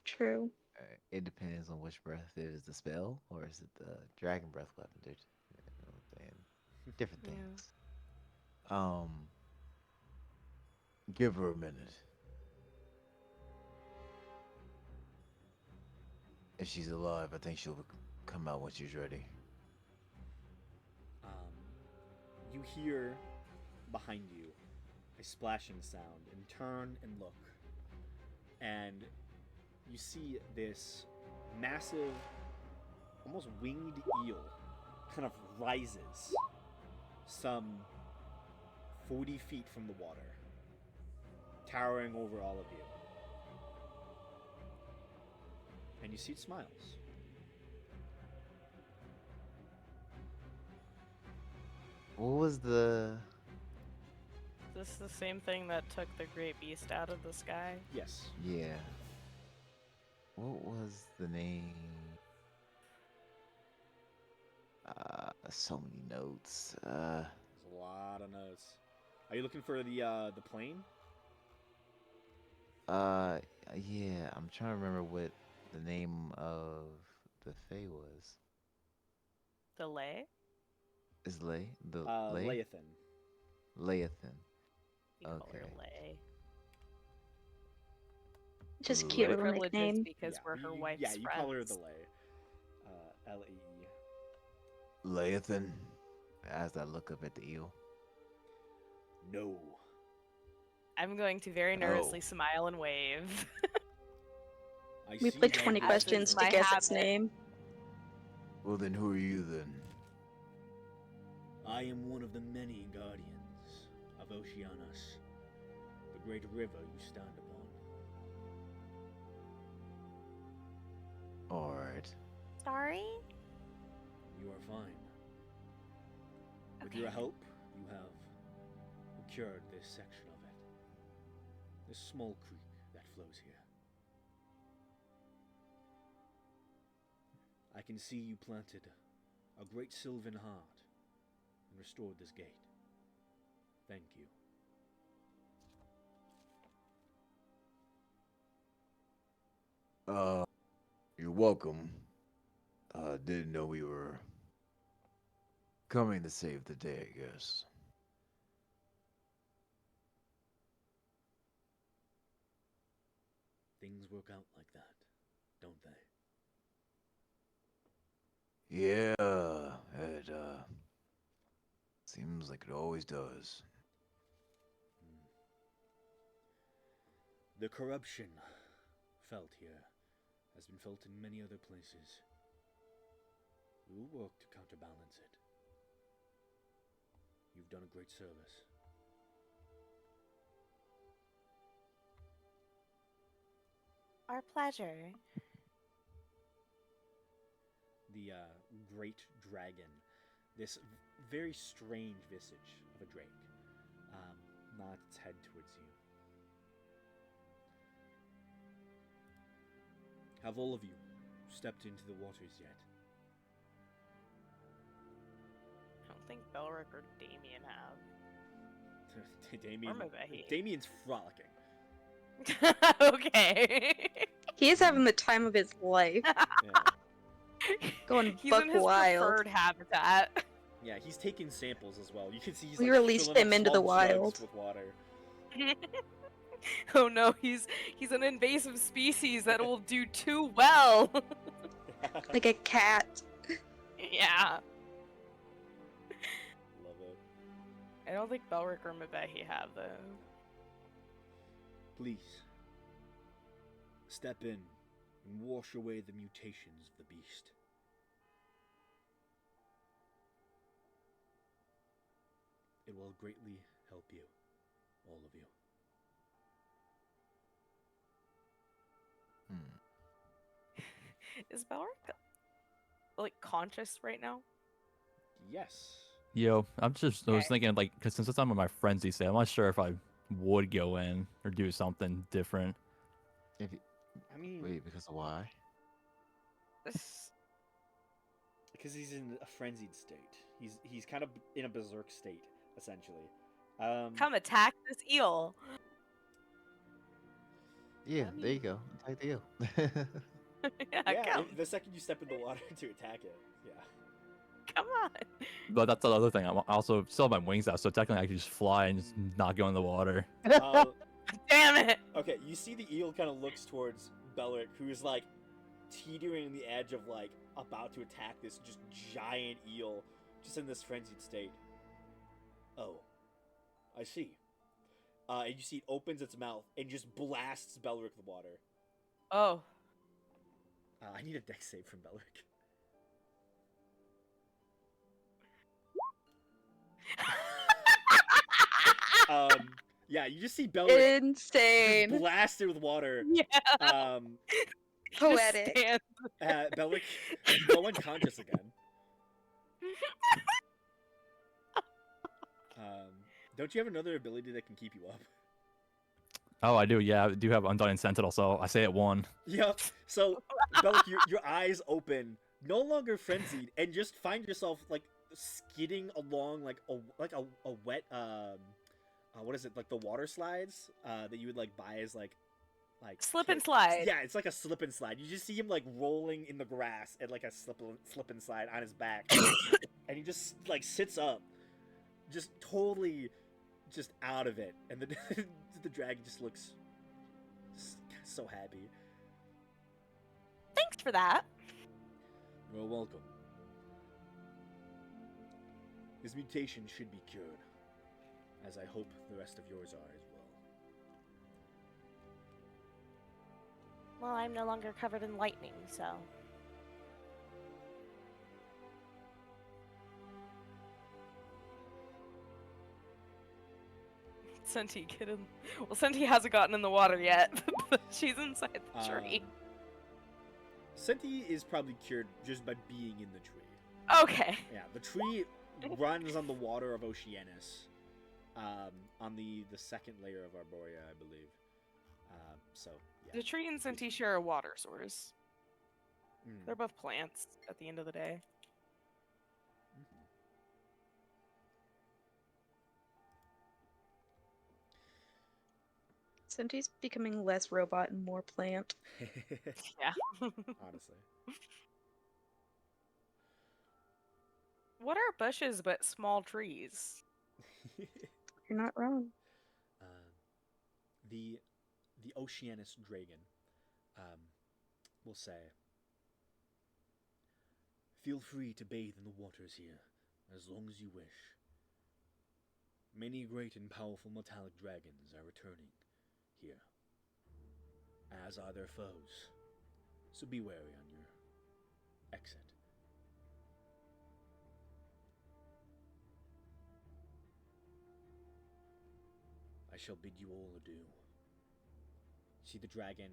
True. It depends on which breath. Is the spell or is it the dragon breath weapon? Dude? You know what I'm saying? Different Yeah. things. Give her a minute. If she's alive, I think she'll come out when she's ready. You hear behind you a splashing sound, and turn and look, and you see this massive, almost winged eel kind of rises some 40 feet from the water, towering over all of you. And you see it smiles. What was the? Is this the same thing that took the great beast out of the sky? Yes. Yeah. What was the name? So many notes. There's a lot of notes. Are you looking for the plane? Yeah. I'm trying to remember what the name of the Fae was. The lay? Is Lay the Lay? Leviathan. Leviathan. We call her Okay. Lay. Just a Ooh. cute My little privileges nickname. because we're her you, wife's yeah, you call her the friends. Lay. L-A-E. Leviathan. As I look up at the eel. No. I'm going to very nervously smile and wave. I We see played that 20 you- questions my to guess its habit. name. Well, then who are you then? I am one of the many guardians of Oceanus, the great river you stand upon. Alright. Sorry? You are fine. With Okay. your help, you have procured this section of it. This small creek that flows here. I can see you planted a great sylvan heart and restored this gate. Thank you. You're welcome. Didn't know we were coming to save the day, I guess. Things work out like that, don't they? Yeah, it, seems like it always does. The corruption felt here has been felt in many other places. We will work to counterbalance it. You've done a great service. Our pleasure. The great dragon, this very strange visage of a drake, nods its head towards you. Have all of you stepped into the waters yet? I don't think Belric or Damien have. Damien, Mabehi. Damien's frolicking. Okay. He is having the time of his life. Yeah. Going He's buck in his wild. preferred habitat. Yeah, he's taking samples as well. You can see he's We like, released filling up him into the small jugs wild. with water. Oh no, he's an invasive species that will do too well. Like a cat. Yeah. Love it. I don't think Belric or Mabehi have them. Please, step in and wash away the mutations of the beast. It will greatly help you, all of you. Is Belric like conscious right now? Yes. Yo, I was Okay. thinking like, because since I'm in my frenzy state, I'm not sure if I would go in or do something different. If you, I mean, wait, because of why? because he's in a frenzied state. He's kind of in a berserk state, essentially. Come attack this eel. Yeah, I there you mean- go. Attack the eel. Yeah, yeah, come. the second you step in the water to attack it, yeah. Come on. But that's the other thing. I also still have my wings out, so technically I could just fly and just not go in the water. Damn it. Okay, you see the eel kind of looks towards Belric, who's like teetering on the edge of like about to attack this just giant eel, just in this frenzied state. Oh, I see. And you see it opens its mouth and just blasts Belric with water. Oh. I need a dex save from Belric. Yeah, you just see Belric Insane. blasted with water. Yeah. Poetic. Belric, you go unconscious again. Don't you have another ability that can keep you up? Oh, I do. Yeah, I do have Undying Sentinel, so I say it one. Yep. So, Bellic, your eyes open, no longer frenzied, and just find yourself like skidding along like a wet what is it, like the water slides that you would like buy as like Slip and slide. Yeah, it's like a slip and slide. You just see him like rolling in the grass and like a slip and slide on his back, and he just like sits up, just totally just out of it, and the dragon just looks so happy. Thanks for that. You're welcome. His mutation should be cured, as I hope the rest of yours are as well. Well, I'm no longer covered in lightning, so. Senti, get in. Well, Senti hasn't gotten in the water yet, but she's inside the tree. Senti is probably cured just by being in the tree. Okay. Yeah, the tree runs on the water of Oceanus, on the second layer of Arborea, I believe. So, yeah. The tree and Senti share a water source. Mm. They're both plants at the end of the day. Senti's becoming less robot and more plant. Yeah. Honestly. What are bushes but small trees? You're not wrong. The Oceanus dragon will say, "Feel free to bathe in the waters here, as long as you wish. Many great and powerful metallic dragons are returning here, as are their foes, so be wary on your exit." I shall bid you all adieu. See, the dragon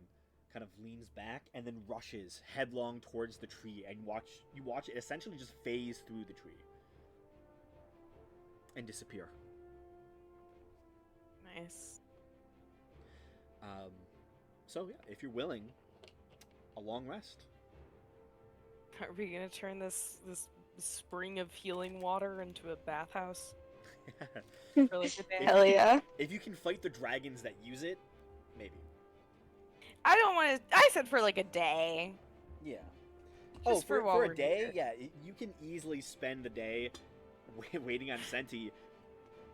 kind of leans back and then rushes headlong towards the tree, and you watch it essentially just phase through the tree and disappear. Nice. So yeah, if you're willing, a long rest. Are we gonna turn this spring of healing water into a bathhouse for like a day? Hell yeah. If you can fight the dragons that use it, maybe. I don't want to. I said for like a day. Yeah. Just for while for we're a day, here. yeah, you can easily spend the day waiting on Senti,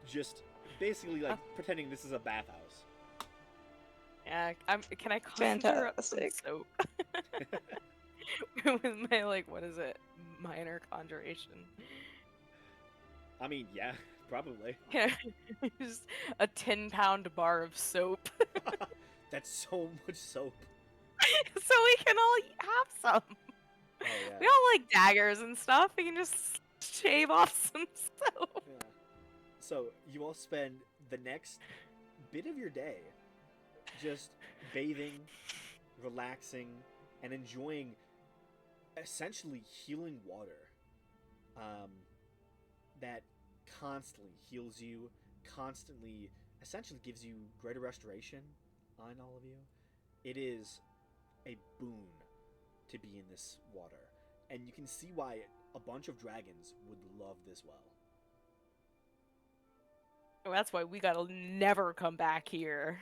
just basically like pretending this is a bathhouse. Yeah, can I conjure up some Fantastic. soap? With my like, what is it? Minor conjuration. I mean, yeah, probably. Yeah, just a 10-pound bar of soap, That's so much soap. so we can all have some. Oh yeah. We all like daggers and stuff. We can just shave off some soap. Yeah. So you all spend the next bit of your day just bathing, relaxing, and enjoying essentially healing water that constantly heals you, constantly essentially gives you greater restoration on all of you. It is a boon to be in this water, and you can see why a bunch of dragons would love this well. Well, that's why we gotta never come back here.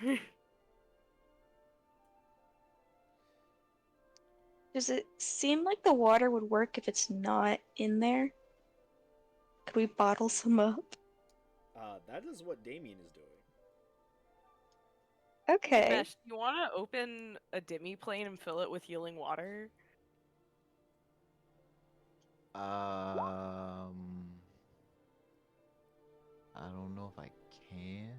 Does it seem like the water would work if it's not in there? Could we bottle some up? That is what Damien is doing. Okay. Mesh, you want to open a demi-plane and fill it with healing water? I don't know if I can.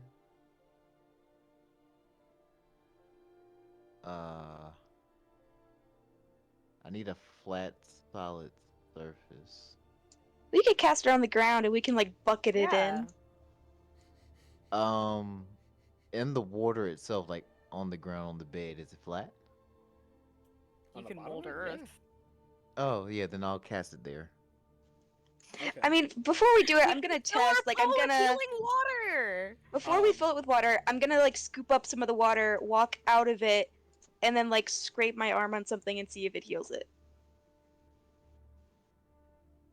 I need a flat, solid surface. We could cast it on the ground and we can like bucket it Yeah. in. In the water itself, like on the ground, on the bed, is it flat? You On the can bottom mold of it? earth. Yeah. Oh, yeah, then I'll cast it there. Okay. I mean, before we do it, I'm gonna Fill our test. Like, I'm bowl with gonna healing water. before we Um, fill it with water, I'm gonna like scoop up some of the water, walk out of it, and then like scrape my arm on something and see if it heals it.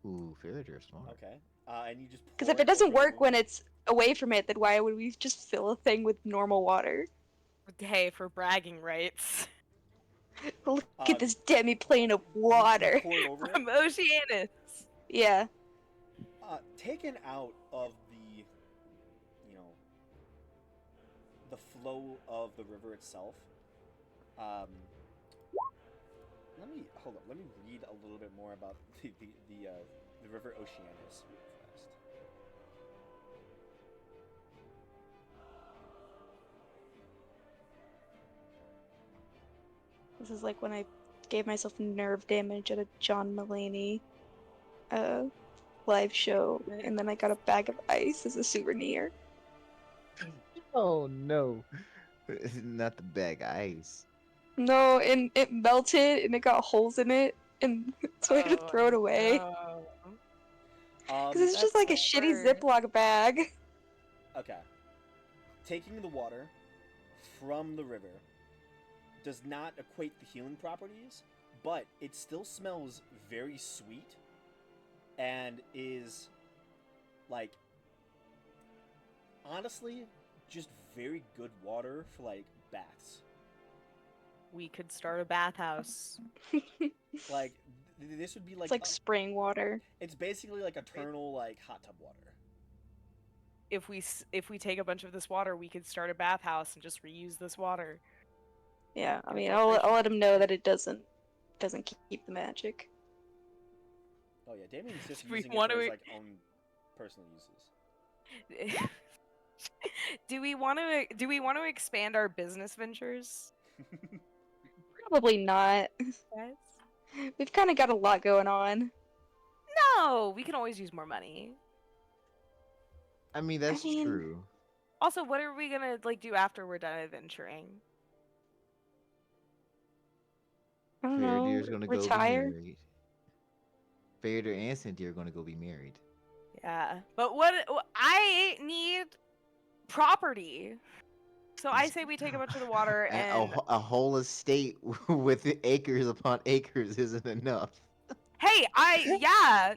Ooh, Faraday, smart. okay. And you just Because pour if it doesn't over work the when wound? it's away from it, then why would we just fill a thing with normal water? Hey, for bragging rights. Look Uh, at this demi-plane of you water. pour it over it. From Oceanus. Yeah. Taken out of the, the flow of the river itself. Let me hold up. Let me read a little bit more about the river Oceanus first. This is like when I gave myself nerve damage at a John Mulaney live show, and then I got a bag of ice as a souvenir. Oh no, not the bag of ice. No, and it melted and it got holes in it, and so I had to throw it away. no. Because it's just That's like a so shitty hard. Ziploc bag. Okay. Taking the water from the river does not equate the healing properties, but it still smells very sweet and is like honestly just very good water for like baths. We could start a bathhouse. Like this would be like, It's like spring water. it's basically like eternal like hot tub water. If we take a bunch of this water, we could start a bathhouse and just reuse this water. Yeah, I Get a mean, filtration I'll let him know system. that it doesn't keep the magic. Oh yeah, Damien's just Do we using it want for his to- like own personal uses. Do we want to expand our business ventures, Probably not. guys? We've kind of got a lot going on. No, we can always use more money. I mean, that's mean- true. Also, what are we gonna like do after we're done adventuring? I don't know. Faradir's gonna go be Retire. married. Faradir and Cynthia are gonna go be married. Yeah, but what I need property. So I say we take a bunch of the water and A whole estate with acres upon acres isn't enough. hey,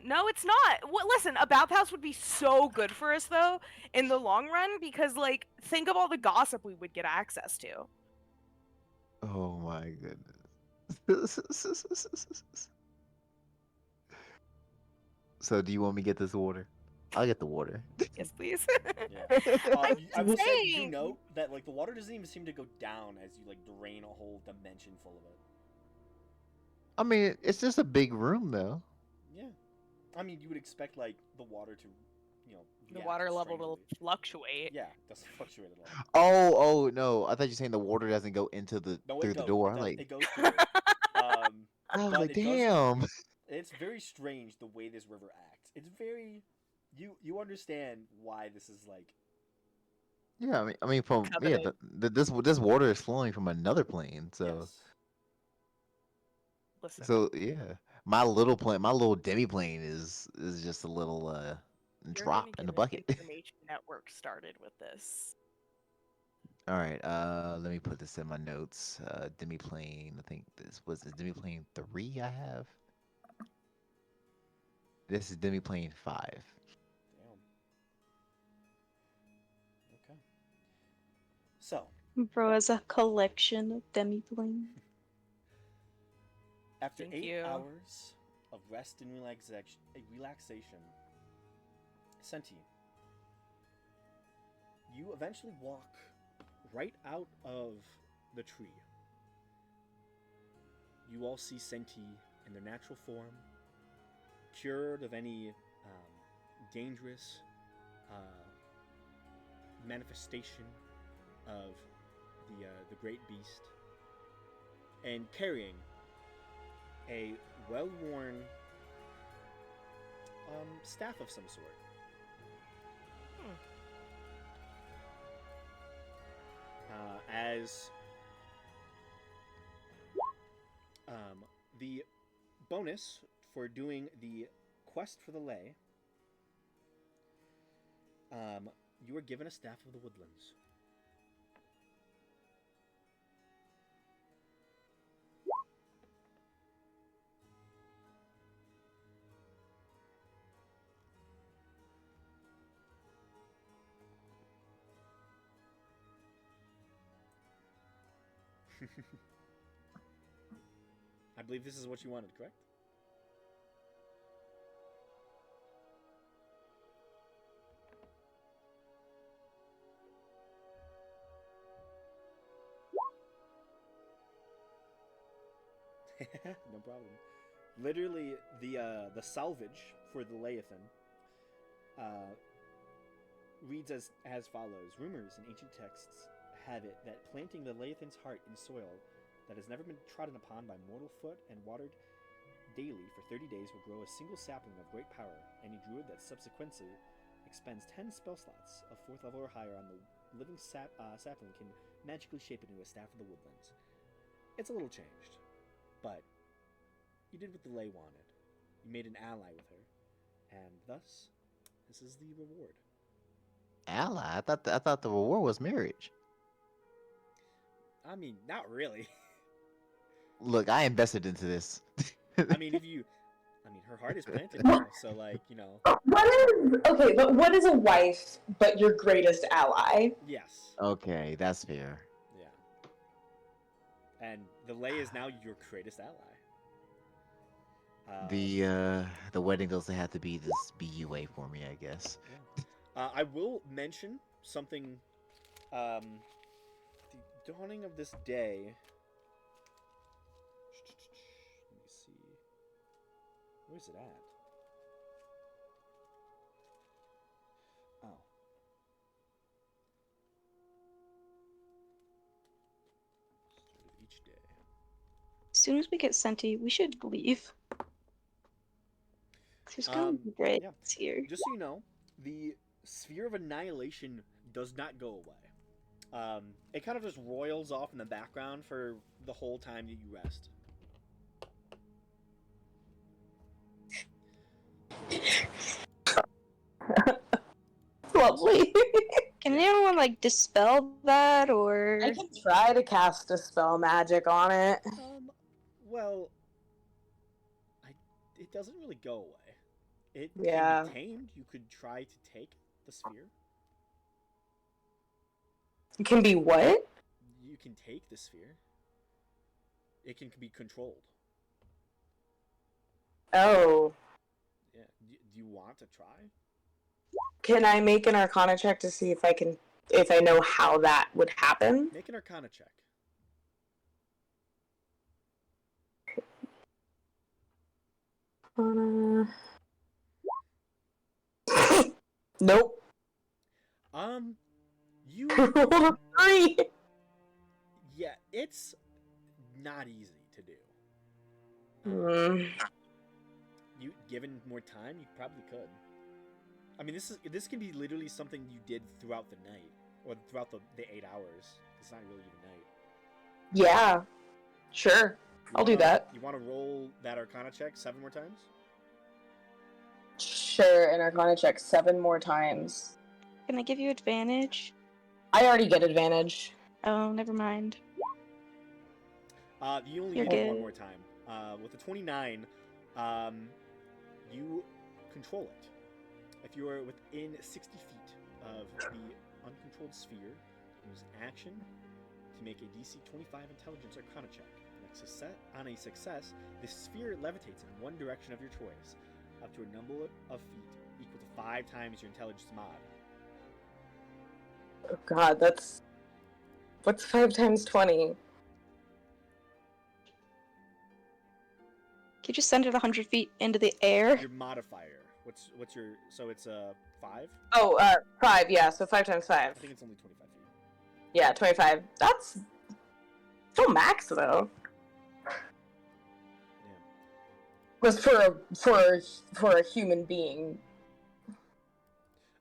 no, it's not. What? Listen, a bathhouse would be so good for us though in the long run because like think of all the gossip we would get access to. Oh my goodness. So, do you want me to get this water? I'll get the water. Yes, please. Yeah. I'm I would say you saying. note that like the water doesn't even seem to go down as you like drain a whole dimension full of it. I mean, it's just a big room, though. Yeah. I mean, you would expect like the water to, The react water level will strangely. fluctuate. Yeah, it doesn't fluctuate at all. Oh no! I thought you were saying the water doesn't go into the No, through it the goes. door. It, I'm does, like, it goes through. I was but like, it does- damn. It's very strange the way this river acts. It's very, you understand why this is like. Yeah, I mean, from Covenant. this water is flowing from another plane. So, Yes. Listen. so yeah. My little plane, my little demi plane is just a little You're drop gonna in get the an bucket. information network started with this. All right, let me put this in my notes. Demi plane. I think this was the demi plane 3 I have. This is demi plane 5. Damn. Okay. So, Bro has a collection of demi-plane. after Thank 8 you. hours of rest and relaxation, Senti, you eventually walk right out of the tree. You all see Senti in their natural form, cured of any dangerous manifestation of the great beast, and carrying a well-worn staff of some sort. As the bonus for doing the quest for the lay, you are given a staff of the woodlands. I believe this is what you wanted, correct? No problem. Literally, the salvage for the Leviathan reads as follows: rumors in ancient texts have it that planting the Leviathan's heart in soil that has never been trodden upon by mortal foot and watered daily for 30 days will grow a single sapling of great power. Any druid that subsequently expends 10 spell slots of 4th level or higher on the living sapling can magically shape it into a staff of the woodlands. It's a little changed, but you did what the lay wanted. You made an ally with her, and thus, this is the reward. Ally? I thought the reward was marriage. I mean, not really. Look, I invested into this. I mean, her heart is planted now, so But what is a wife but your greatest ally? yes, Okay, that's fair. yeah. And the lay is now your greatest ally. The wedding doesn't have to be this BUA for me, I guess. I will mention something. The dawning of this day. Let me see. Where's it at? Oh. Start of each day. As soon as we get Senti, we should leave. There's gonna be dreads here. Just so you know, the Sphere of Annihilation does not go away. It kind of just roils off in the background for the whole time that you rest. Lovely. Can anyone dispel that or? I can try to cast a spell magic on it. Well, it doesn't really go away. It Yeah. can be tamed. You could try to take the sphere. It can be what? You can take the sphere. It can be controlled. Oh. Yeah. Do you want to try? Can I make an Arcana check to see if I know how that would happen? Make an Arcana check. Nope. You. Rolled a 3. Yeah, it's not easy to do. You given more time, you probably could. I mean, this can be literally something you did throughout the night or throughout the 8 hours. It's not really even night. Yeah. Sure. I'll do that. You want to roll that Arcana check 7 more times? Sure, an Arcana check 7 more times. Can I give you advantage? I already get advantage. Oh, never mind. You only You're get it one good. more time. With the 29, you control it. If you are within 60 feet of the uncontrolled sphere, use an action to make a DC 25 Intelligence Arcana check. On a success, the sphere levitates in one direction of your choice, up to a number of feet equal to 5 times your intelligence mod. Oh god, that's... What's 5 times 20? Can you just send it 100 feet into the air? Your modifier. What's your... So it's 5? Oh, 5, yeah, so 5 times 5. I think it's only 25 feet. Yeah, 25. That's... still max, though. Yeah. Was for a human being.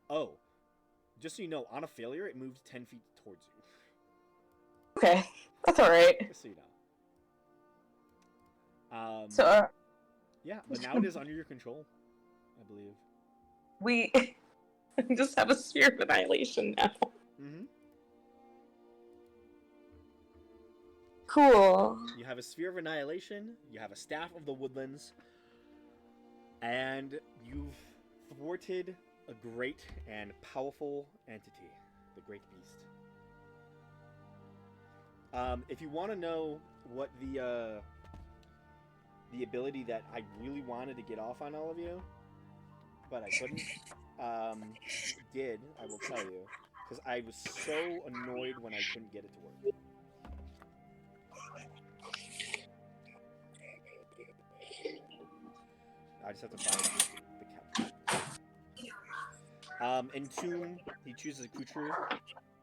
Oh. Just so you know, on a failure, it moves 10 feet towards you. Okay, that's alright. Just so you know. So, Yeah, but now it is under your control, I believe. we just have a sphere of annihilation now. Mm-hmm. Cool. You have a Sphere of Annihilation, you have a Staff of the Woodlands, and you've thwarted a great and powerful entity, the Great Beast. If you want to know what the ability that I really wanted to get off on all of you, but I couldn't, did, I will tell you, because I was so annoyed when I couldn't get it to work. I just have to find the cap. Entomb, he chooses a creature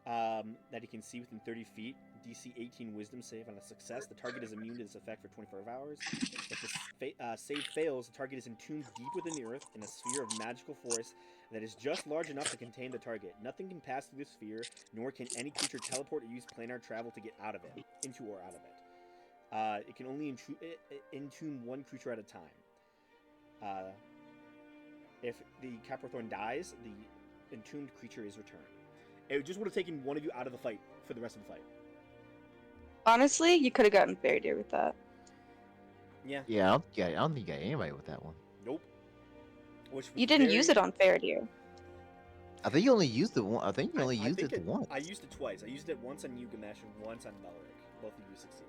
that he can see within 30 feet. DC 18 Wisdom save. On a success, the target is immune to this effect for 24 hours. If the save fails, the target is entombed deep within the earth in a sphere of magical force that is just large enough to contain the target. Nothing can pass through the sphere, nor can any creature teleport or use planar travel to get out of it, into or out of it. It can only entomb one creature at a time. If the Capricorn dies, the entombed creature is returned. It just would have taken one of you out of the fight for the rest of the fight. Honestly, you could have gotten Faraday with that. Yeah. Yeah, I don't think you got anybody with that one. Nope. Which was You didn't use very- it on Faraday. I think you only used it one. I think you only I used think it once. I used it twice. I used it once on Yugamesh and once on Belric. Both of you succeeded.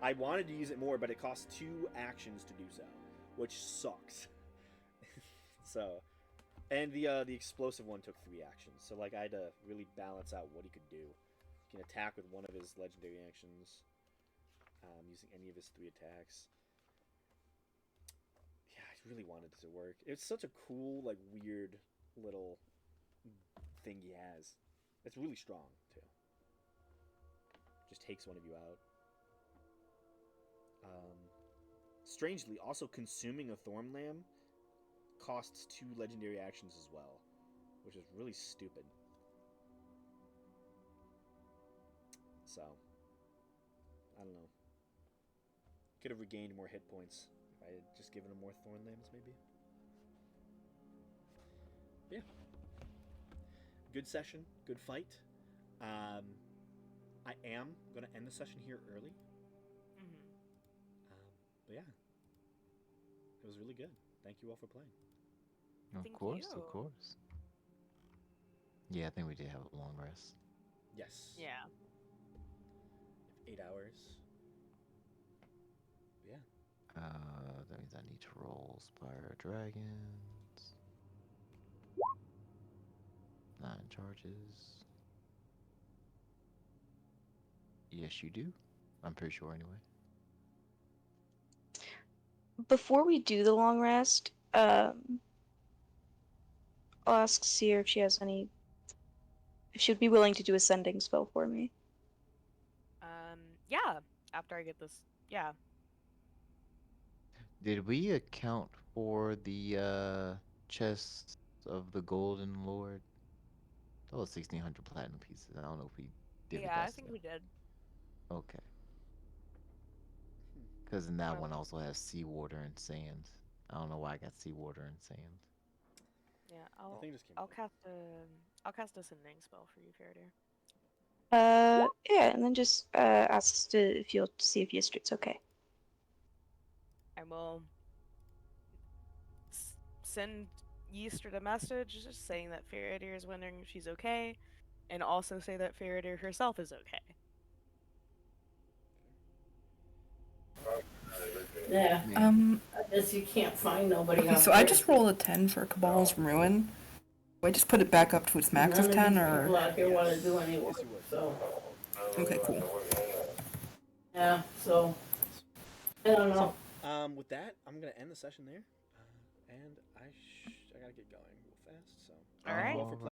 I wanted to use it more, but it costs 2 actions to do so, which sucks. So, and the explosive one took 3 actions. So like I had to really balance out what he could do. He can attack with one of his legendary actions, using any of his 3 attacks. Yeah, I really wanted it to work. It's such a cool, like, weird little thing he has. It's really strong too. Just takes one of you out. Strangely, also consuming a Thorn Lamb costs 2 legendary actions as well, which is really stupid. So, I don't know. Could have regained more hit points if I had just given him more Thorn Lambs, maybe. Yeah. Good session, good fight. I am going to end the session here early. But yeah, it was really good. Thank you all for playing. Of Thank course, you. of course. Yeah, I think we did have a long rest. Yes. Yeah. 8 hours. Yeah. That means I need to roll Spire Dragons. 9 charges. Yes, you do. I'm pretty sure anyway. Before we do the long rest, I'll ask Seer if she has any. If she'd be willing to do a sending spell for me. Yeah. After I get this, yeah. Did we account for the chest of the Golden Lord? That was 1,600 platinum pieces. I don't know if we did. Yeah, I think we did. Okay. Because in that Oh. one also has seawater and sand. I don't know why I got seawater and sand. Yeah, The thing just came I'll up. cast a sending spell for you, Faraday. Yeah, and then just ask to if you'll see if Yestrit's okay. I will send Yeaster a message just saying that Faraday is wondering if she's okay, and also say that Faraday herself is okay. Yeah, Yeah. I guess you can't find nobody Okay, on so I Earth. just rolled a 10 for Cabal's Ruin. Do I just put it back up to its max None of of 10, these or? people out here want to do any work, Yes, you would. so Okay, cool. yeah. So I don't know. So, with that, I'm gonna end the session there, and I gotta get going real fast. So, All right. thank you all for